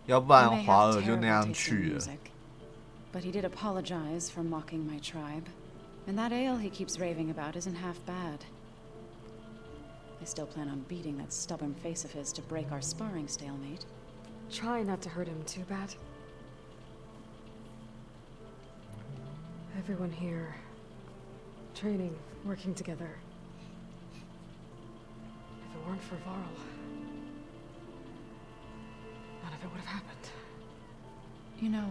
要不然华尔就那样去了。But he did apologize for mocking my tribe. And that ale he keeps raving about isn't half bad. I still plan on beating that stubborn face of his to break our sparring stalemate. Try not to hurt him too bad. Everyone here, training, working together. If it weren't for Varl, none of it would have happened. You know,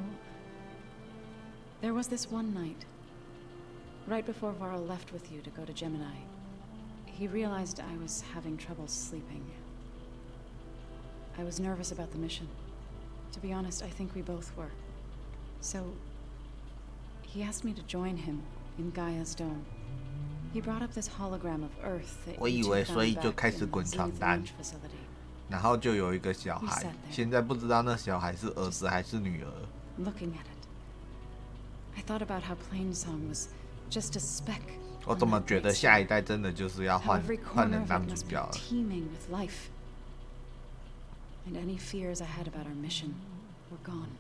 there was this one night, right before Varl left with you to go to Gemini. He realized I was having trouble sleeping. I was nervous about the mission. To be honest, I think we both were. So, he asked me to join him in Gaia's dome. He brought up this hologram of Earth that 我以为所以就开始滚床单，然后就有一个小孩，现在不知道那小孩是儿子还是女儿。Looking at it, I thought about how Plainsong was just a speck. 我怎么觉得下一代真的就是要换人当主角了？ Teeming with life. And any fears I had about our mission were gone.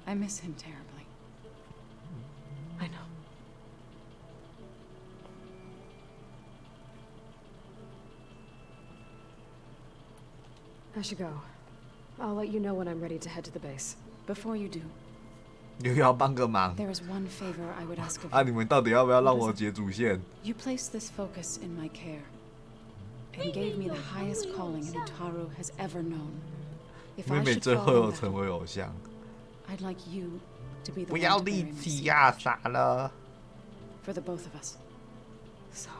I miss him terribly. I know. I should go. I'll let you know when I'm ready to head to the base. Before you do, 又要帮个忙 there is one favor I would ask of 啊！ you. 你们到底要不要让我解主线？ You placed this focus in my care and gave me the highest calling Utaru has ever known. If 妹 I 妹 should 最后 fall 有 in 成 battle, 为偶像， I'd like you to be the 不 one 要 to 力 bury me 气 safe 呀，傻了。 for the both of us. So,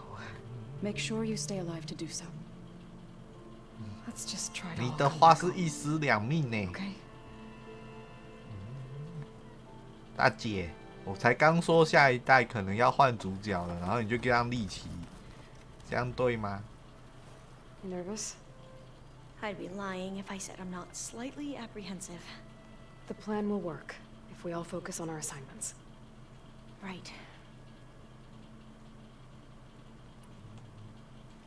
make sure you stay alive to do so. Let's just try to 你 all 的 come 话 back 是 home. 一尸两命呢， Okay. 大姐，我才刚说下一代可能要换主角了，然后你就这样立旗，这样对吗？ Nervous? I'd be lying if I said I'm not slightly apprehensive. The plan will work if we all focus on our assignments. Right.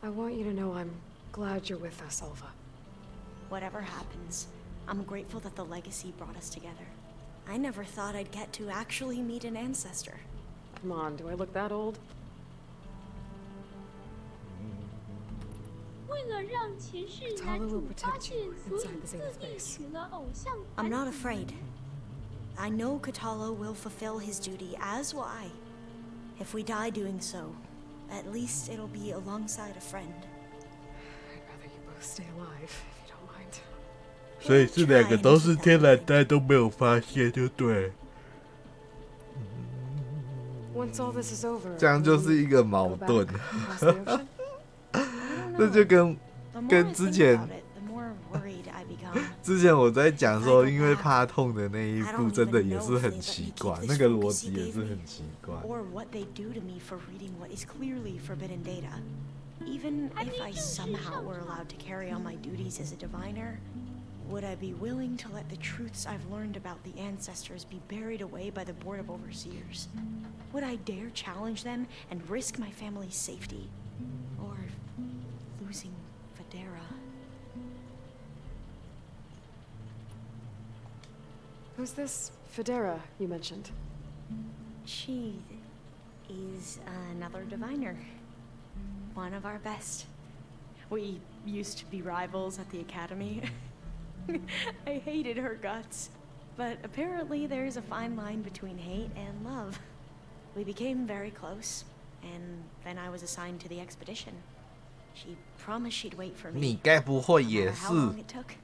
I want you to know I'm glad you're with us, Alva. Whatever happens, I'm grateful that the legacy brought us together. I never thought I'd get to actually meet an ancestor. Come on, do I look that old? 为了让前世 Katala 男 will 主发 protect 现， you 所以 inside the 特 Zenith 地 base. 娶了偶像 I'm 团 not 体。 afraid. I know Katala will fulfill his duty, as will I. If we die doing so, at least it'll be alongside a friend. I'd rather you both stay alive, if you don't mind. 所以这两个都是天然呆，都没有发现，就对。 Once all this is over, 这样就是一个矛 go back 盾， across the ocean? 这就跟 The more I 跟之 think 前 about it, the more worried I become. 之前我在讲说，因为怕痛的那一部，真的也是很奇怪，那个逻辑也是很奇怪。 Or what they do to me for reading what is clearly forbidden data. Even if I somehow were allowed to carry on my duties as a diviner, would I be willing to let the truths I've learned about the ancestors be buried away by the Board of Overseers? Would I dare challenge them and risk my family's safety? Or losing Federa? Who's this Federa you mentioned? She is another diviner. One of our best. We used to be rivals at the academy. I hated her guts. But apparently there's a fine line between hate and love. We became very close, and then I was assigned to the expedition. She promised she'd wait for me. 你该不会也 no matter 是 how long it took.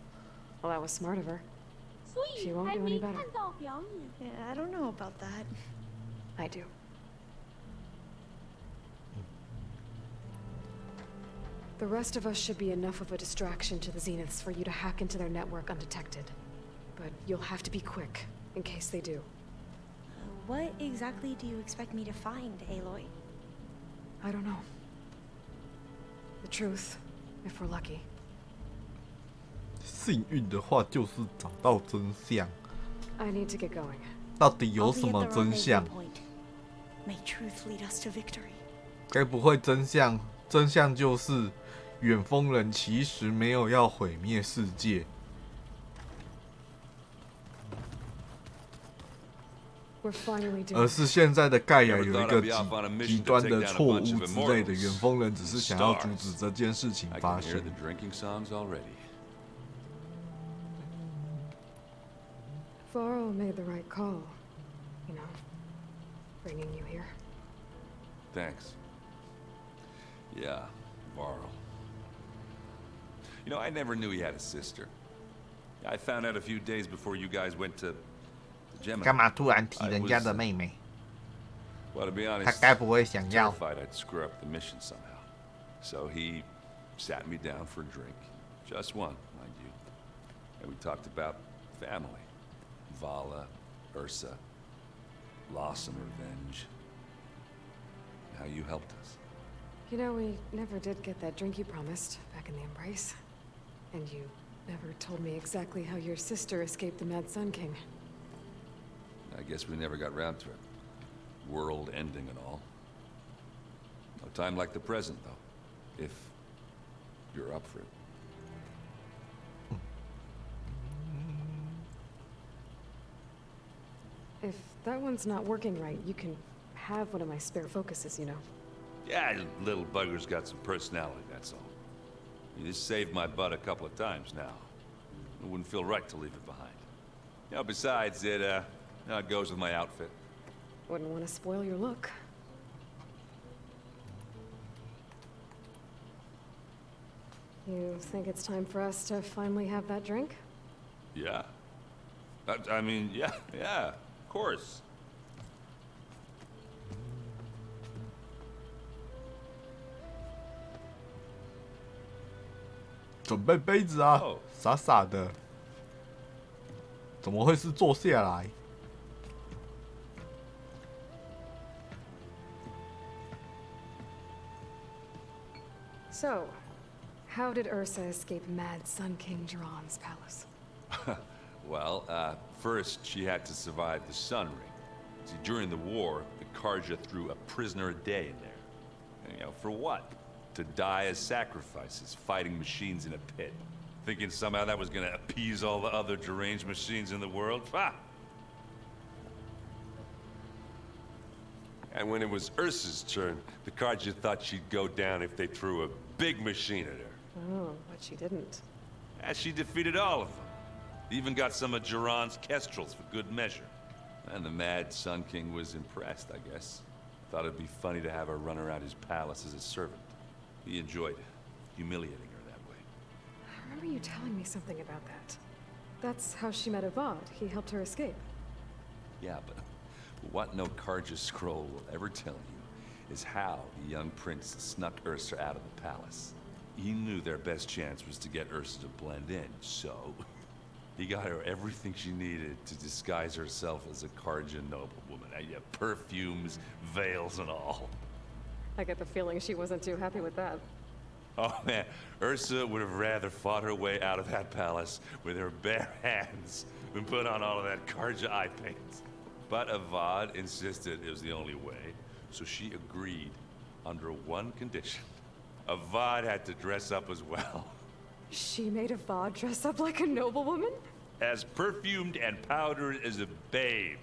Well, that was smart of her. 所以 She won't 还 do 没 any better. 看到表演。 Yeah, I don't know about that. I do. The rest of us should be enough of a distraction to the Zeniths for you to hack into their network undetected. But you'll have to be quick, in case they do. What exactly do you expect me to find, Aloy? I don't know. The truth, if we're lucky. 幸运的话就是找到真相。 I need to get going. 到底有什么真相？ May truth lead us to victory. 该不会真相就是远峰人其实没有要毁灭世界， We're finally doing 而是现在的盖亚有一个极端的错误之类的，远峰人只是想要阻止这件事情发生。 Varro made the right call, you know, bringing you here. Thanks. Yeah, Varl. You know, I never knew he had a sister. I found out a few days before you guys went to Gemini. 干嘛突然提人家的妹妹？ Well, to be honest, 他该不会想要？ terrified I'd screw up the mission somehow. So he sat me down for a drink. Just one, mind you. And we talked about family. Vala, Ursa, loss and revenge. How you helped us. You know, we never did get that drink you promised back in the Embrace. And you never told me exactly how your sister escaped the Mad Sun King. I guess we never got round to it. World ending and all. No time like the present, though. If you're up for it. If that one's not working right, you can have one of my spare focuses, you know. Yeah, little bugger's got some personality, that's all. You just saved my butt a couple of times now. It wouldn't feel right to leave it behind. You know, besides, it goes with my outfit. Wouldn't want to spoil your look. You think it's time for us to finally have that drink? Yeah. I mean, yeah, of course. 准备杯子啊，傻傻的，怎么会是坐下来？ So, how did Ursa escape Mad Sun King Jiran's palace? Well, first she had to survive the Sun Ring. See, during the war, the Karja threw a prisoner a day in there. And, you know, for what? To die as sacrifices, fighting machines in a pit. Thinking somehow that was gonna appease all the other deranged machines in the world? Ha! And when it was Ursa's turn, the Karja thought she'd go down if they threw a big machine at her. Oh, but she didn't. And she defeated all of them. Even got some of Jiran's kestrels for good measure. And the Mad Sun King was impressed, I guess. Thought it'd be funny to have her run around his palace as a servant. He enjoyed humiliating her that way. I remember you telling me something about that. That's how she met Avad. He helped her escape. Yeah, but what no Karja scroll will ever tell you is how the young prince snuck Ursa out of the palace. He knew their best chance was to get Ursa to blend in, so he got her everything she needed to disguise herself as a Karja noblewoman. Yeah, perfumes, veils, and all. I get the feeling she wasn't too happy with that. Oh man, Ursa would have rather fought her way out of that palace with her bare hands than put on all of that Karja eye paint. But Avad insisted it was the only way, so she agreed under one condition. Avad had to dress up as well. She made Avad dress up like a noblewoman? As perfumed and powdered as a babe.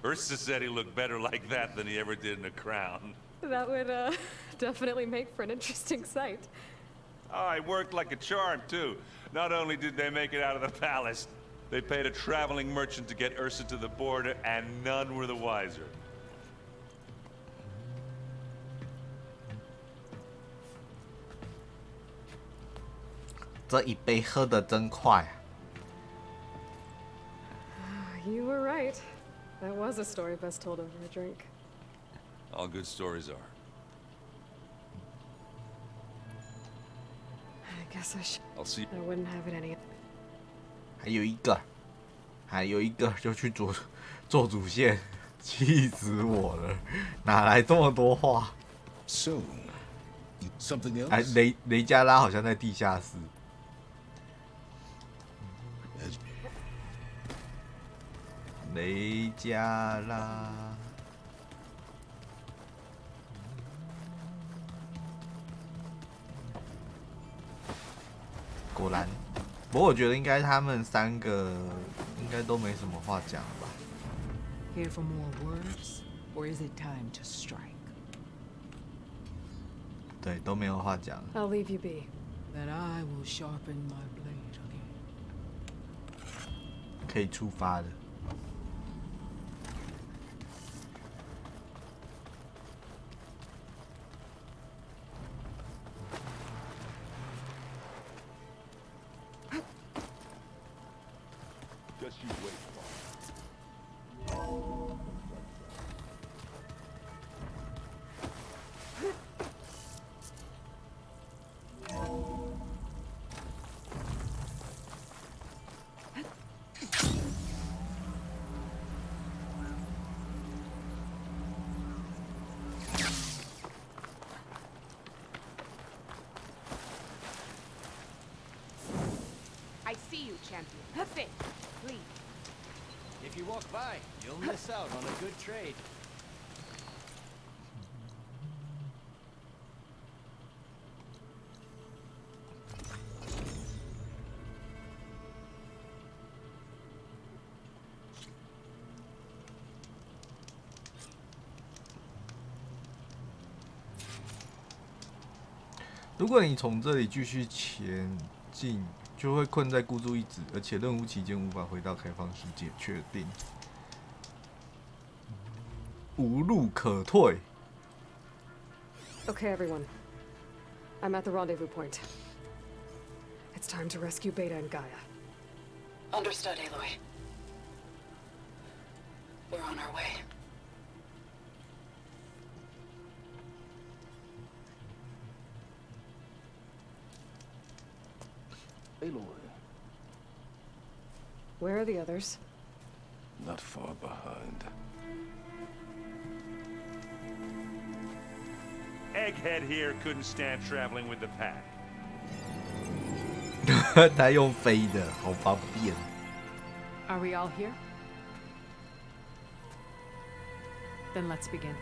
Ursa said he looked better like that than he ever did in a crown. That would, definitely make for an interesting sight. Oh, it worked like a charm, too. Not only did they make it out of the palace, they paid a traveling merchant to get Ursa to the border, and none were the wiser. 这一杯喝得真快啊！ was a story best told over a drink. All good stories are. I guess I should. I'll see. I wouldn't have it any. 还有一个就去做主线，气死我了！哪来这么多话？ So, something else? 哎，雷加拉好像在地下室。雷加拉。果然，不过我觉得应该他们三个应该都没什么话讲吧。Here for more words, or is it time to strike? 对，都没有话讲。I'll leave you be. Then I will sharpen my blade again. 可以出发了。Just you wait. I see you, champion. Fit, please. If you walk by, you'll miss out on a good trade. 如果你从这里继续前进，就会困在孤注一掷，而且任务期间无法回到开放世界，确定无路可退。 Okay, everyone. I'm at the rendezvous point. It's time to rescue Beta and Gaia. Understood, Aloy. We're on our way. Aloy, Where are the others? not far behind. Egghead here couldn't stand traveling with the pack. 他用飞的，好方便。 Are we all here? Then let's begin.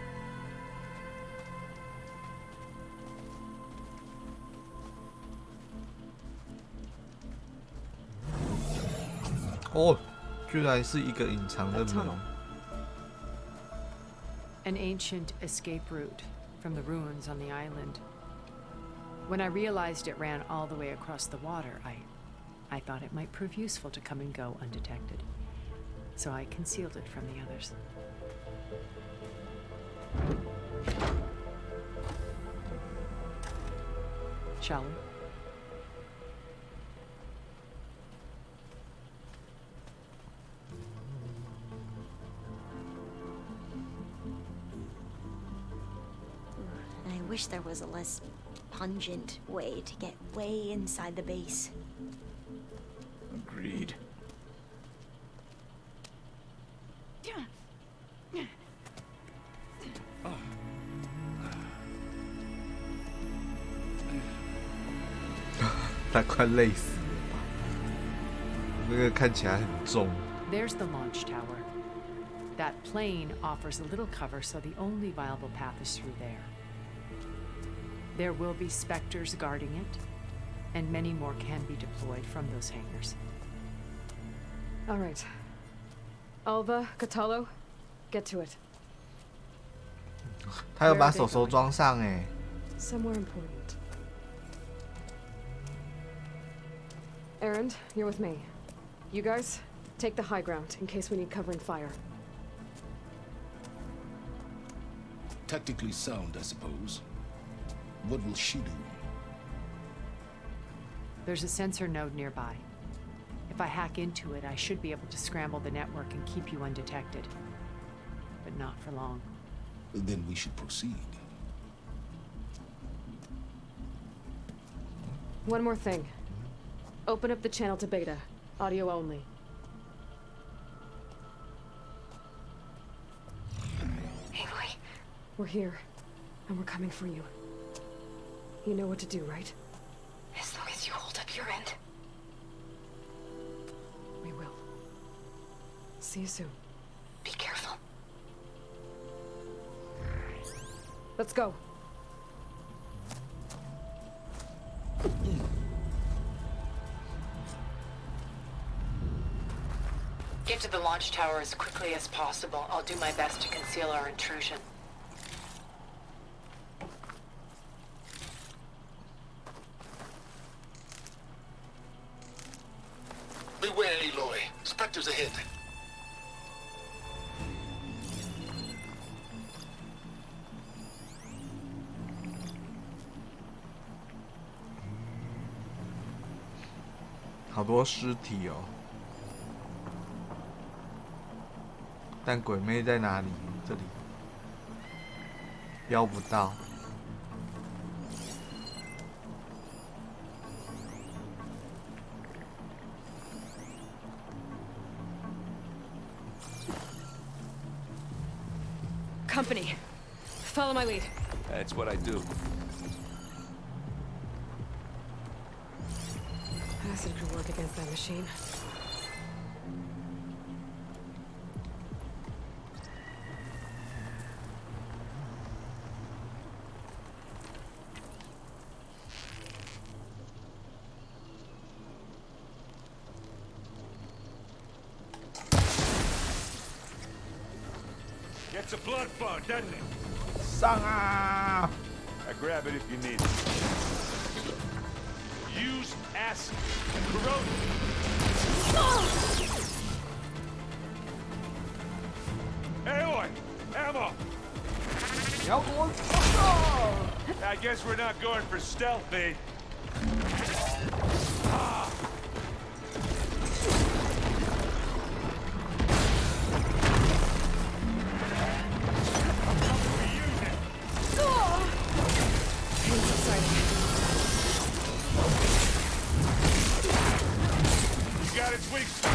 哦，居然是一个隐藏的门。 An ancient escape route from the ruins on the island. When I realized it ran all the way across the water, I thought it might prove useful to come and go undetected. So I concealed it from the others. Shall we? I wish there was a less pungent way to get way inside the base. Agreed. 他快累死了吧？那个看起来很重。 There's the launch tower. That plane offers a little cover, so the only viable path is through there. There will be specters guarding it, and many more can be deployed from those hangars. All right. Alva, Catalo, get to it. 他有把手手装上哎。 Somewhere important. Erend, you're with me. You guys, take the high ground in case we need covering fire. Tactically sound, I suppose. What will she do? There's a sensor node nearby. If I hack into it, I should be able to scramble the network and keep you undetected. but not for long. Then we should proceed. One more thing. Open up the channel to beta. Audio only. Aloy. We're here, and we're coming for you. You know what to do, right? As long as you hold up your end. We will. See you soon. Be careful. Let's go. Get to the launch tower as quickly as possible. I'll do my best to conceal our intrusion. Beware, Aloy. Spectres ahead.好多尸体哦。但鬼妹在哪里？这里标不到。Company. Follow my lead. That's what I do. Acid could work against that machine. Gets a blood flow, doesn't it? 上啊！ I grab it if you need it. Use acid. Corrode. Aloy! Ammo! I guess we're not going for stealth, eh? Got its weak spot.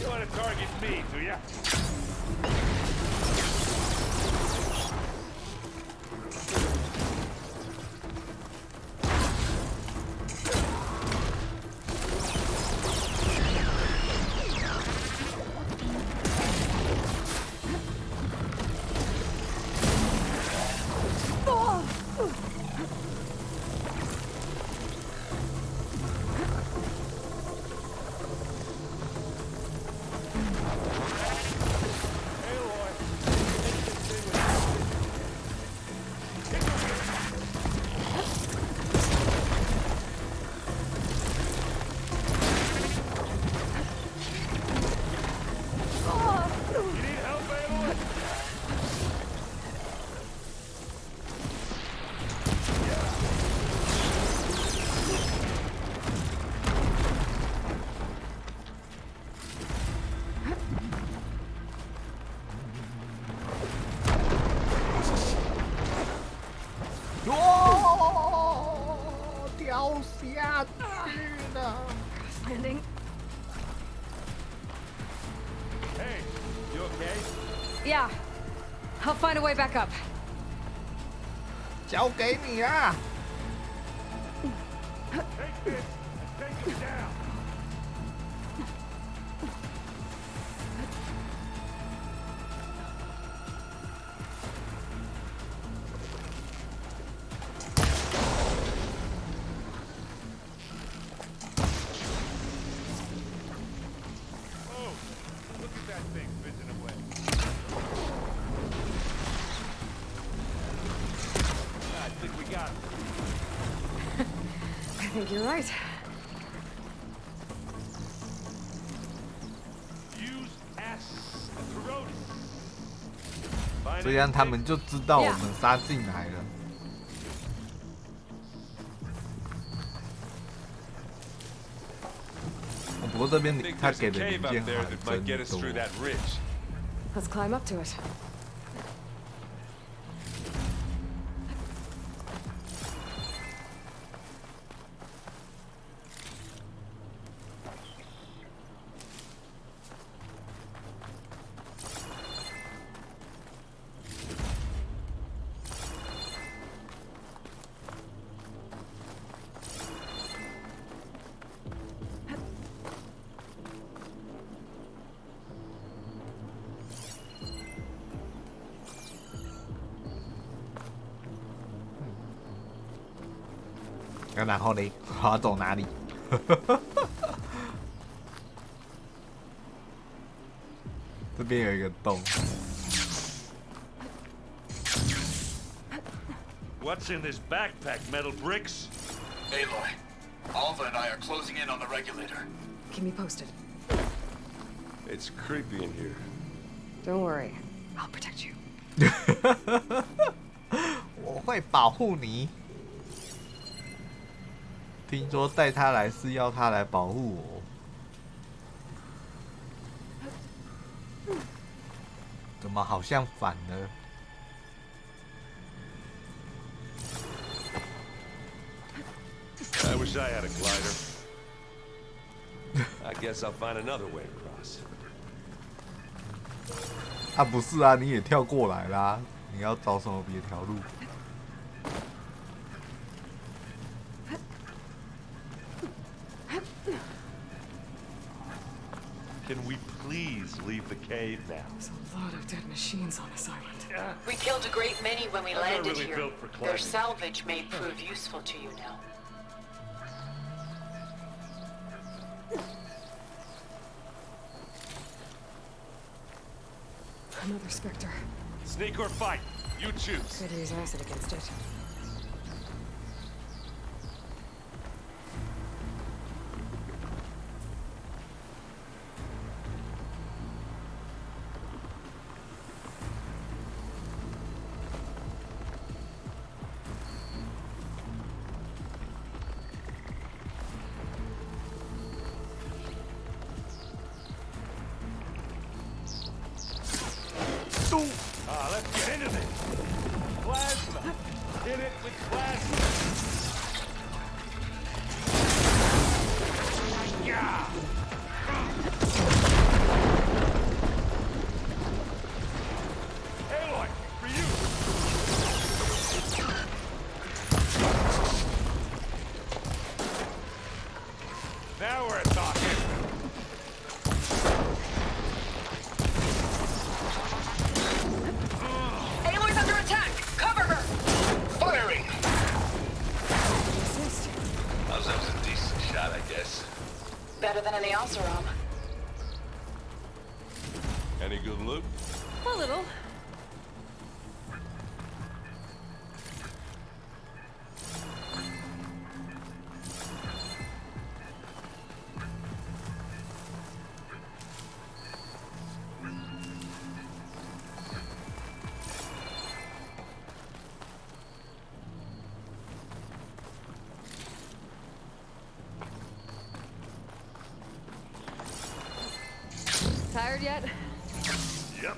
You want to target me, do ya? Landing. Hey, you okay? Yeah. I'll find a way back up. 交给你啊！ Take this and take him down. Oh, look at that thing fizzing away. I think we got it. I think you're right. Use S corrode. 这样他们就知道我们杀进来了。我不不过这边 Think 他 there's 给 a 的零 cave 件 up there 还 that might 真 get us through 多。 that ridge. Let's climb up to it.然后呢，我要走哪里？这边有一个洞。What's in this backpack? Metal bricks? Aloy, Alva and I are closing in on the regulator. Keep me posted. It's creepy in here. Don't worry. I'll protect you. 我会保护你。听说带他来是要他来保护我。怎么好像反了？ I wish I had a glider. I guess I'll find another way across. 啊，不是啊，你也跳过来啦，你要找什么别条路？ Can we please leave the cave now? There's a lot of dead machines on this island. We killed a great many when we I'm not landed really here. built for Their climbing. salvage may prove useful to you now. Another Spectre. Sneak or fight? You choose. Could use acid against it. Let's get into this. Plasma. Hit it with plasma. Yeah. Aloy, for you. Now we're talking. Aloy's under attack! Cover her! Firing! Assist. That was a decent shot, I guess. Better than any else around. Any good loot? A little. Tired yet? Yep.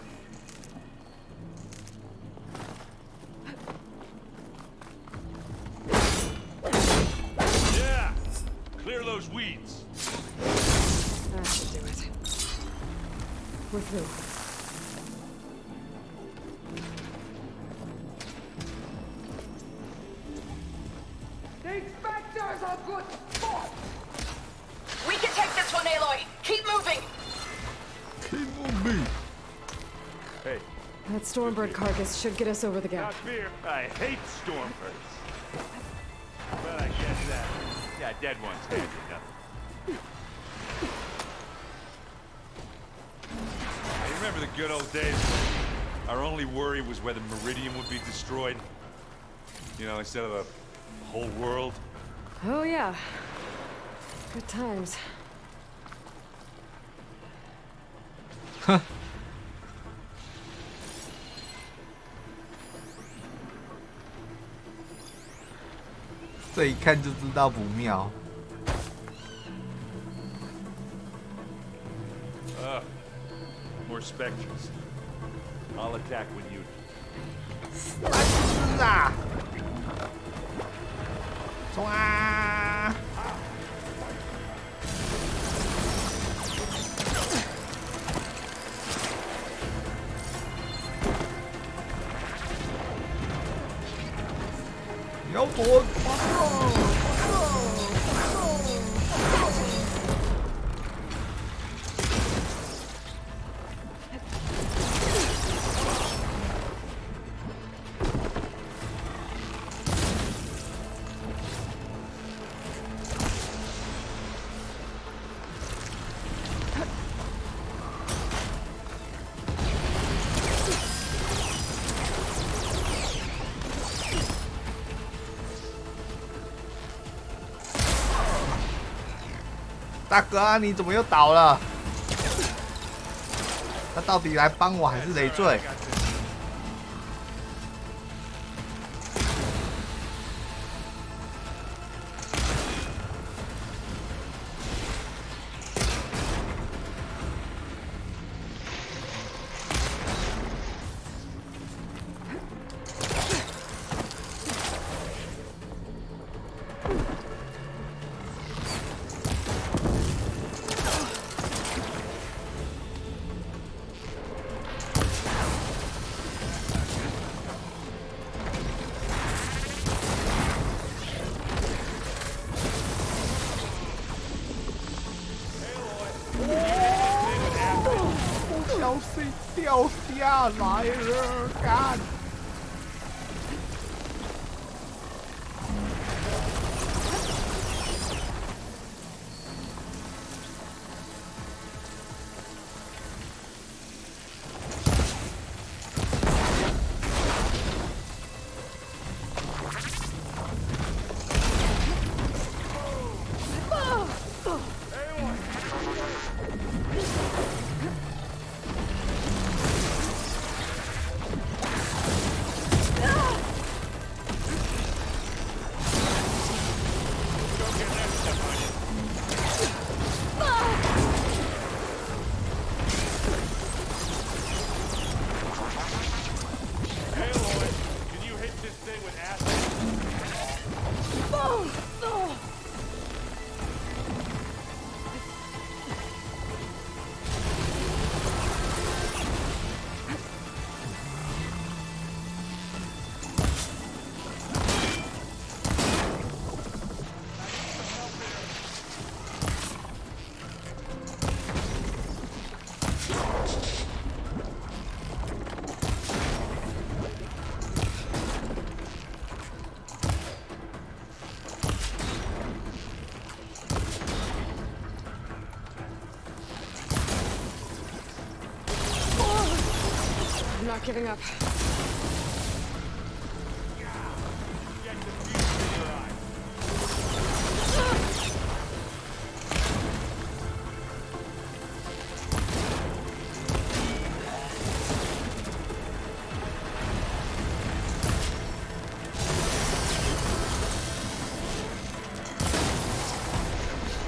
Yeah. Clear those weeds. That should do it. We're through. These Spectres are good sport! We can take this one, Aloy! Keep moving! Keep on me. Hey, That Stormbird carcass should get us over the gap. Not fear. I hate stormbirds. But I guess that. Yeah, dead ones handy enough. I remember the good old days when our only worry was whether Meridian would be destroyed. You know, instead of a whole world. Oh, yeah. Good times. 这一看就知道不妙。inspections. I'll attack when you do. 是啊！冲啊！你要躲！大哥啊，你怎么又倒了？他到底来帮我还是累赘？小心掉下来了，干！Not giving up.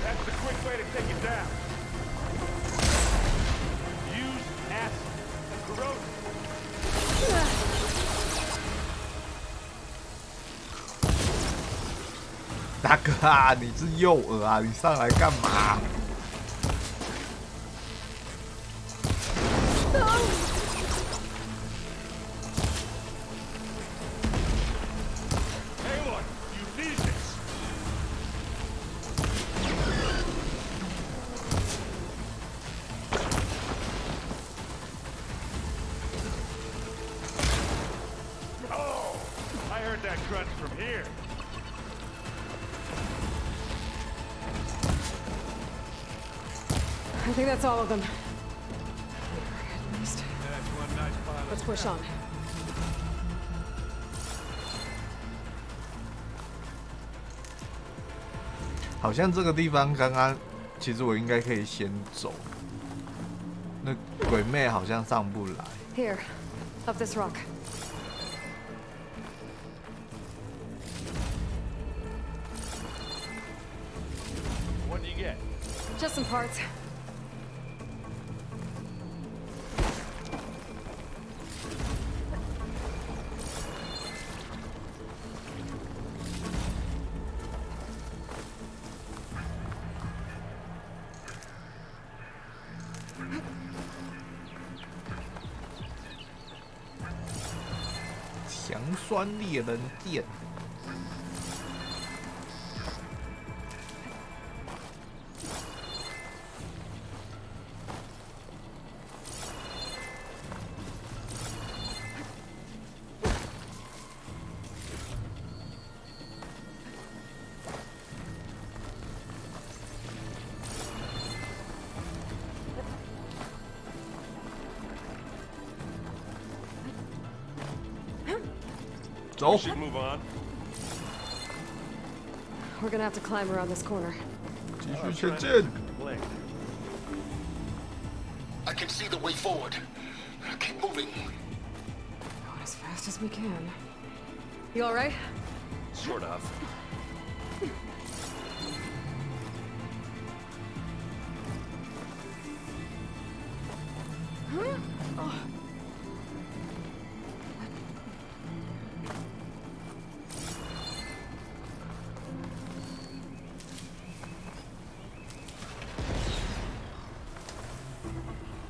That's the quick way to take it down. Use acid and corrosion. 大哥啊，你是诱饵啊！你上来干嘛？ That crunch from here. I think that's all of them. At least. That's one nice pile. Let's push on. 好像这个地方刚刚，其实我应该可以先走。那鬼妹好像上不来。Here, up this rock. What do you get? Just some parts. 强酸猎人剑。走。 We're gonna have to climb around this corner. 继续前进。 I can see the way forward. Keep moving. Going as fast as we can. You all right? Sort of.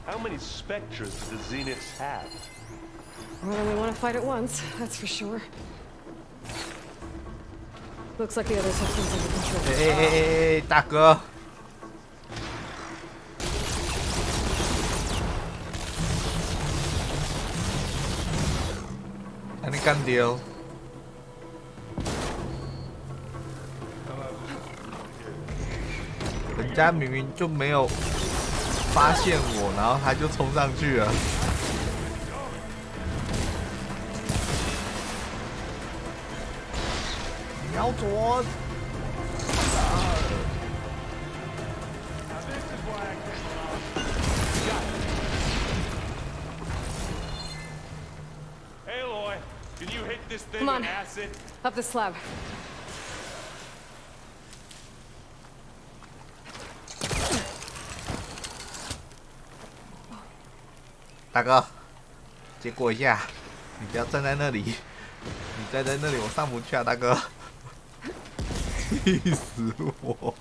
How many specters do the Zeniths have? More than we want to fight at once, that's for sure. Looks like the others have things under control. 大哥。把你干掉。人家明明就没有发现我，然后他就冲上去了。瞄准！ Come on, up the slab. 大哥，借过一下，你不要站在那里，你站在那里我上不去啊，大哥，气死我！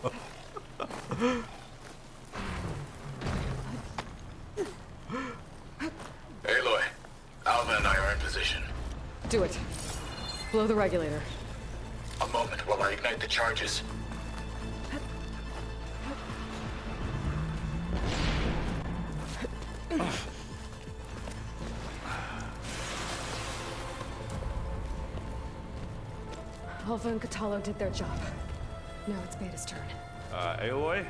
Aloy, Alva and I are in position. Do it. Blow the regulator. A moment while I ignite the charges. Alva and Catalo did their job. Now it's Beta's turn. Aloy?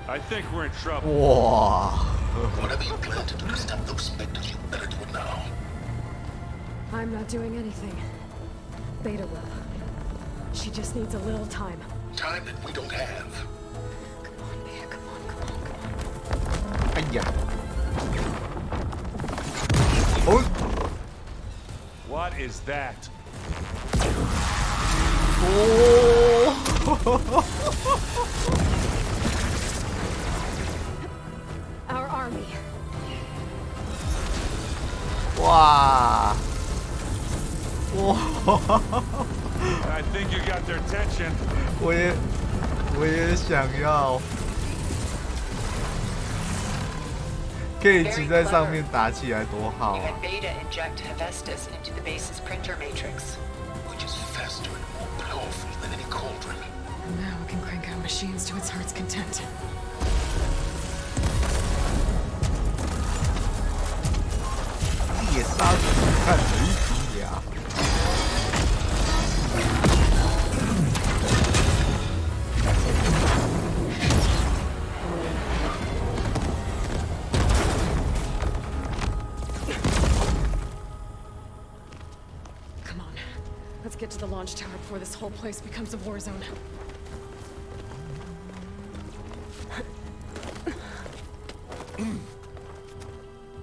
I think we're in trouble. Wow. Whatever you plan to do to stop those specters, you better do it now. I'm not doing anything. Beta will. She just needs a little time. Time that we don't have. Come on, Beta, come on, come on, come on. Aiyah. Oh. What is that? Oh. Our army. Wow. I think you got their attention. 我也想要，可以骑在上面打起来多好啊！ Beta inject Hephaestus into the base's printer matrix, which is faster and more powerful than any cauldron. Now we can crank out machines to its heart's content. 猎杀子看雷霆呀！ Let's get to the launch tower before this whole place becomes a war zone.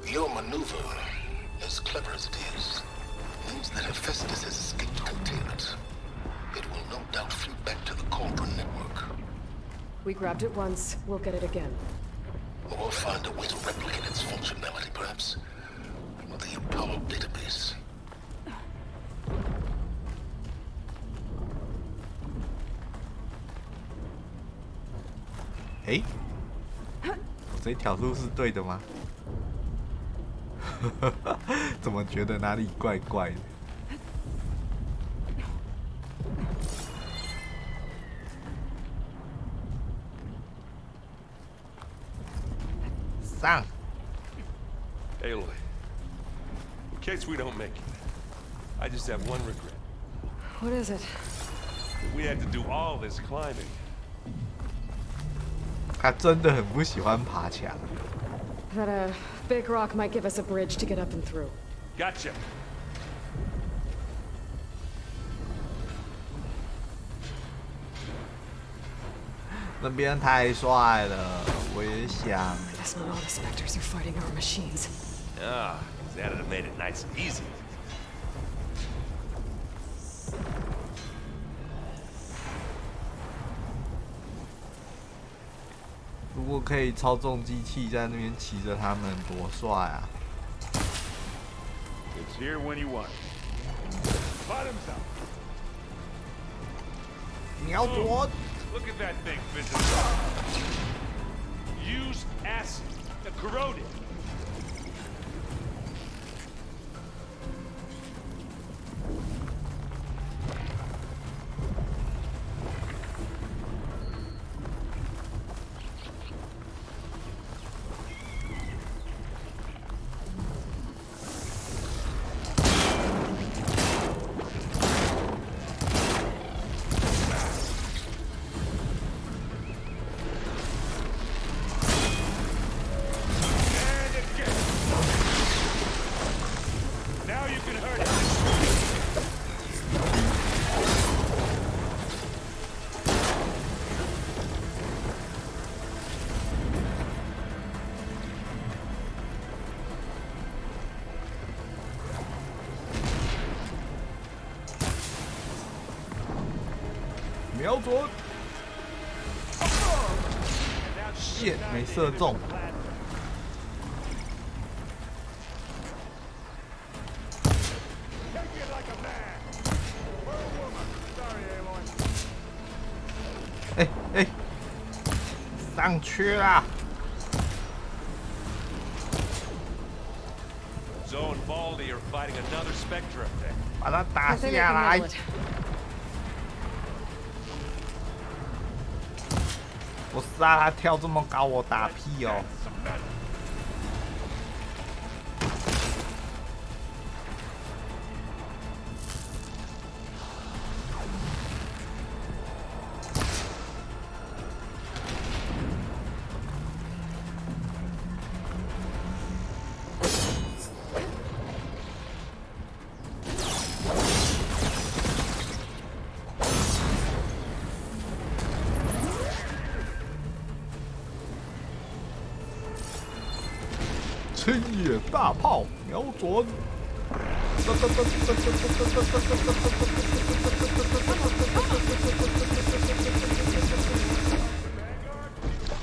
Your maneuver, as clever as it is, means that Hephaestus has escaped containment. It will no doubt flee back to the Cauldron network. We grabbed it once, we'll get it again. Or find a way to replicate its functionality, perhaps, with the Apollo database. Hey, 我这条路是对的吗？怎么觉得哪里怪怪的？上。 Aloy, in case we don't make it, I just have one regret. What is it? We had to do all this climbing. 他真的很不喜欢爬墙。 That a big rock might give us a bridge to get up and through. Gotcha. 那边太帅了，我也想。 I guess not all the specters are fighting our machines. Ah, that'd have made it nice and easy. 如果可以操纵机器在那边骑着他们，多帅啊！ It's here when you want it. Bottoms up. 瞄准！ Look at that thing, Vincent. Use acid to corrode it.瞄准！shit， 没射中。哎哎，上去啦！ Zoe and Baldy are fighting another Spectre up there. 把他打下来！ 我杀他跳这么高，我打屁哦！青野大炮，瞄准！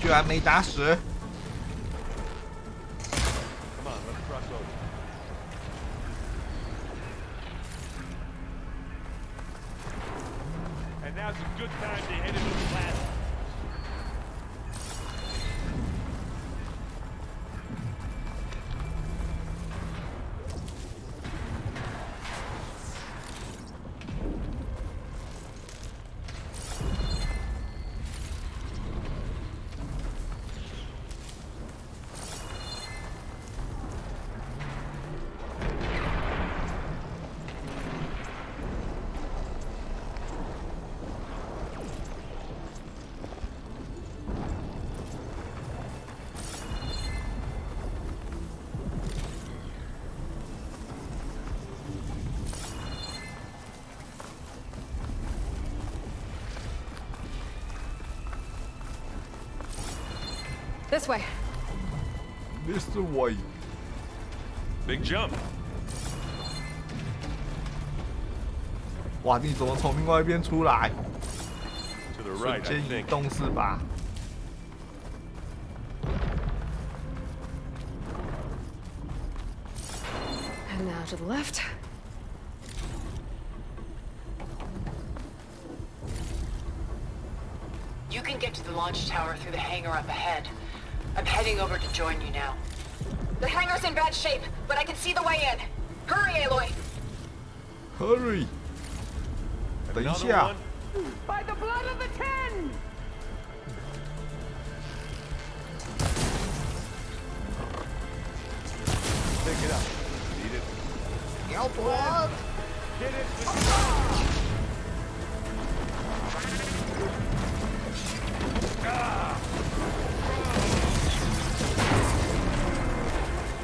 居然没打死！ Come on, let's cross over. And now's a good time to head into the planet. This way. This way. Big jump. 哇，你怎么从另外一边出来？ To the 瞬 right, I 间移 think. 动是吧？ And now to the left. You can get to the launch tower through the hangar up ahead. I'm heading over to join you now. The hangar's in bad shape, but I can see the way in. Hurry, Aloy! Hurry！ 等一 Another 下 one?， By the blood of the Ten! Pick it up. Need it? 你要躲！ Get it!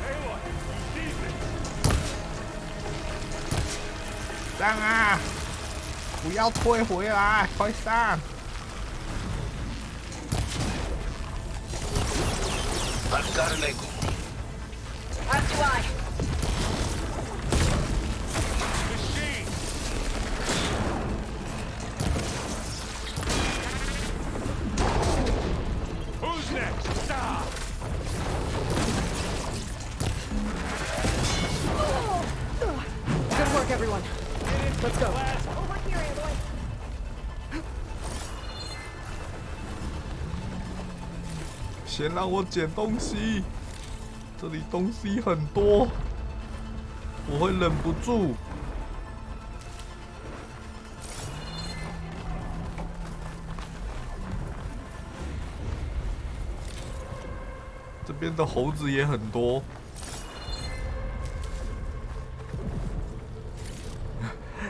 Aloy, you see this? 上啊！不要退回来，快上！ I've got an angle. As do I. Machine! Who's next? Stop! Good work, everyone. Let's go. Over here, Aloy. 先让我捡东西，这里东西很多，我会忍不住。这边的猴子也很多。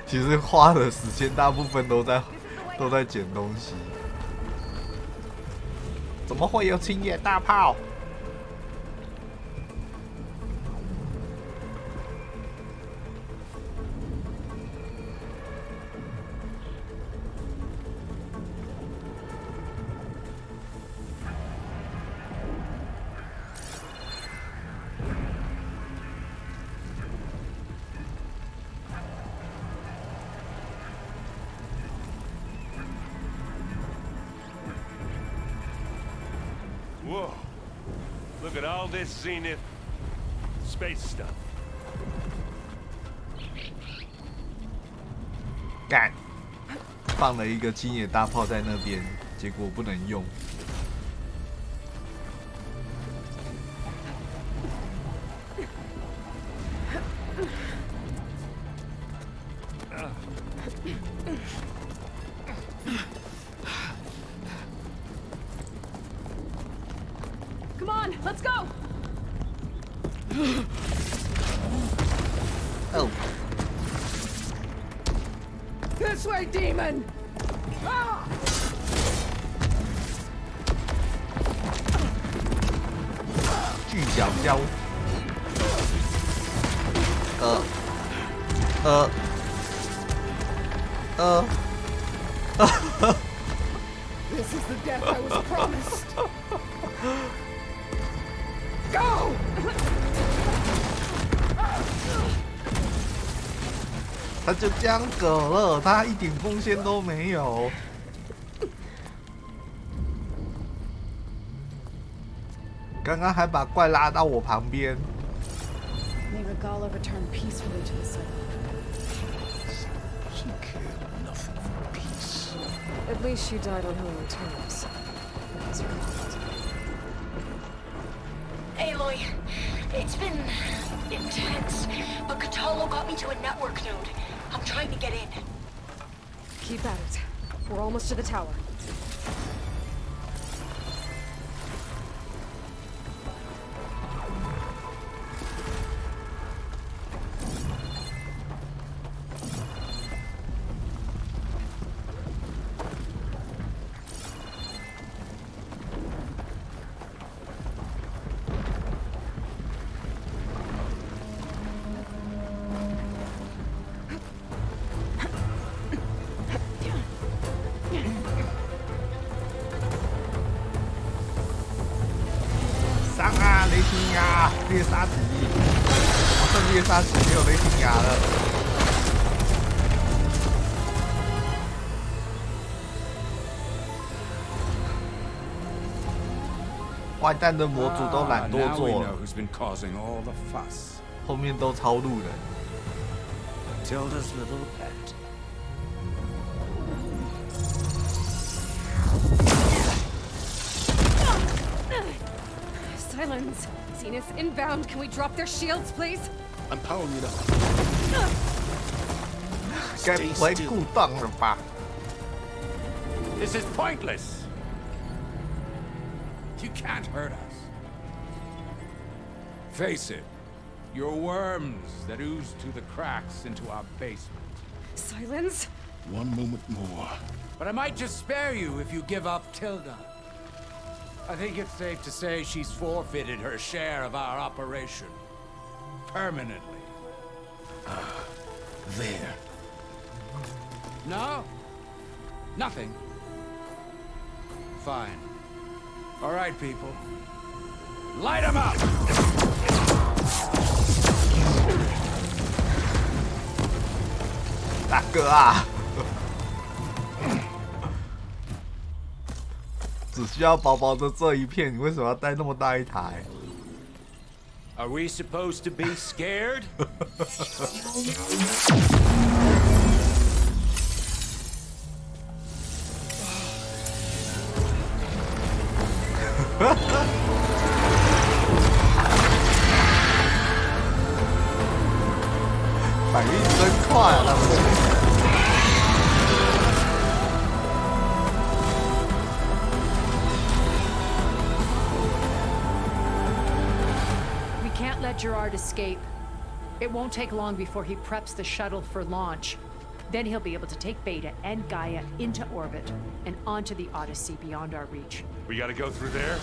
其实花的时间大部分都在捡东西。怎么会有青野大炮？Whoa. Look at all this Zenith space stuff. 干！放了一个青野大炮在那边，结果不能用。Come on, let's go. Oh. This way, demon. Ah! 巨小胶。This is the death I was promised. Go! 他就这样嗝了，他一点贡献都没有。刚刚还把怪拉到我旁边。 May Regala return peacefully to the site. She cared nothing for peace. At least she died on her own terms. That was her fault. Aloy, it's been intense, but Catalo got me to a network node. I'm trying to get in. Keep at it. We're almost to the tower.雷霆牙，猎杀级，剩猎杀级没有雷霆牙了。坏蛋的模组都懒惰做了，后面都超路人。Tilda's little pet. Silence! Zenith inbound. Can we drop their shields, please? I'm powering it up. 该不会故障了吧 This is pointless. You can't hurt us. Face it. You're worms that ooze through the cracks into our basement. Silence? One moment more. But I might just spare you if you give up Tilda. I think it's safe to say she's forfeited her share of our operation. Permanently. There. No? Nothing? Fine. All right, people. Light 'em up! 大哥啊！只需要薄薄的这一片，你为什么要带那么大一台？ Are we supposed to be scared? 反应真快啊，他们。 Can't let Gerard escape. It won't take long before he preps the shuttle for launch. Then he'll be able to take Beta and Gaia into orbit and onto the Odyssey beyond our reach. We gotta go through there?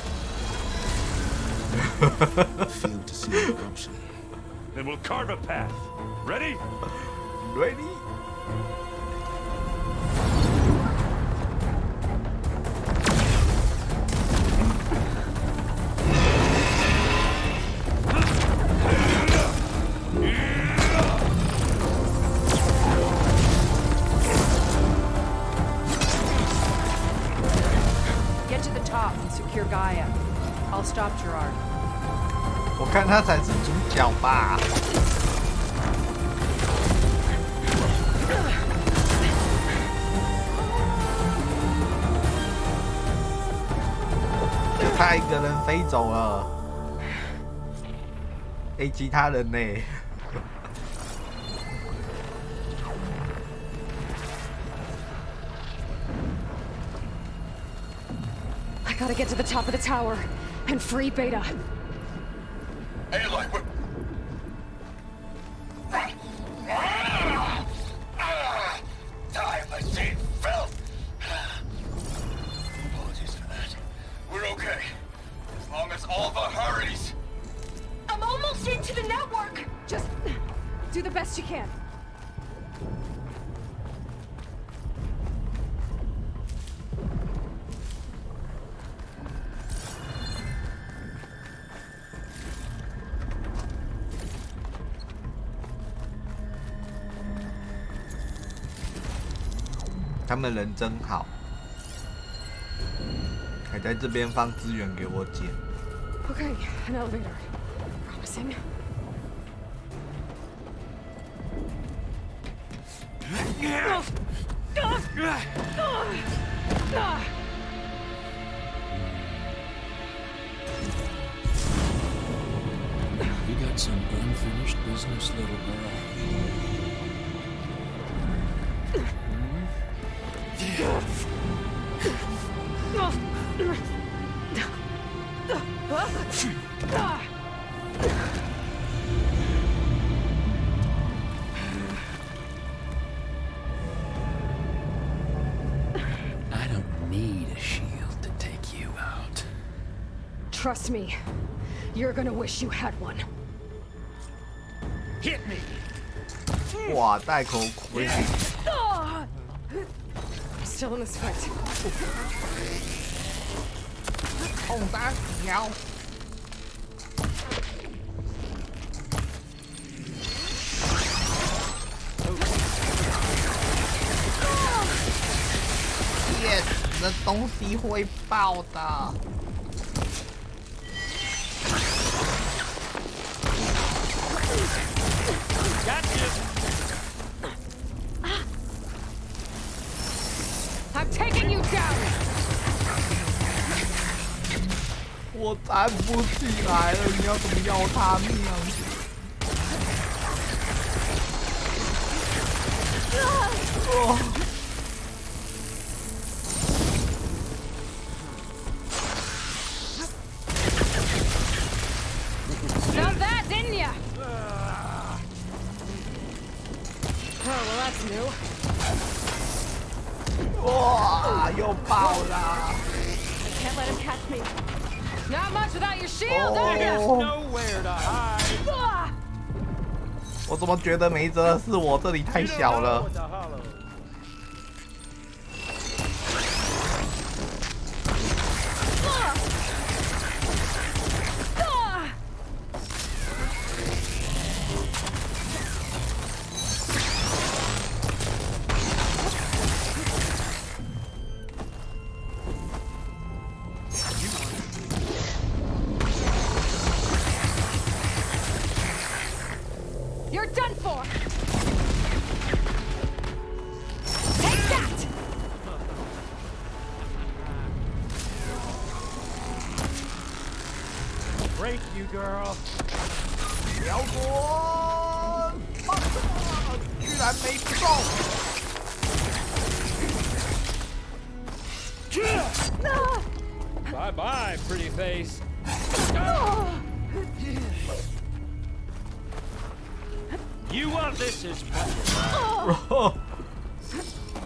Failed to see the eruption. Then we'll carve a path. Ready? Ready? Secure Gaia. I'll stop Gerard. 我看他才是主角吧。就他一个人飞走了，其他人呢？ Gotta get to the top of the tower and free Beta. Aloy, we're... Die by Saint filth! Apologies for that. We're okay. As long as Alva hurries. I'm almost into the network! Just do the best you can. "他们人真好，还在这边放资源给我捡。 Okay, an elevator. Promising. You got some unfinished business, little girl. I don't need a shield to take you out. Trust me, you're gonna wish you had one. Hit me! 哇，戴口盔！ Still in this fight. 痛打鸟！ Yes， 那东西会爆的。 I'm taking you down. 我站不起来了，你要怎么要他命？哦。 Love that, didn't ya? that's new. 哇，又爆了！ I can't let him catch me. Not much without your shield, are There's you? nowhere to hide. 我怎么觉得没辙？是我这里太小了。 You're done for! Take that! Break you, girl. 摇滚！居然没中！ Bye bye, pretty face. You want this as well.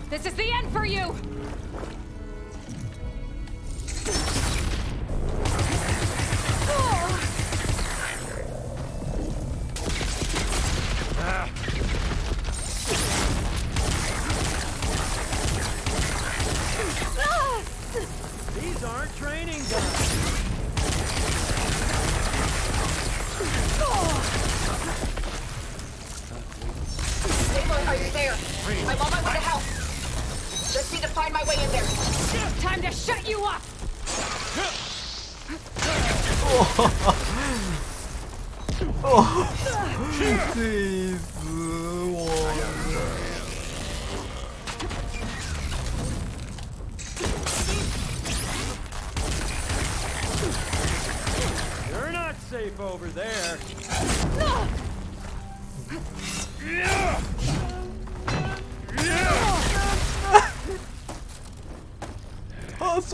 This is the end for you! These aren't training guns. Aloy, are you there? I'm on my way to help. Just need to find my way in there. Time to shut you up! 气死我了！ You're not safe over there. 喝水。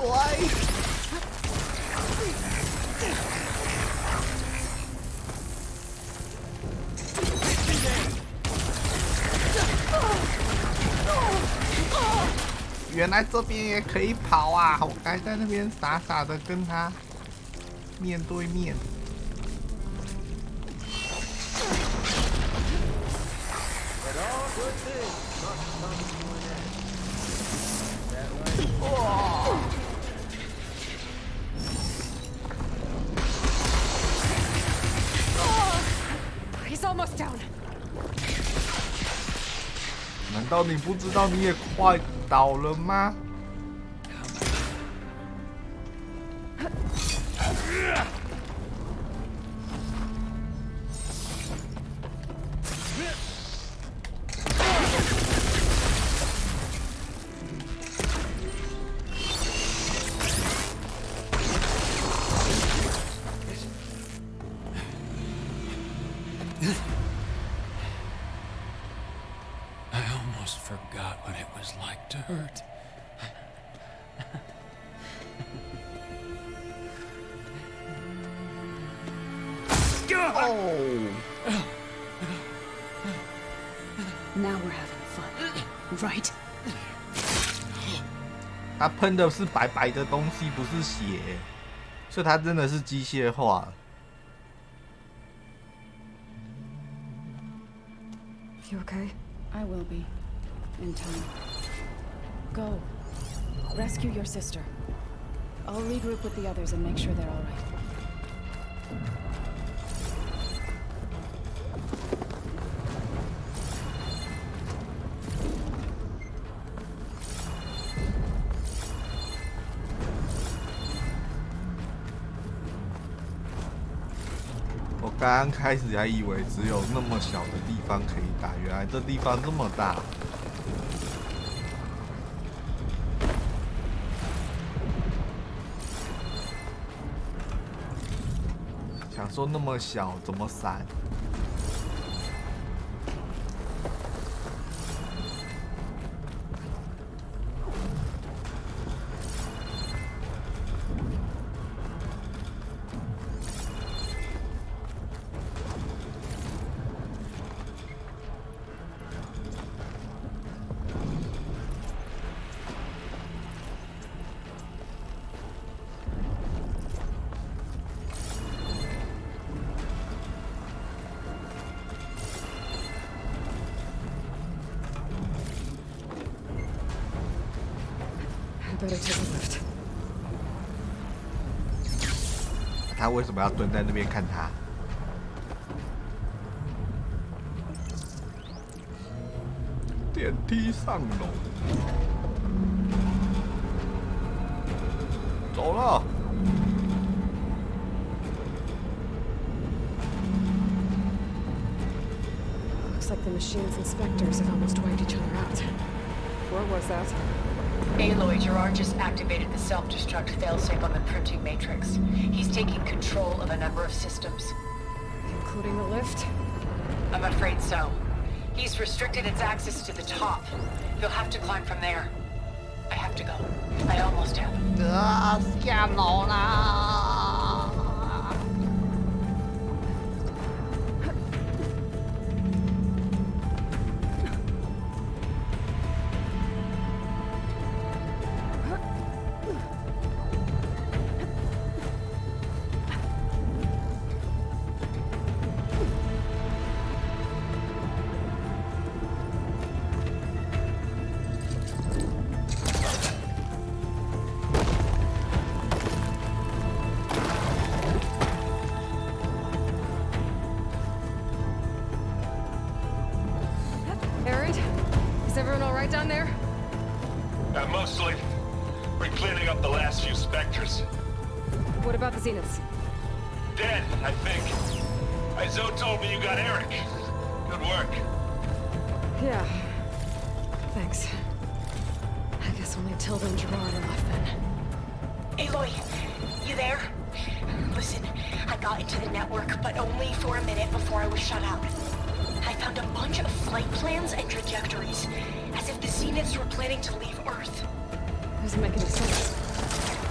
原来这边也可以跑啊！我该在那边傻傻的跟他面对面。 But all good things must come to an end. That right? He's almost down. 难道你不知道你也快倒了吗？ I almost forgot what it was like to hurt. Oh! Now we're having fun, right? 他喷的是白白的东西，不是血，所以他真的是机械化。 You okay? I will be. In time. Go. Rescue your sister. I'll regroup with the others and make sure they're all right.我刚刚开始还以为只有那么小的地方可以打，原来这地方这么大。想说那么小怎么闪？ better take a lift. 他为什么要蹲在那边看他？电梯上楼，走了。Looks like the machine's inspectors have almost wiped each other out. Where was that? Aloy, Gerard just activated the self-destruct failsafe on the printing matrix. He's taking control of a number of systems. Including the lift? I'm afraid so. He's restricted its access to the top. You'll have to climb from there. I have to go. I almost have. 下楼啦！ Down there? Mostly. We're cleaning up the last few specters. What about the Zeniths? Dead, I think. Izo told me you got Eric. Good work. Yeah. Thanks. I guess only Tilda and Gerard are left then. Aloy, you there? Listen, I got into the network, but only for a minute before I was shut out. I found a bunch of flight plans and trajectories. As if the Zeniths were planning to leave Earth. Doesn't make any sense.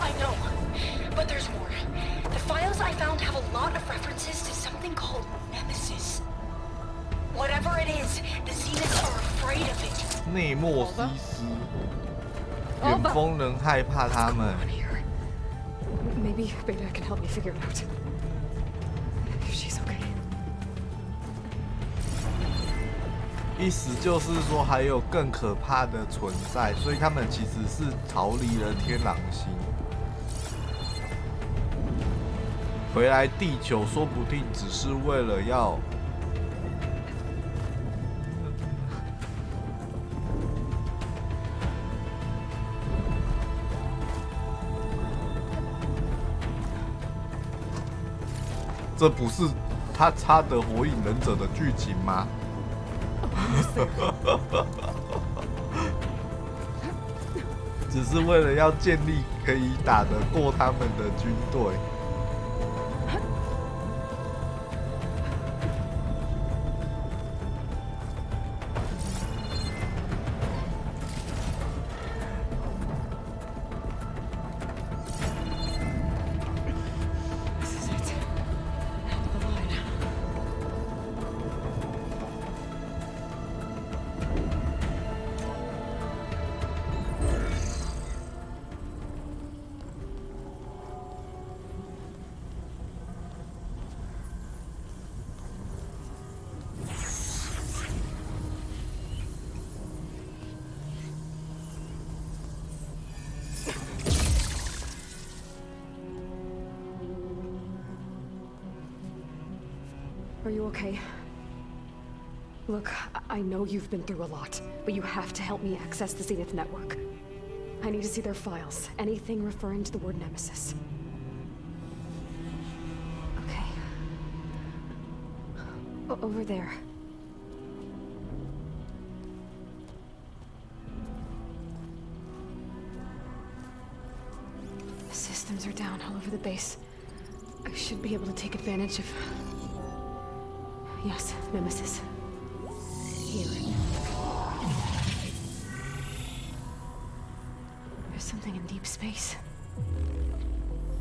I know, but there's more. The files I found have a lot of references to something called Nemesis. Whatever it is, the Zeniths are afraid of it. 内莫西斯，远方人害怕他们。 Maybe Beta can help me figure it out. If she's okay. 意思就是说，还有更可怕的存在，所以他们其实是逃离了天狼星，回来地球，说不定只是为了要这不是他插的火影忍者的剧情吗？只是为了要建立可以打得过他们的军队。Are you okay? Look, I know you've been through a lot, but you have to help me access the Zenith network. I need to see their files, anything referring to the word Nemesis. Okay. Over there. The systems are down all over the base. I should be able to take advantage of... Yes, Nemesis. Here. There's something in deep space.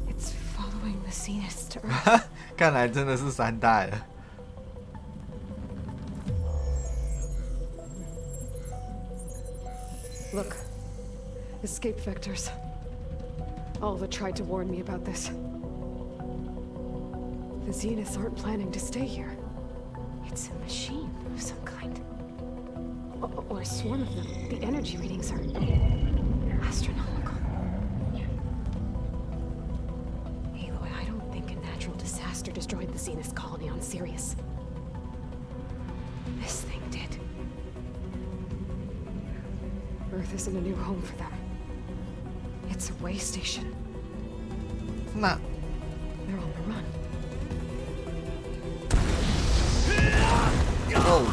It's following the Zeniths to Earth. 看来真的是3代了。Look. Escape vectors. Alva tried to warn me about this. The Zeniths aren't planning to stay here. It's a machine of some kind. Or a swarm of them. The energy readings are astronomical. Earth isn't a new home for them. It's a way station. 那 They're on the run. 哦，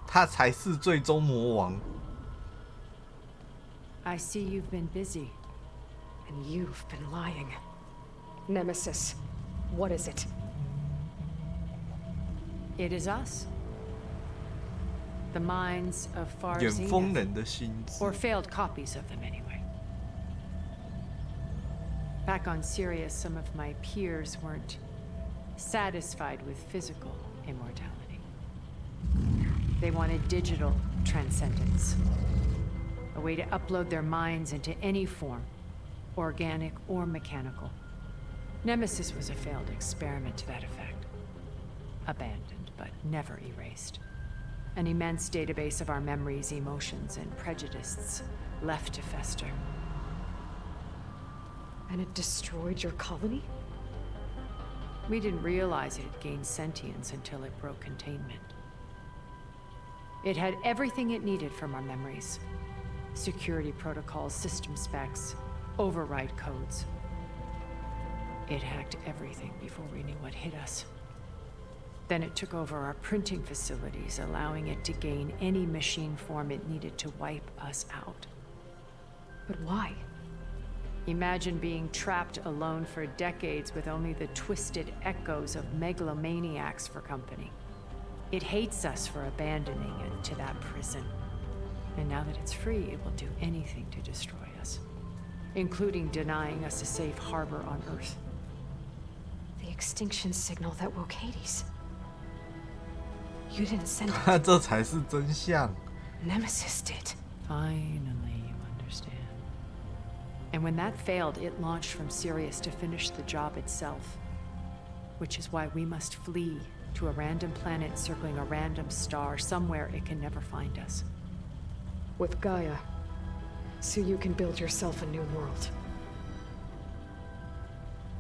他才是最终魔王。 I see you've been busy. And you've been lying. Nemesis, what is it? It is us. The minds of 远 Far 疯人的心智。 or failed copies of them anyway. Back on Sirius, some of my peers weren't satisfied with physical immortality. They wanted digital transcendence. A way to upload their minds into any form, organic or mechanical. Nemesis was a failed experiment to that effect. Abandoned, but never erased. An immense database of our memories, emotions, and prejudices left to fester. And it destroyed your colony? We didn't realize it had gained sentience until it broke containment. It had everything it needed from our memories. Security protocols, system specs, override codes. It hacked everything before we knew what hit us. Then it took over our printing facilities, allowing it to gain any machine form it needed to wipe us out. But why? Imagine being trapped alone for decades with only the twisted echoes of megalomaniacs for company. It hates us for abandoning it to that prison. And now that it's free, it will do anything to destroy us, including denying us a safe harbor on Earth. The extinction signal that woke Hades. You didn't send it. 这才是真相。 Nemesis did. Finally, you understand. And when that failed, it launched from Sirius to finish the job itself. Which is why we must flee to a random planet circling a random star, somewhere it can never find us. With Gaia. So you can build yourself a new world.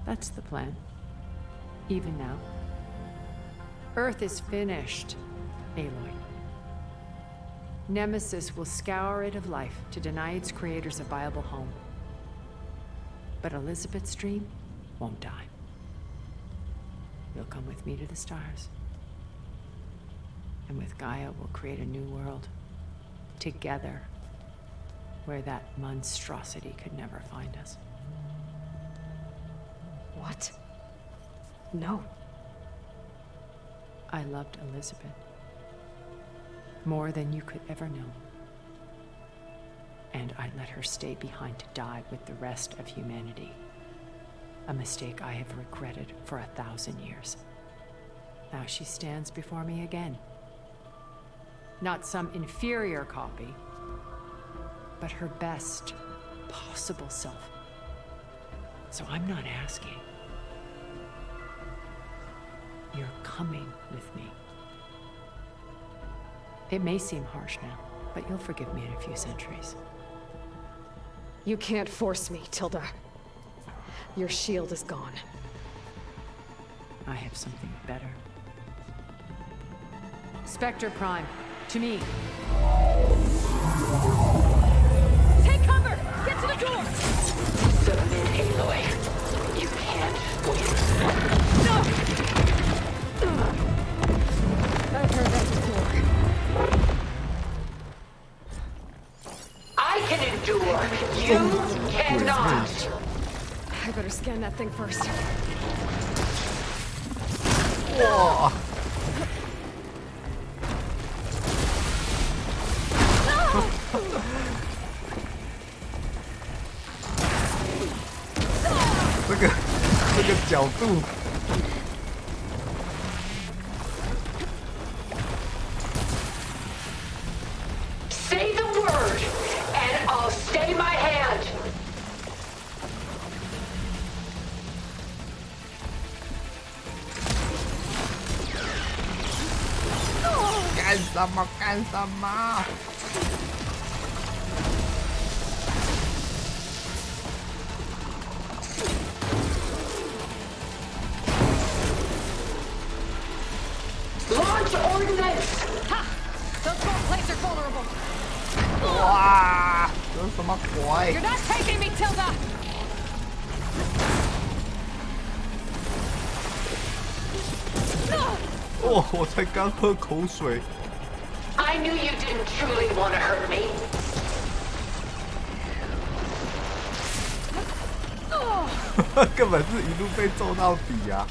That's the plan. Even now. Earth is finished, Aloy. Nemesis will scour it of life to deny its creators a viable home. But Elizabeth's dream won't die. You'll come with me to the stars. And with Gaia, we'll create a new world. Together. Where that monstrosity could never find us. What? No. I loved Elizabeth. More than you could ever know. And I let her stay behind to die with the rest of humanity. A mistake I have regretted for 1,000 years. Now she stands before me again. Not some inferior copy, but her best possible self. So I'm not asking. You're coming with me. It may seem harsh now, but you'll forgive me in a few centuries. You can't force me, Tilda. Your shield is gone. I have something better. Spectre Prime, to me. Take cover! Get to the door! Submit, Aloy. You can't win. No! I've heard that before. I can endure. You cannot. I better scan that thing first. Whoa. 这个角度。Say the word, and I'll stay my hand. 干什么？干什么？这是什么鬼 You're not taking me, Tilda! 哦，我才刚喝口水。 I knew you didn't truly want to hurt me. 根本是一路被揍到底啊！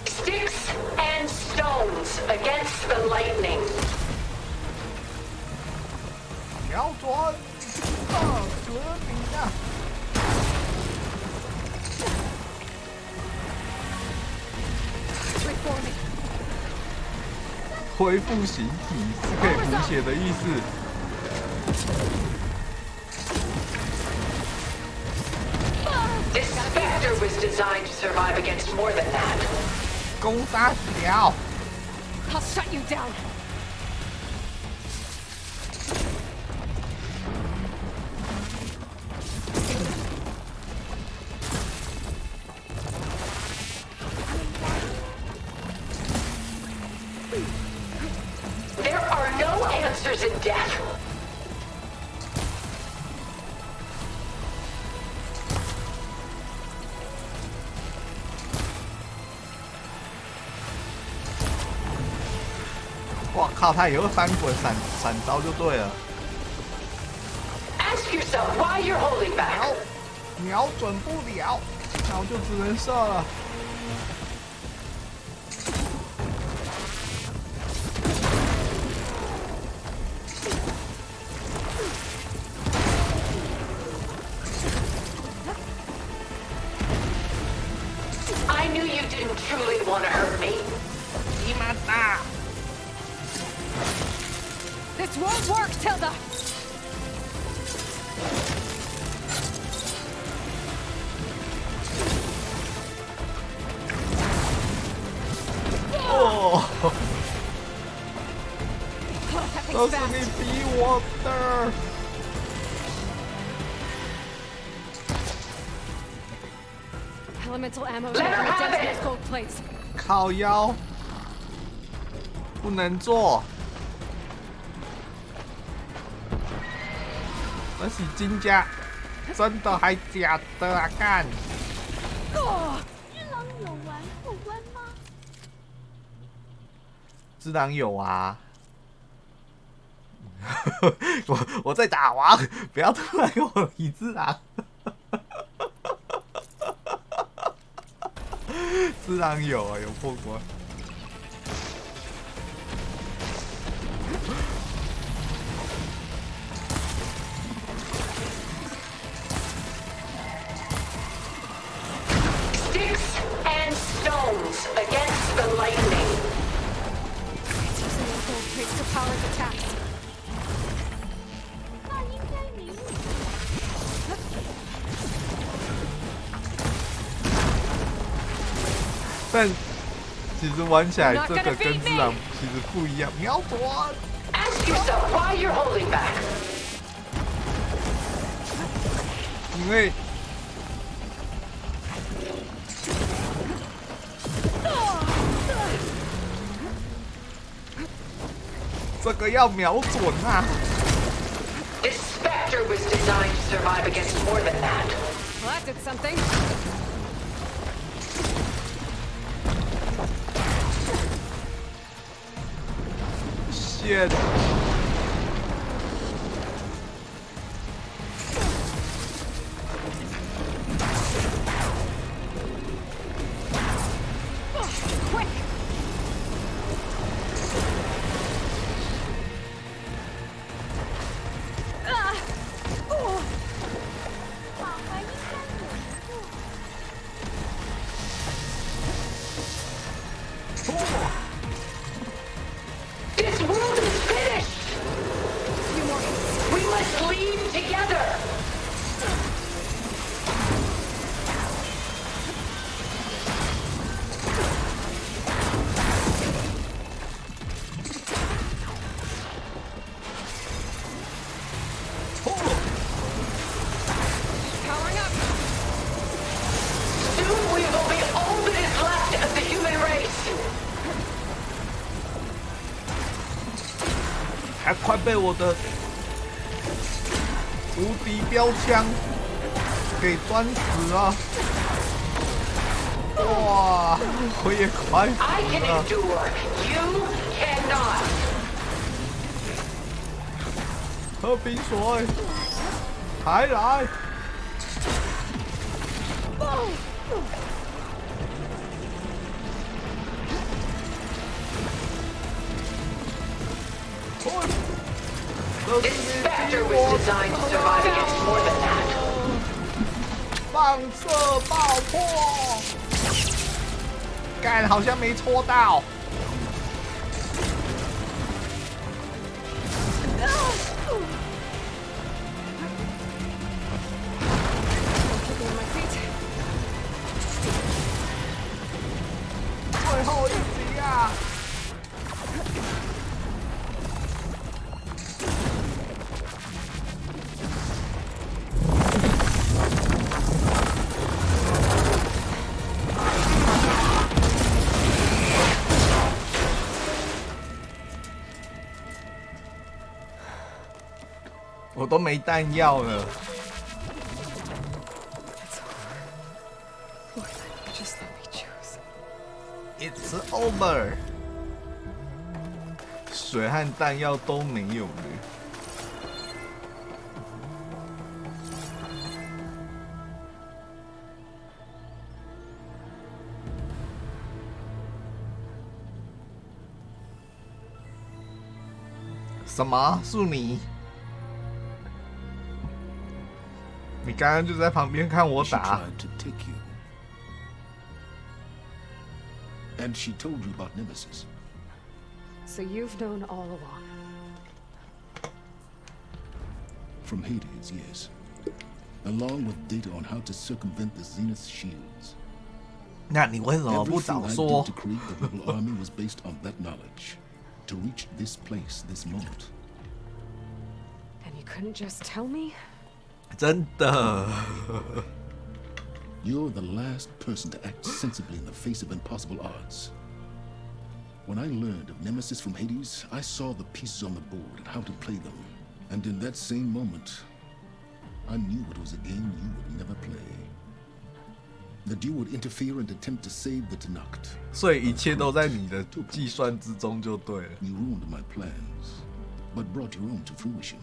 Sticks and stones against the lightning. 瞄准，格林啊！ 恢复形体是可以补血的意思。This specter was designed to survive against more than that. 攻杀小。 I'll shut you down. There are no answers in death. 哇靠，他也会翻滚闪招就对了。 Ask yourself why you're holding back. 瞄准不了，然后就只能射了。 I knew you didn't truly want to hurt me. 尼玛达！ This won't work, Tilda! Oh. 都是你逼我的。 Elemental ammo against those gold plates. 靠腰，不能做。那是金家，真的还假的啊？干！只狼有玩过关吗？只狼有啊。我在打王，不要突然跟我比只狼。只狼有啊，有破关。 And stones against the lightning. It's using those gold plates to power its attacks. 那应该没问题。 但其实玩起来这个跟自然其实不一样。瞄准。Ask yourself why you're holding back. 因为这个要瞄准啊。 This specter was designed to survive against more than that. Well, that did something. Shit. Quick! This world is finished. We must leave together. 被我的无敌标枪给钻死了。哇，我也快死了。喝冰水，还来！Inspector was designed to survive against more than that. 放射爆破，干好像没戳到。最后一集啊！我都没弹药了。It's over。水和弹药都没有了。什么？是你？你刚刚就在旁边看我打。And she told you about Nemesis. So you've known all along. From Hades, yes. Along with data on how to circumvent the Zenith shields. 那你为什么不早说 Everything I did to create the rebel army was based on that knowledge. To reach this place, this moment. And you couldn't just tell me? 真的。You're the last person to act sensibly in the face of impossible odds. When I learned of Nemesis from Hades, I saw the pieces on the board and how to play them. And in that same moment, I knew it was a game you would never play. That you would interfere and attempt to save the Tenakth. 所以一切都在你的计算之中就对了。You ruined my plans, but brought your own to fruition.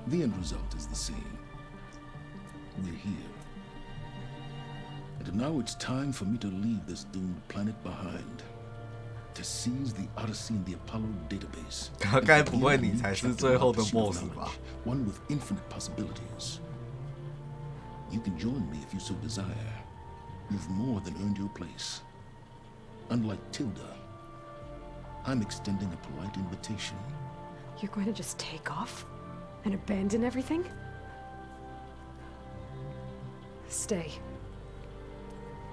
The end result is the same. We're here. And now it's time for me to leave this doomed planet behind. To seize the Odyssey and the Apollo database. 该不会你才是最后的 boss 吧？ One with infinite possibilities. You can join me if you so desire. You've more than earned your place. Unlike Tilda, I'm extending a polite invitation. You're going to just take off? And abandon everything? Stay.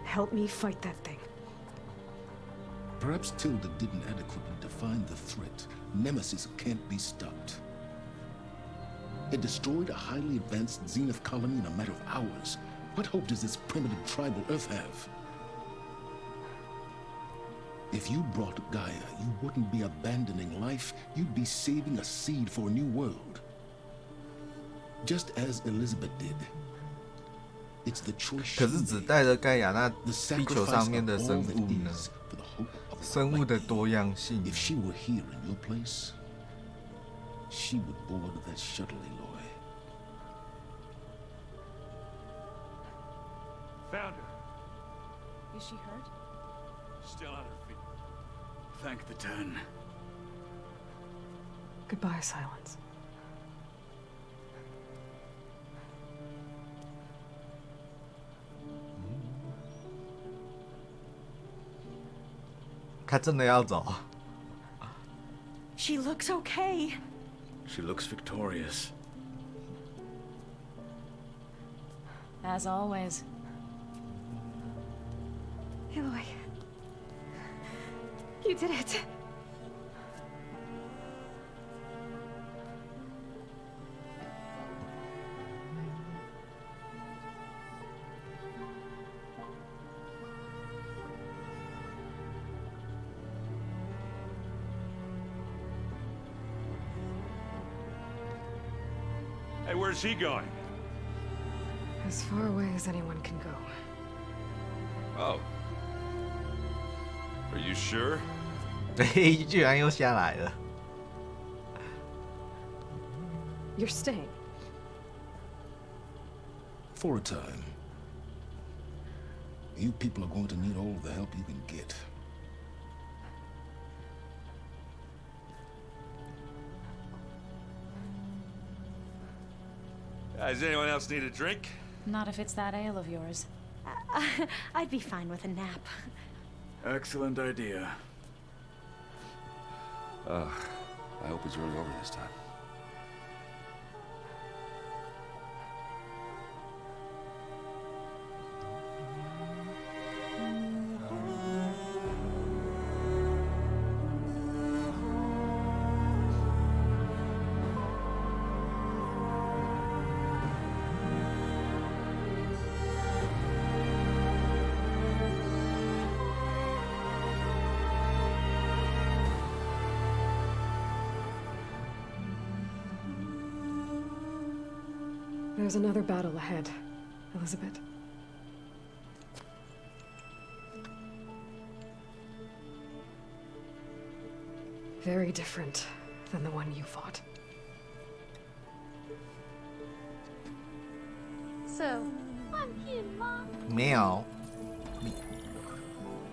Help me fight that thing. Perhaps Tilda didn't adequately define the threat. Nemesis can't be stopped. It destroyed a highly advanced Zenith colony in a matter of hours. What hope does this primitive tribal Earth have? If you brought Gaia, you wouldn't be abandoning life, you'd be saving a seed for a new world. Just as Elizabeth did. It's the choice. 可是只带着盖亚，那地球上面的生物呢？生物的多样性。If she were here in your place, she would board that shuttle, Aloy. Found her. Is she hurt? Still on her feet. Thank the Ten. Goodbye, Silence. 他真的要走。She looks okay. She looks victorious. As always. Aloy. You did it. Hey, where's he going? As far away as anyone can go. Oh. Are you sure? 对，居然又下来了。You're staying. For a time. You people are going to need all of the help you can get. Does anyone else need a drink? Not if it's that ale of yours. I'd be fine with a nap. Excellent idea. I hope it's really over this time. There's another battle ahead, Elizabeth. Very different than the one you fought. So, 换片吗？没有，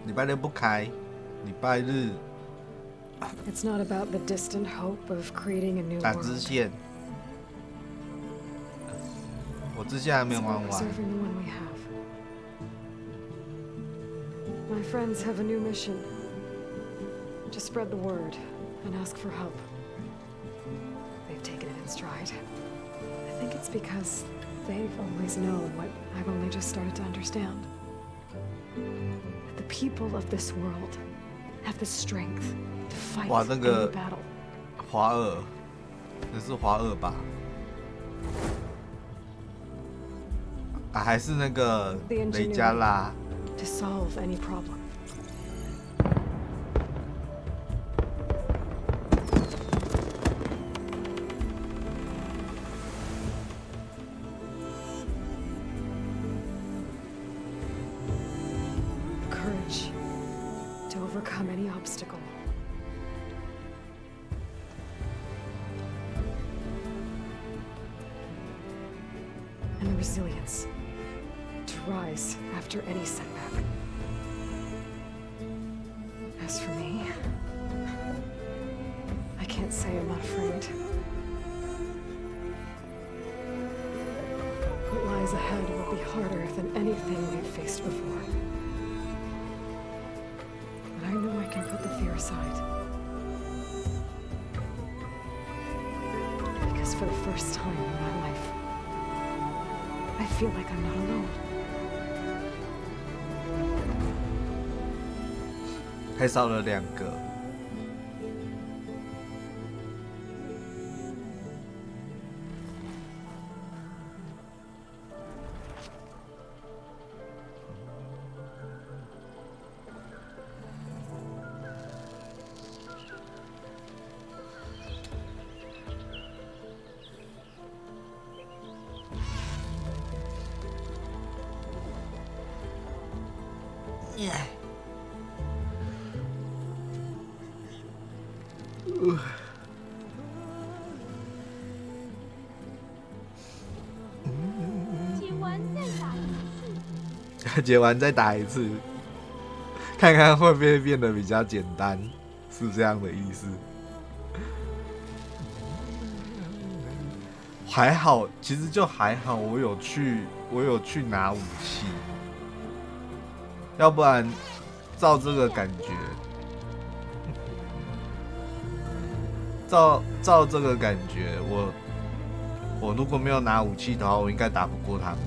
礼拜六不开，礼拜日 It's not about the distant hope of creating a new 打支 world. 线。我支线还没 It's 玩 about 完。 preserving the one we have. My friends have a new mission. To spread the word and ask for help. They've taken it in stride. I think it's because they've always known what I've only just started to understand. That the people of this world have the strength to fight 哇，那 any 个 battle. 华尔，那是华尔吧？啊，还是那个 The 雷加拉？ to solve any problem. Courage to overcome any obstacle. And the resilience to rise after any setback. As for me, I can't say I'm not afraid. What lies ahead will be harder than anything we've faced before. But I know I can put the fear aside. Because for the first time in my life, I feel like I'm not alone. 还少了2个。解完再打一次。解完再打一次，看看会不会变得比较简单，是这样的意思。还好，其实就还好，我有去拿武器，要不然照这个感觉，照这个感觉，我如果没有拿武器的话，我应该打不过他们，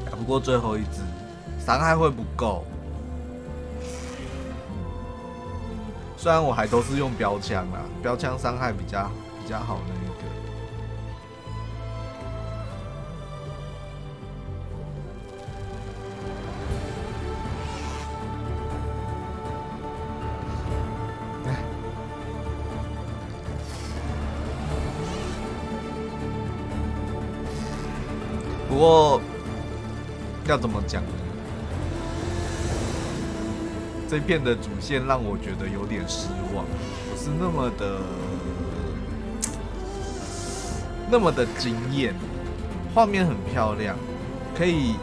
打不过最后一只，伤害会不够。虽然我还都是用标枪啦，标枪伤害比较好那一个。不过要怎么讲呢？这片的主线让我觉得有点失望，不是那么的惊艳。画面很漂亮，可以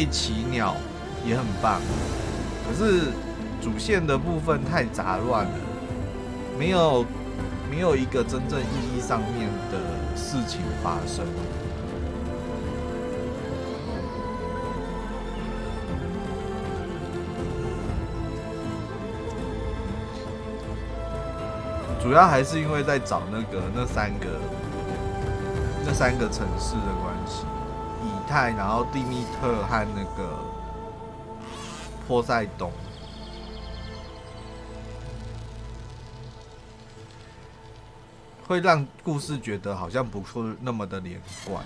骑鸟，也很棒。可是主线的部分太杂乱了，没有一个真正意义上面的事情发生。主要还是因为在找那三个城市的关系，以太，然后蒂密特和那个波塞冬。会让故事觉得好像不是那么的连贯。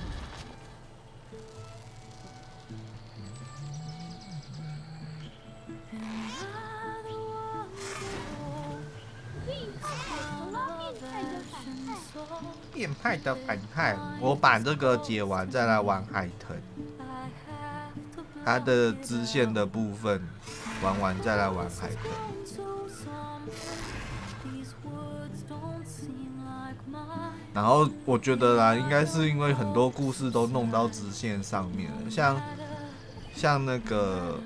变态的反派，我把这个解完再来玩海豚，它的支线的部分玩完再来玩海豚。然后我觉得啦，应该是因为很多故事都弄到支线上面了，像那个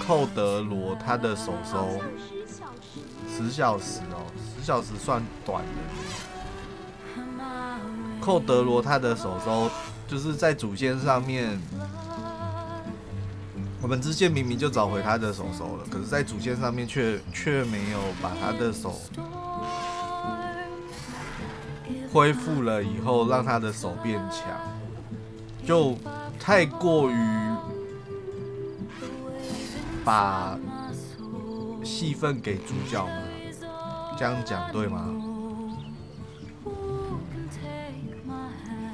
寇德罗他的手收10小时哦，10小时算短的。寇德罗他的手收就是在主线上面，我们支线明明就找回他的手收了，可是在主线上面却没有把他的手恢复了以后，让他的手变强，就太过于把戏份给主角嘛？这样讲对吗？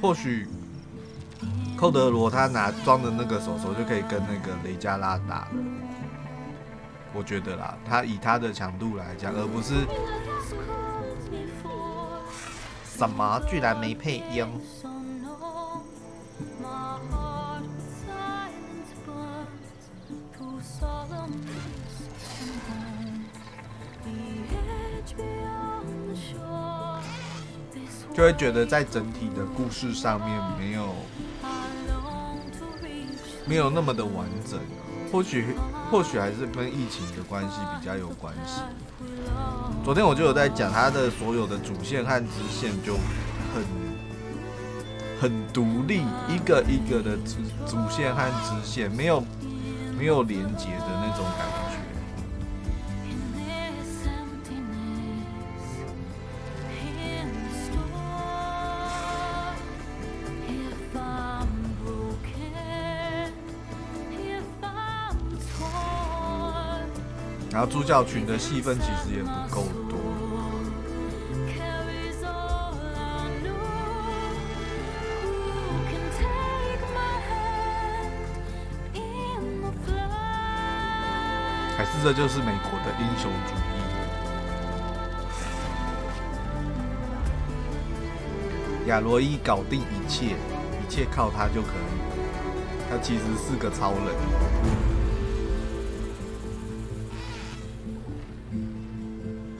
或许寇德罗他装的那个手手就可以跟那个雷加拉打了，我觉得啦，他以他的强度来讲，而不是。什么？居然没配音？就会觉得在整体的故事上面没有那么的完整。或许还是跟疫情的关系比较有关系。昨天我就有在讲，它的所有的主线和支线就很独立，一个一个的主线和支线没有连结的那种感觉。然后主角群的戏份其实也不够多，还是这就是美国的英雄主义？亚罗伊搞定一切，一切靠他就可以了。他其实是个超人。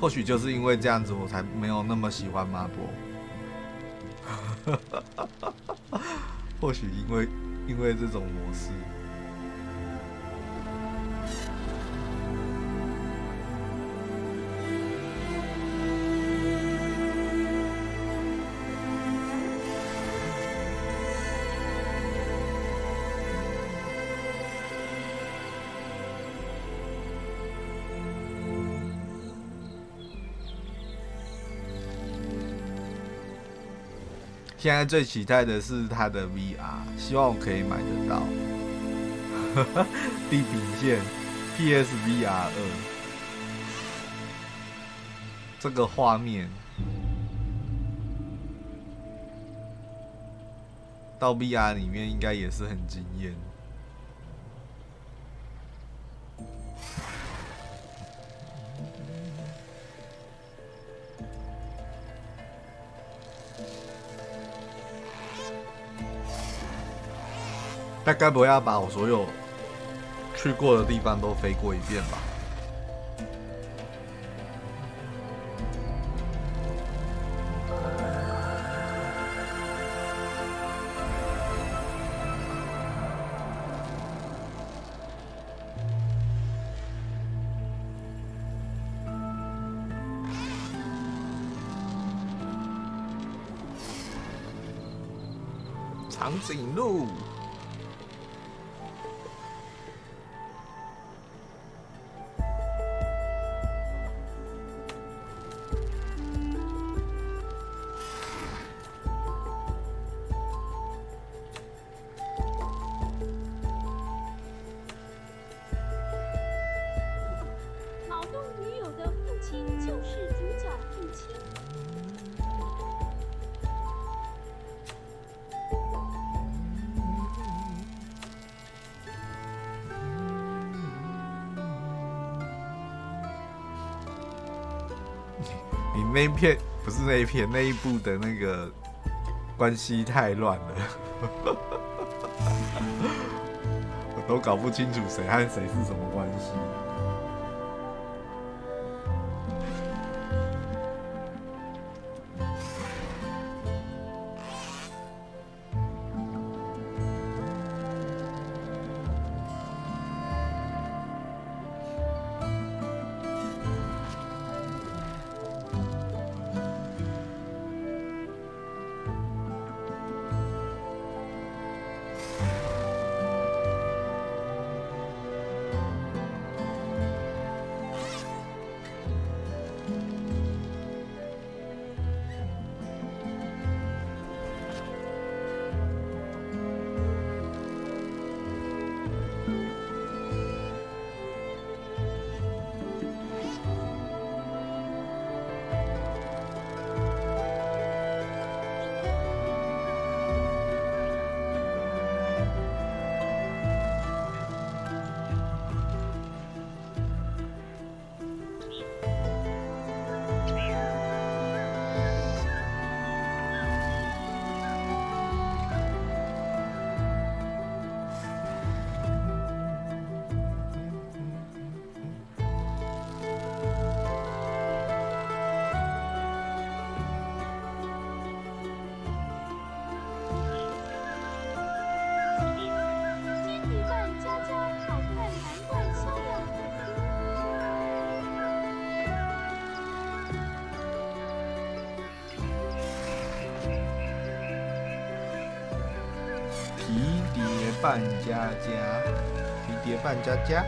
或许就是因为这样子，我才没有那么喜欢麻婆。或许因为这种模式。现在最期待的是它的 VR， 希望我可以买得到。地平线 PSVR 2，这个画面到 VR 里面应该也是很惊艳。大概不会要把我所有去过的地方都飞过一遍吧。长颈鹿。劳动女友的父亲就是主角父亲。你那一片不是那一片，那一部的那个关系太乱了，我都搞不清楚谁和谁是什么关系。扮家家，皮蝶扮家家。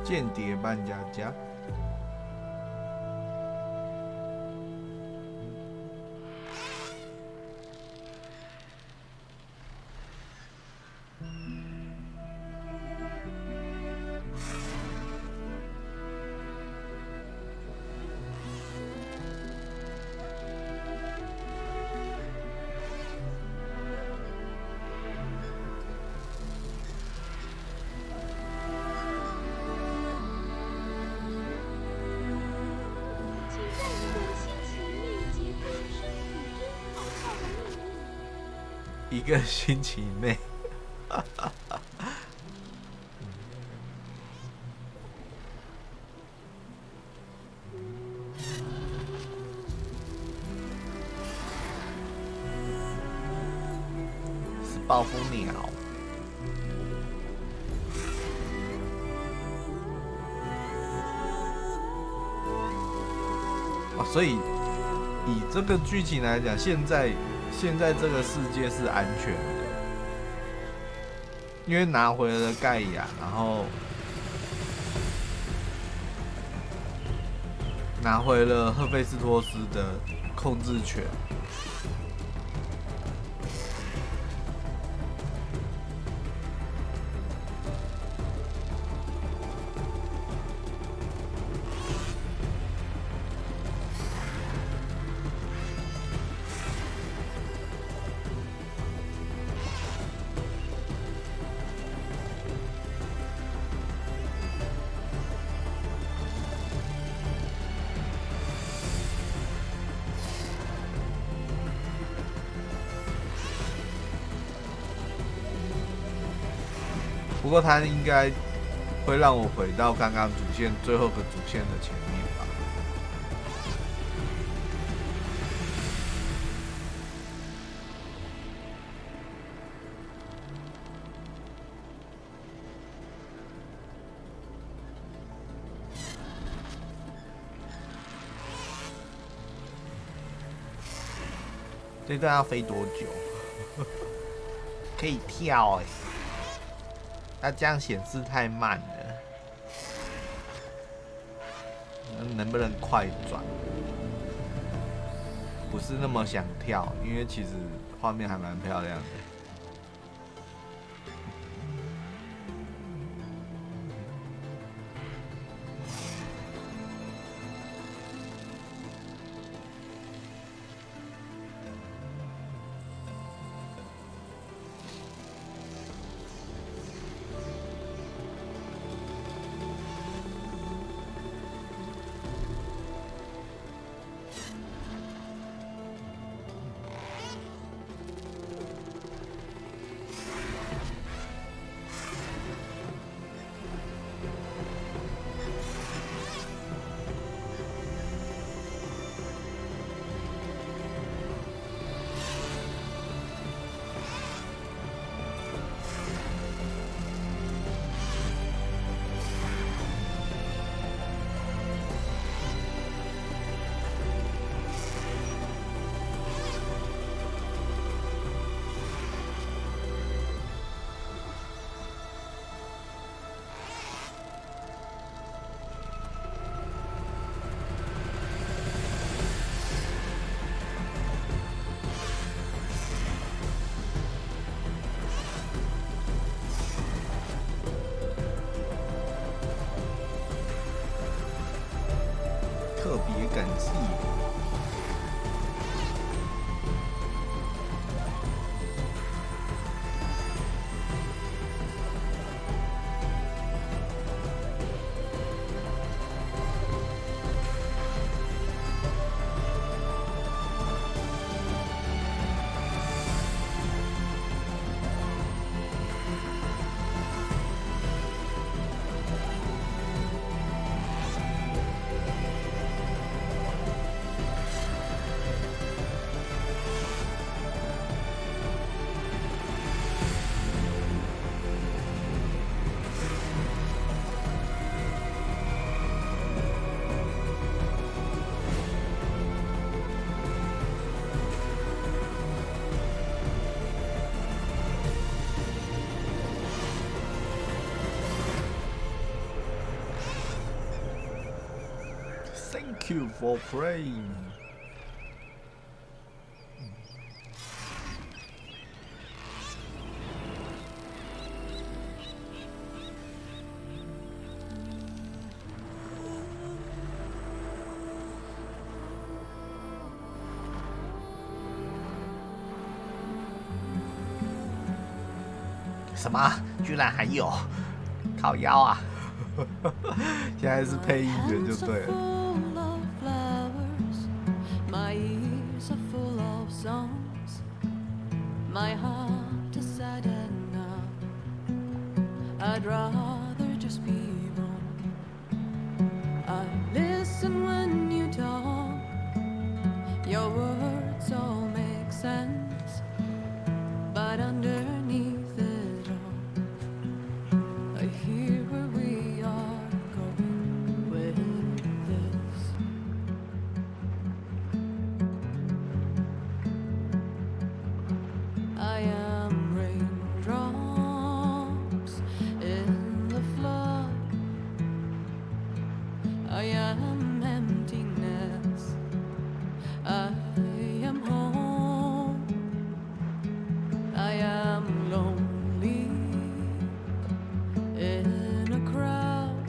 间谍扮家家。一个星期内，是暴风鸟。所以以这个剧情来讲，现在这个世界是安全的，因为拿回了盖亚，然后拿回了赫菲斯托斯的控制权。过它应该会让我回到刚刚主线最后个主线的前面吧。这段要飞多久？可以跳哎、它这样显示太慢了，能不能快转？不是那么想跳，因为其实画面还蛮漂亮的。特别感谢。Thank you for playing. 什么？居然还有？靠腰啊！现在是配音员就对了。My ears are full of songs. My heart is sad enough. I'd rather just be wrong. I listen when you talk. Your words all make sense. But underneath it all, I hear where we are going with this. I am raindrops in the flood. I am emptiness. I am home. I am lonely in a crowd.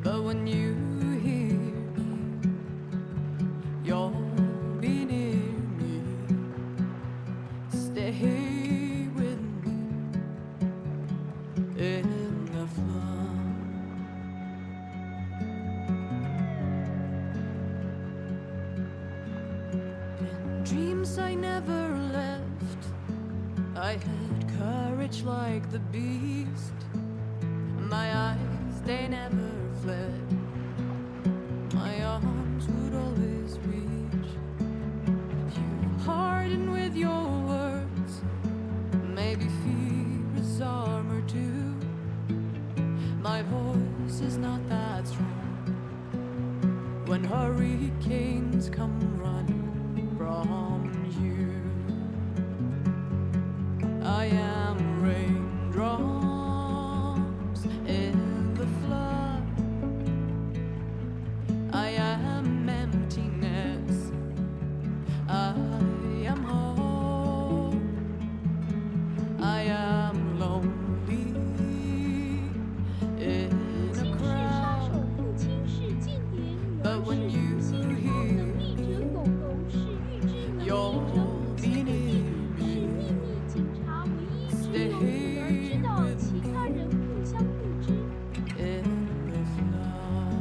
But when you hear me, you'll be near me. Stay with me in the flood. In dreams I never left, I had courage like the beast. My eyes, they never fled. My arms would always reach. You harden with your words. Maybe fear is armor too. My voice is not that strong. When hurricanes come running from you, I am raindrops in the flood. I am emptiness. I am home. I am lonely in a crowd. But when you hear you're near me, stay with me in this love.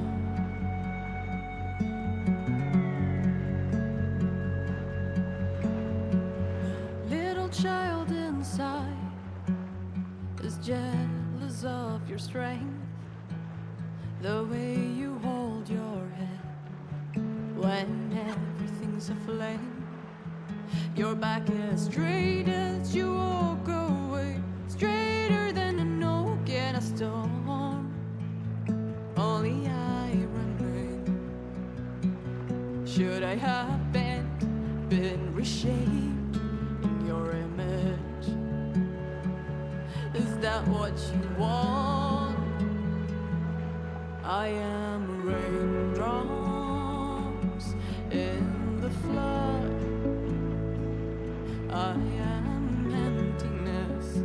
Little child inside is jealous of your strength, the way you hold your head when everything's aflame. Your back as straight as you walk away, straighter than an oak in a storm. Only I remain. Should I have been reshaped in your image? Is that what you want? I am raindrops in the flood. I am emptiness.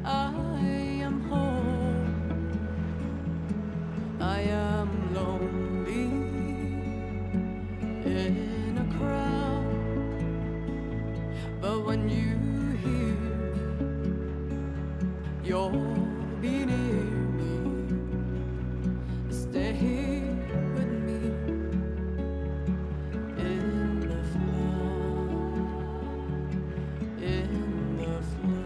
I am home. I am lonely in a crowd. But when you hear you'll be near me, stay here with me in the flood, in the flood.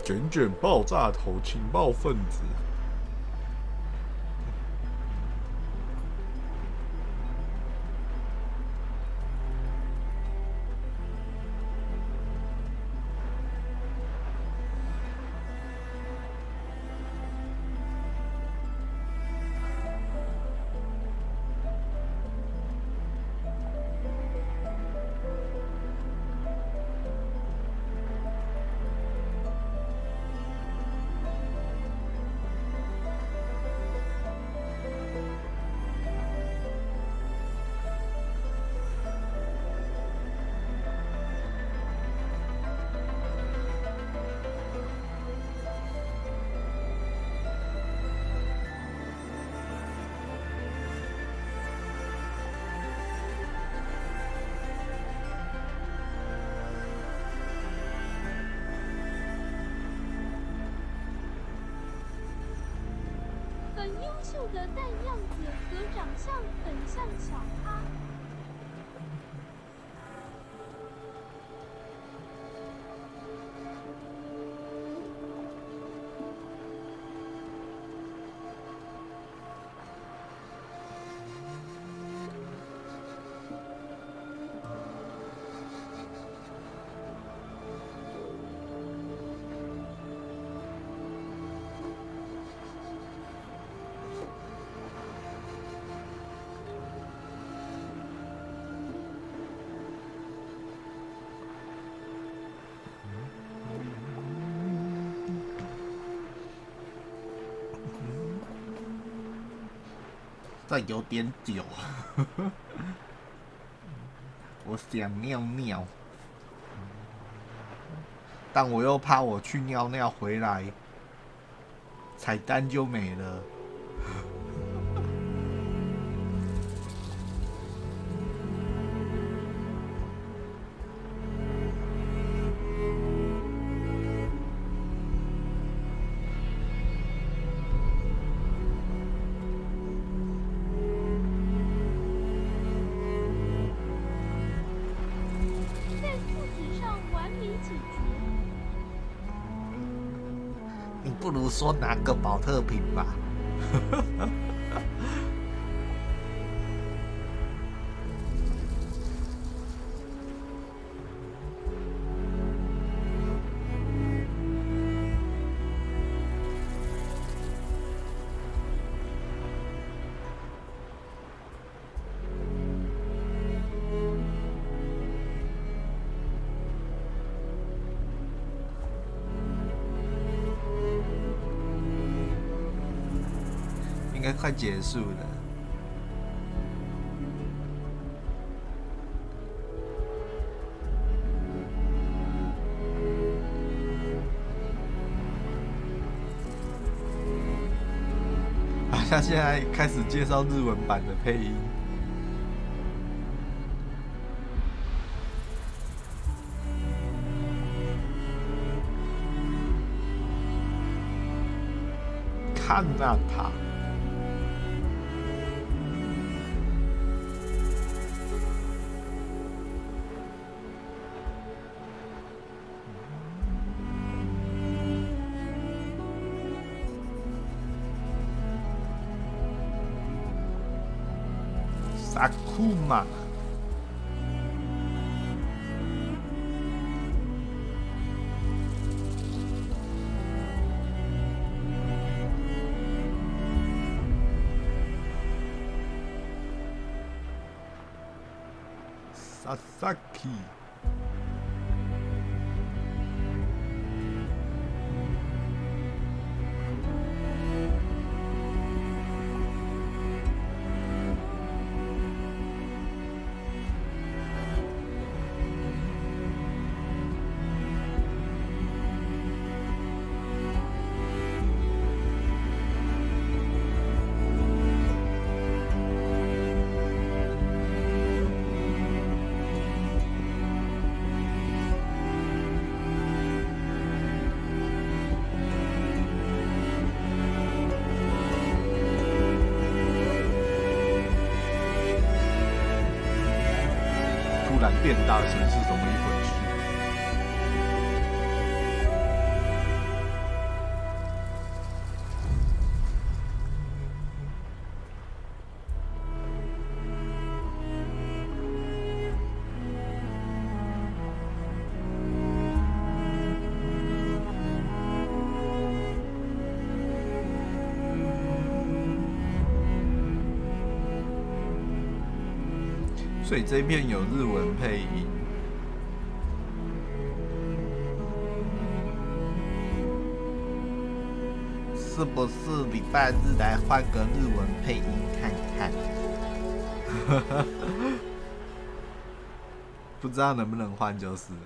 卷卷爆炸头情报分子。很优秀的蛋样子和长相很像小咖。这有点久，我想尿尿，但我又怕我去尿尿回来，彩蛋就没了。不如说拿个保特瓶吧。应该快结束了。好像现在开始介绍日文版的配音。看那他。萨库玛。Sasaki。突然变大声是怎么一回事？所以这片有日文配音，是不是礼拜日来换个日文配音看看？不知道能不能换就是了。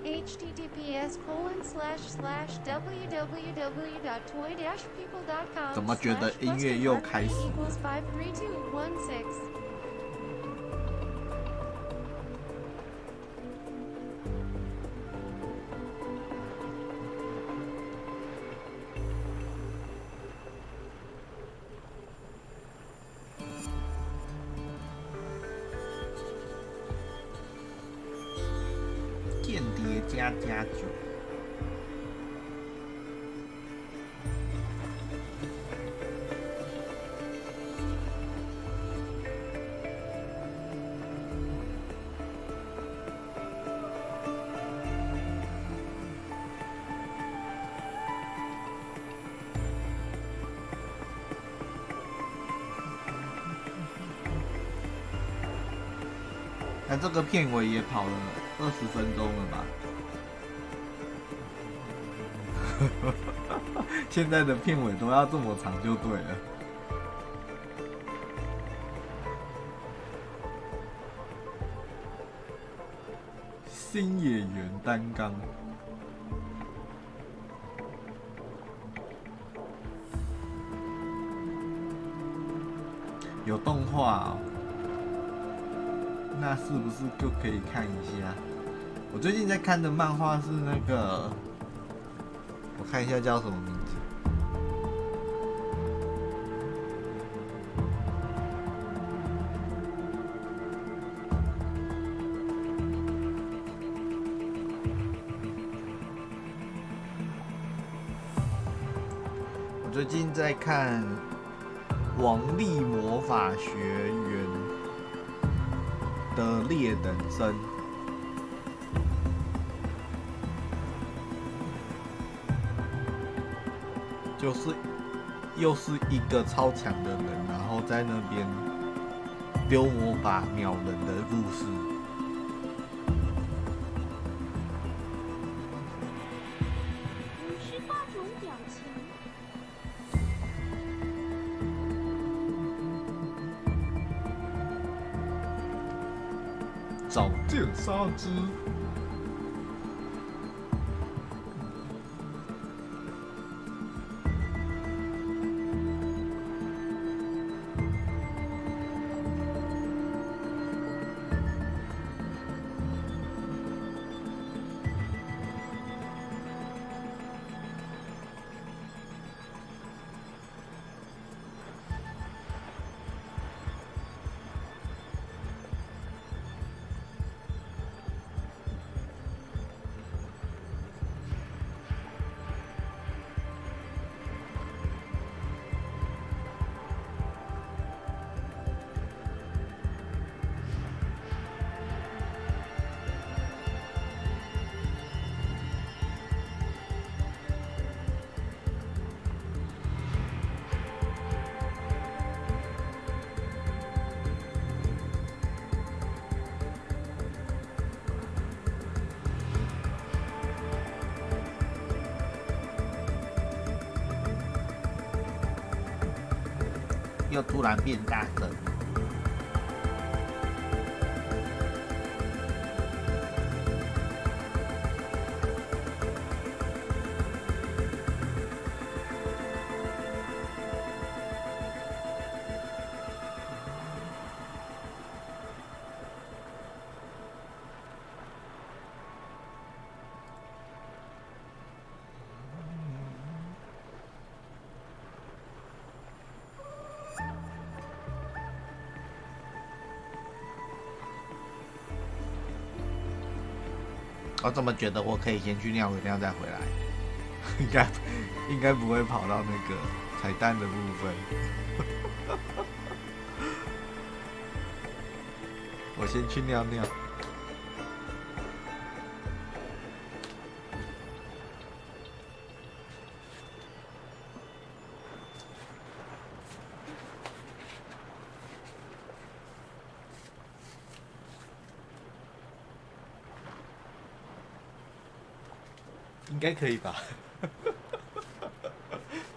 https://www.toy-people.com 怎么觉得音乐又开始间谍加加酒。那这个片尾也跑了20分钟了吧？现在的片尾都要这么长就对了。新演员担纲，有动画哦，那是不是就可以看一下？我最近在看的漫画是那个，我看一下叫什么名字。我最近在看《王力魔法学院的劣等生》。就是又是一个超强的人，然后在那边丢魔法秒人的故事。58种表情。找剑杀之。又突然变大声。我怎么觉得我可以先去尿个尿再回来？应该不会跑到那个彩蛋的部分。我先去尿尿。应该可以吧？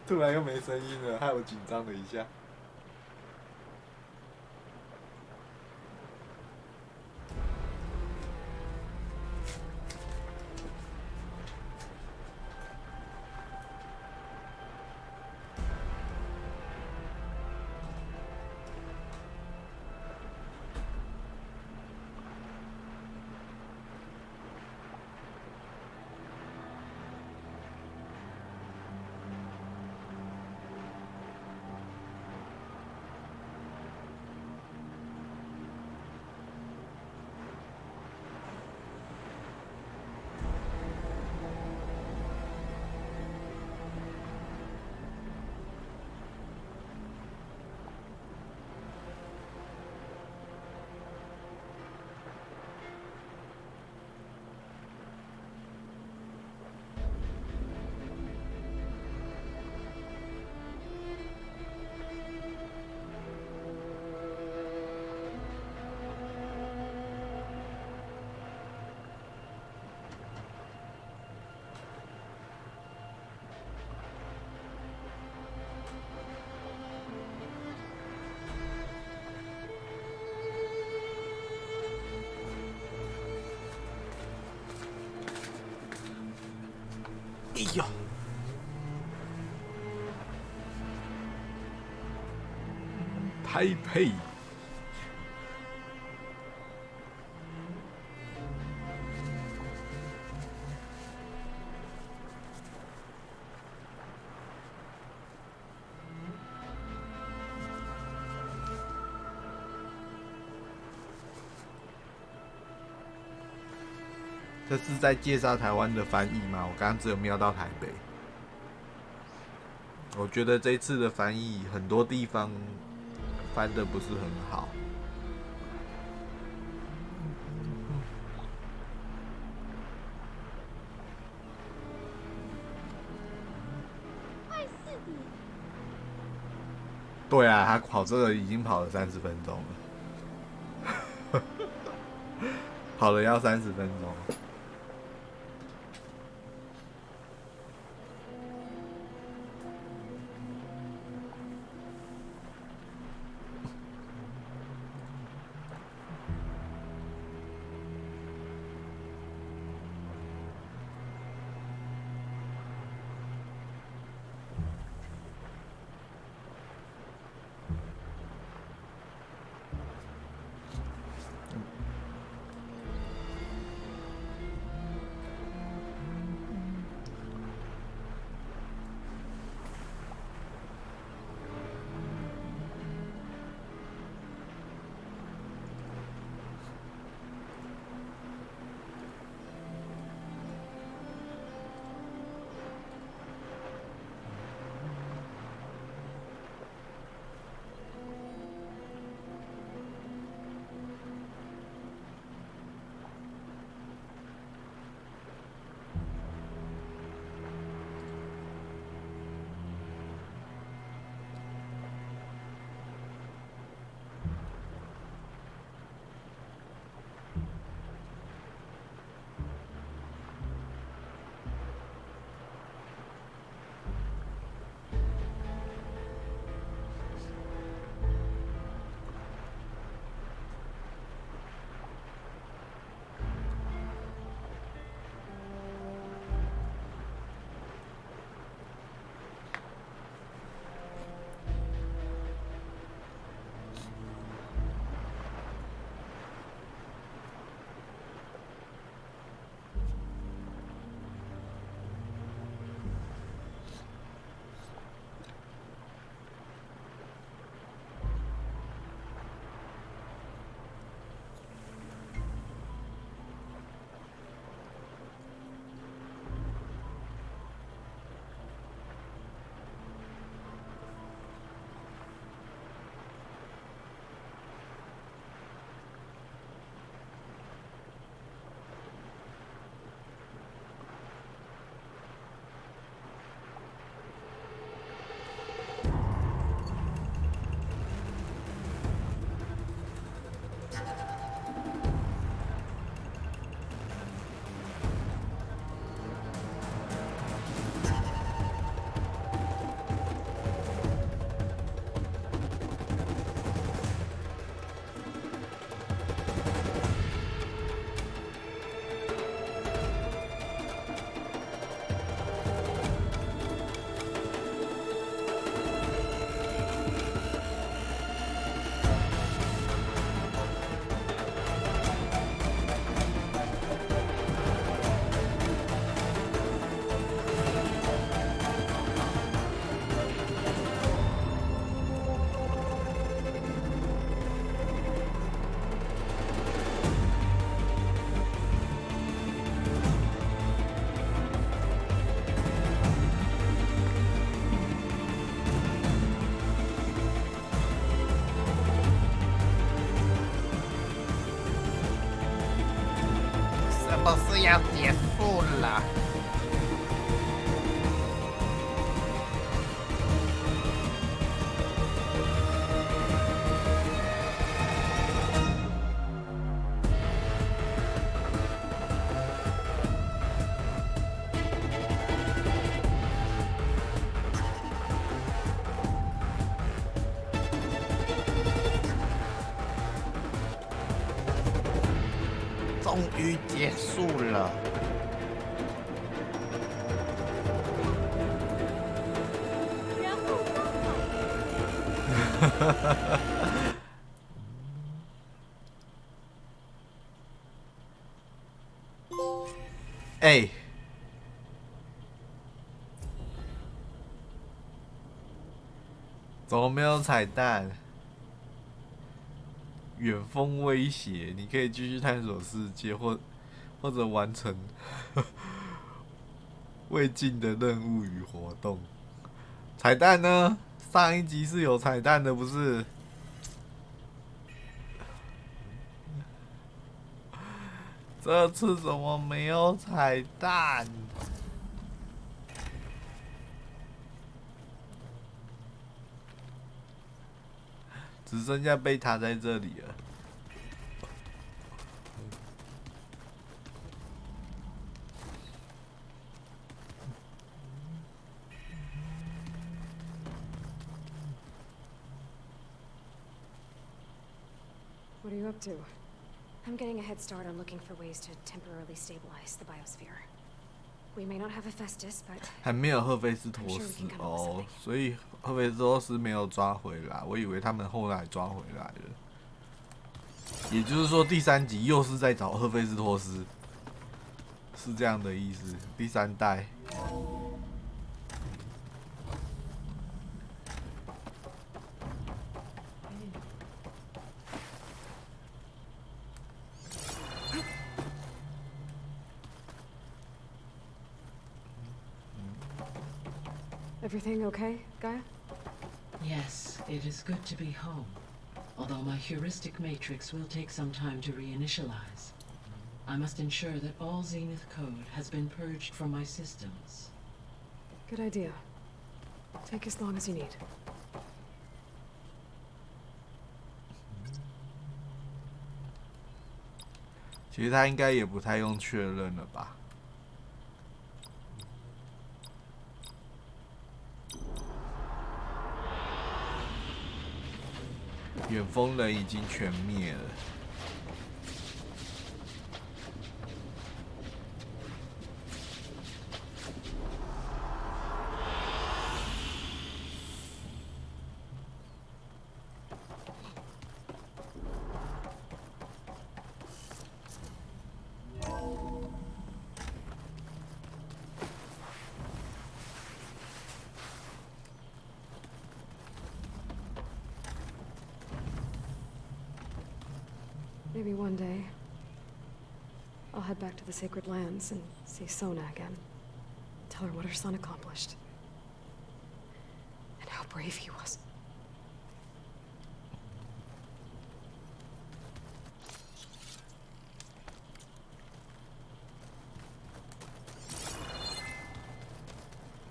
突然又没声音了，害我紧张了一下。呦！台北。这是在介绍台湾的翻译吗？我刚刚只有瞄到台北。我觉得这一次的翻译很多地方翻得不是很好。对啊，他跑这个已经跑了30分钟了，跑了要30分钟。都是要结束了。终于结束了。哎，怎么没有彩蛋？远峰威胁，你可以继续探索世界，或者完成未尽的任务与活动。彩蛋呢？上一集是有彩蛋的，不是？这次怎么没有彩蛋？只剩下贝塔在这里了。What are you up to? I'm getting a head start on looking for ways to temporarily stabilize the biosphere. We may not have Hephaestus, but 还没有赫菲斯托斯哦，所以赫菲斯托斯没有抓回来，我以为他们后来抓回来了。也就是说，第3集又是在找赫菲斯托斯，是这样的意思。第3代。Everything okay, Gaia? Yes, it is good to be home. Although my heuristic matrix will take some time to reinitialize. I must ensure that all Zenith code has been purged from my systems. Good idea. Take as long as you need. 其实他应该也不太用确认了吧？远峰人已经全灭了。Maybe one day, I'll head back to the Sacred Lands and see Sona again. Tell her what her son accomplished. And how brave he was.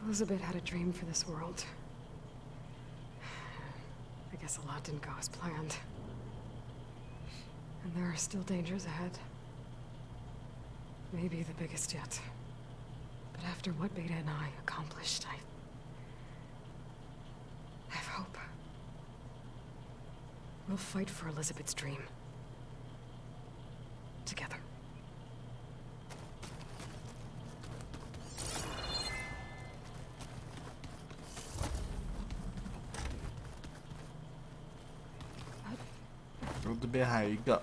Elizabeth had a dream for this world. I guess a lot didn't go as planned. And there are still dangers ahead. Maybe the biggest yet. But after what Beta and I accomplished, I have hope. We'll fight for Elizabeth's dream. Together.我这边还有一个。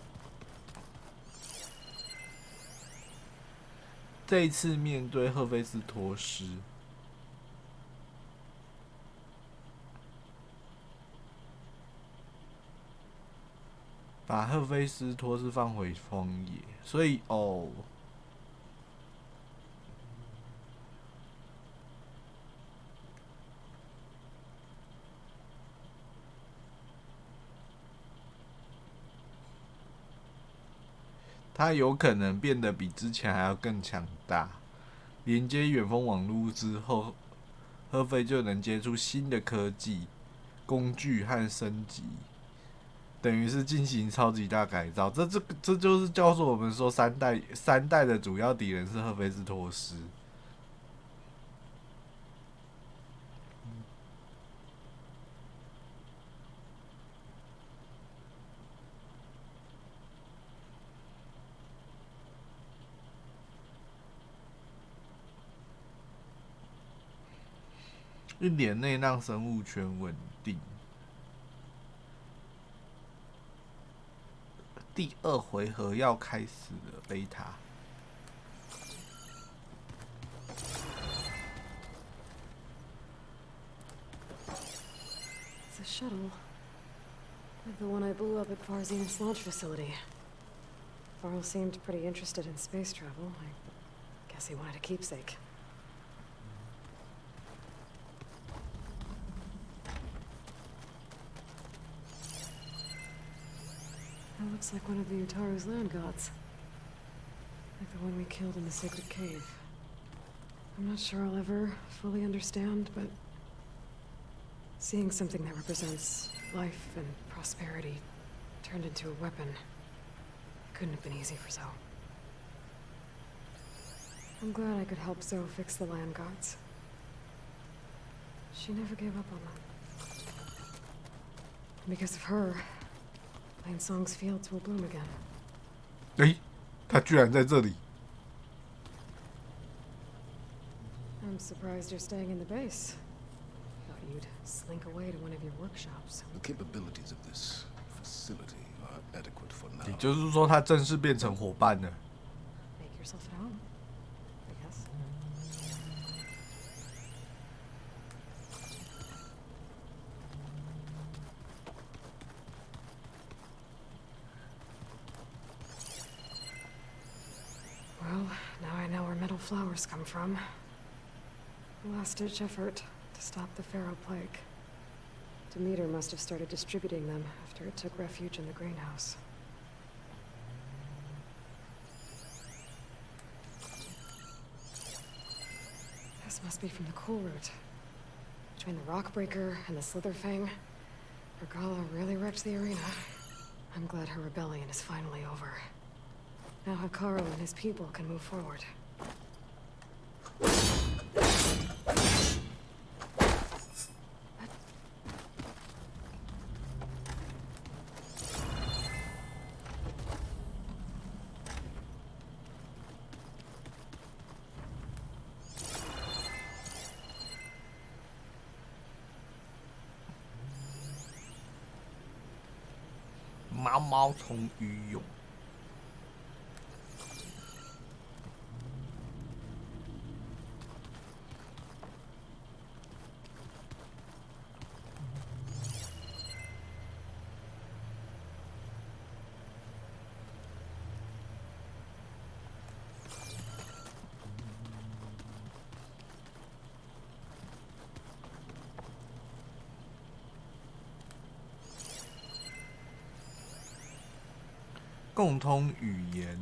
这一次面对赫菲斯托斯，把赫菲斯托斯放回荒野，所以哦，它有可能变得比之前还要更强大。连接远峰网络之后，赫菲就能接触新的科技、工具和升级，等于是进行超级大改造。这就是告诉我们说，三代的主要敌人是赫菲斯托斯。1年内让生物圈稳定。第2回合要开始了，贝塔。It's a shuttle. Like the one I blew up at Farzine's launch facility. Varl seemed pretty interested in space travel. I guess he wanted a keepsake. That looks like one of the Utaru's land gods. Like the one we killed in the sacred cave. I'm not sure I'll ever fully understand, but seeing something that represents life and prosperity turned into a weapon couldn't have been easy for Zoe. I'm glad I could help Zoe fix the land gods. She never gave up on them. And because of her, Lane Song's fields will bloom again. 诶，他居然在这里。 I'm surprised you're staying in the base. Thought you'd slink away to one of your workshops. The capabilities of this facility are adequate for now. 也就是说，他正式变成伙伴了。 Make yourself at home, I guess. Well, now I know where metal flowers come from. A last-ditch effort to stop the Pharaoh plague. Demeter must have started distributing them after it took refuge in the greenhouse. This must be from the coal route. Between the Rockbreaker and the Slitherfang, Regala really wrecked the arena. I'm glad her rebellion is finally over. Now Hikaru and his people can move forward.毛毛虫鱼蛹。共通语言，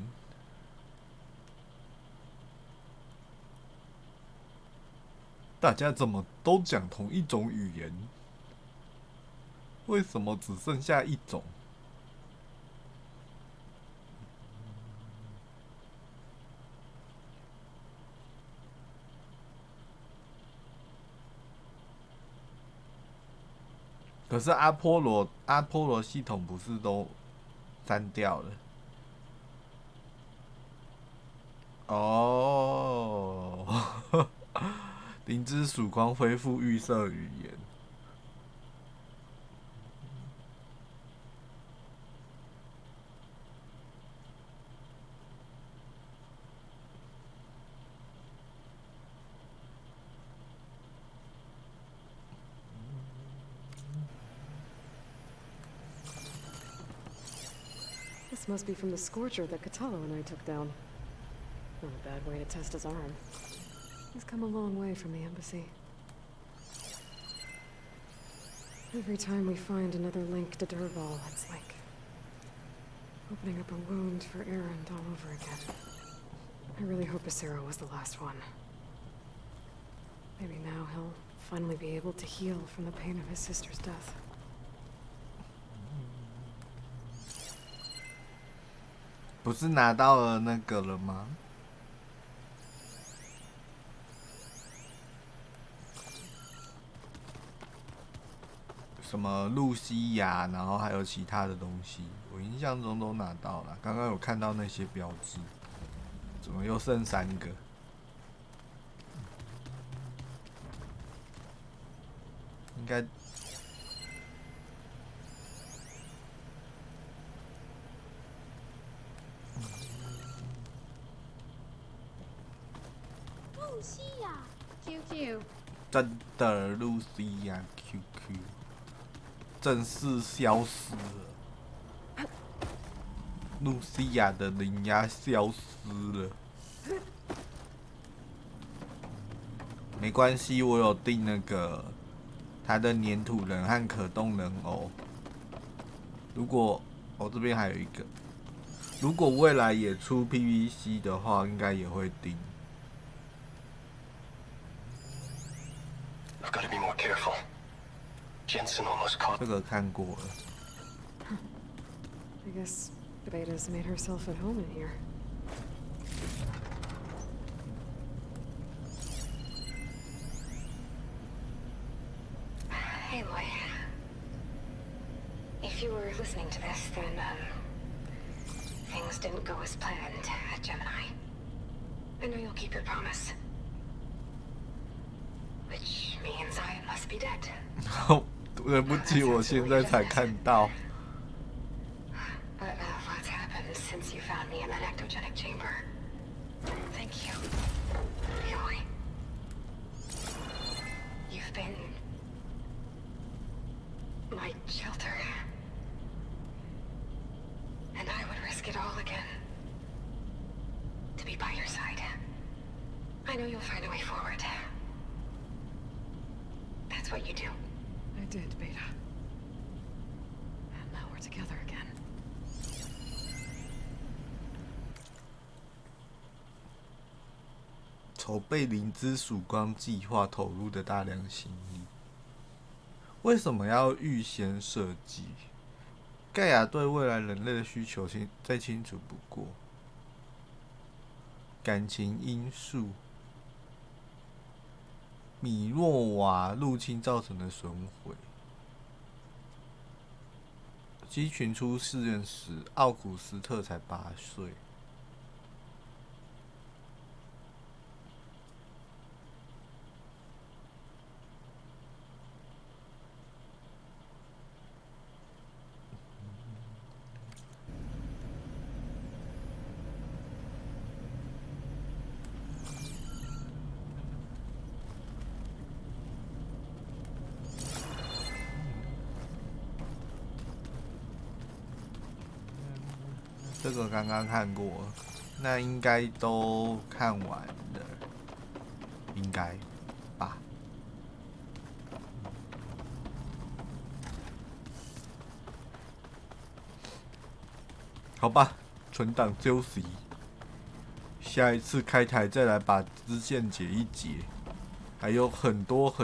大家怎么都讲同一种语言？为什么只剩下一种？可是阿波罗系统不是都删掉了？哦，灵芝曙光恢复预设语言。This must be from the Scorcher that Catallo and I took down. Not a bad way to test his arm. He's come a long way from the embassy. Every time we find another link to Derval, it's like opening up a wound for Erend all over again. I really hope Acero was the last one. Maybe now he'll finally be able to heal from the pain of his sister's death. 不是拿到了那个了吗？什么露西亚，然后还有其他的东西，我印象中都拿到了。刚刚有看到那些标志，怎么又剩3个？应该。真的，露西亚 QQ 正式消失了，露西亚的灵压消失了。没关系，我有订那个它的粘土人和可动人偶。如果这边还有一个，如果未来也出 PVC 的话，应该也会订。I've got to be more careful. Jensen almost caught. 这个看过了。I guess Beta's made herself at home in here. Hey, Loy. If you were listening to this, then, things didn't go as planned at Gemini. I know you'll keep your promise. Which means I must be dead. 对不起，我现在才看到。But a lot's happened since you found me in that ectogenic chamber. Thank you, Aloy. You've been my shelter. And I would risk it all again to be by your side. I know you'll find a way forward. That's what you do. I did, Beta. And now we're together again. 筹备灵之曙光计划投入的大量心力，为什么要预先设计？盖亚对未来人类的需求再清楚不过。感情因素，米诺瓦入侵造成的损毁。鸡群出试验时，奥古斯特才8岁。这个刚刚看过，那应该都看完了，应该吧？好吧，存档休息，下一次开台再来把支线解一解，还有很多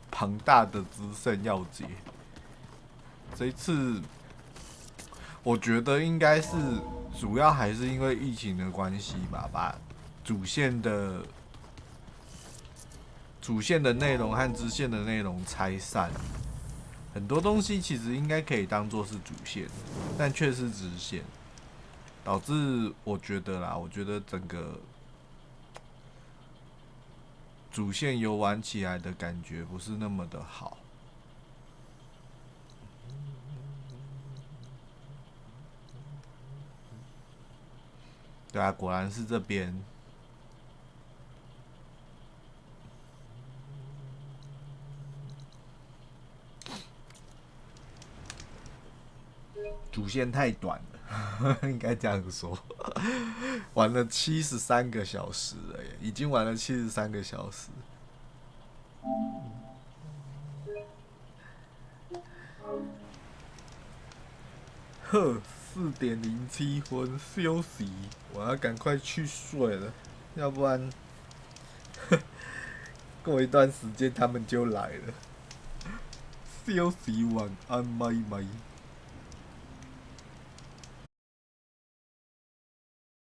庞大的支线要解。这一次。我觉得应该是主要还是因为疫情的关系吧，把主线的内容和支线的内容拆散。很多东西其实应该可以当作是主线，但却是支线，导致我觉得整个主线游玩起来的感觉不是那么的好。对啊，果然是这边。主线太短了，应该这样说。玩了73个小时了耶，已经玩了73个小时。呵。4:07分休息，我要赶快去睡了，要不然过一段时间他们就来了。休息，晚安，拜拜。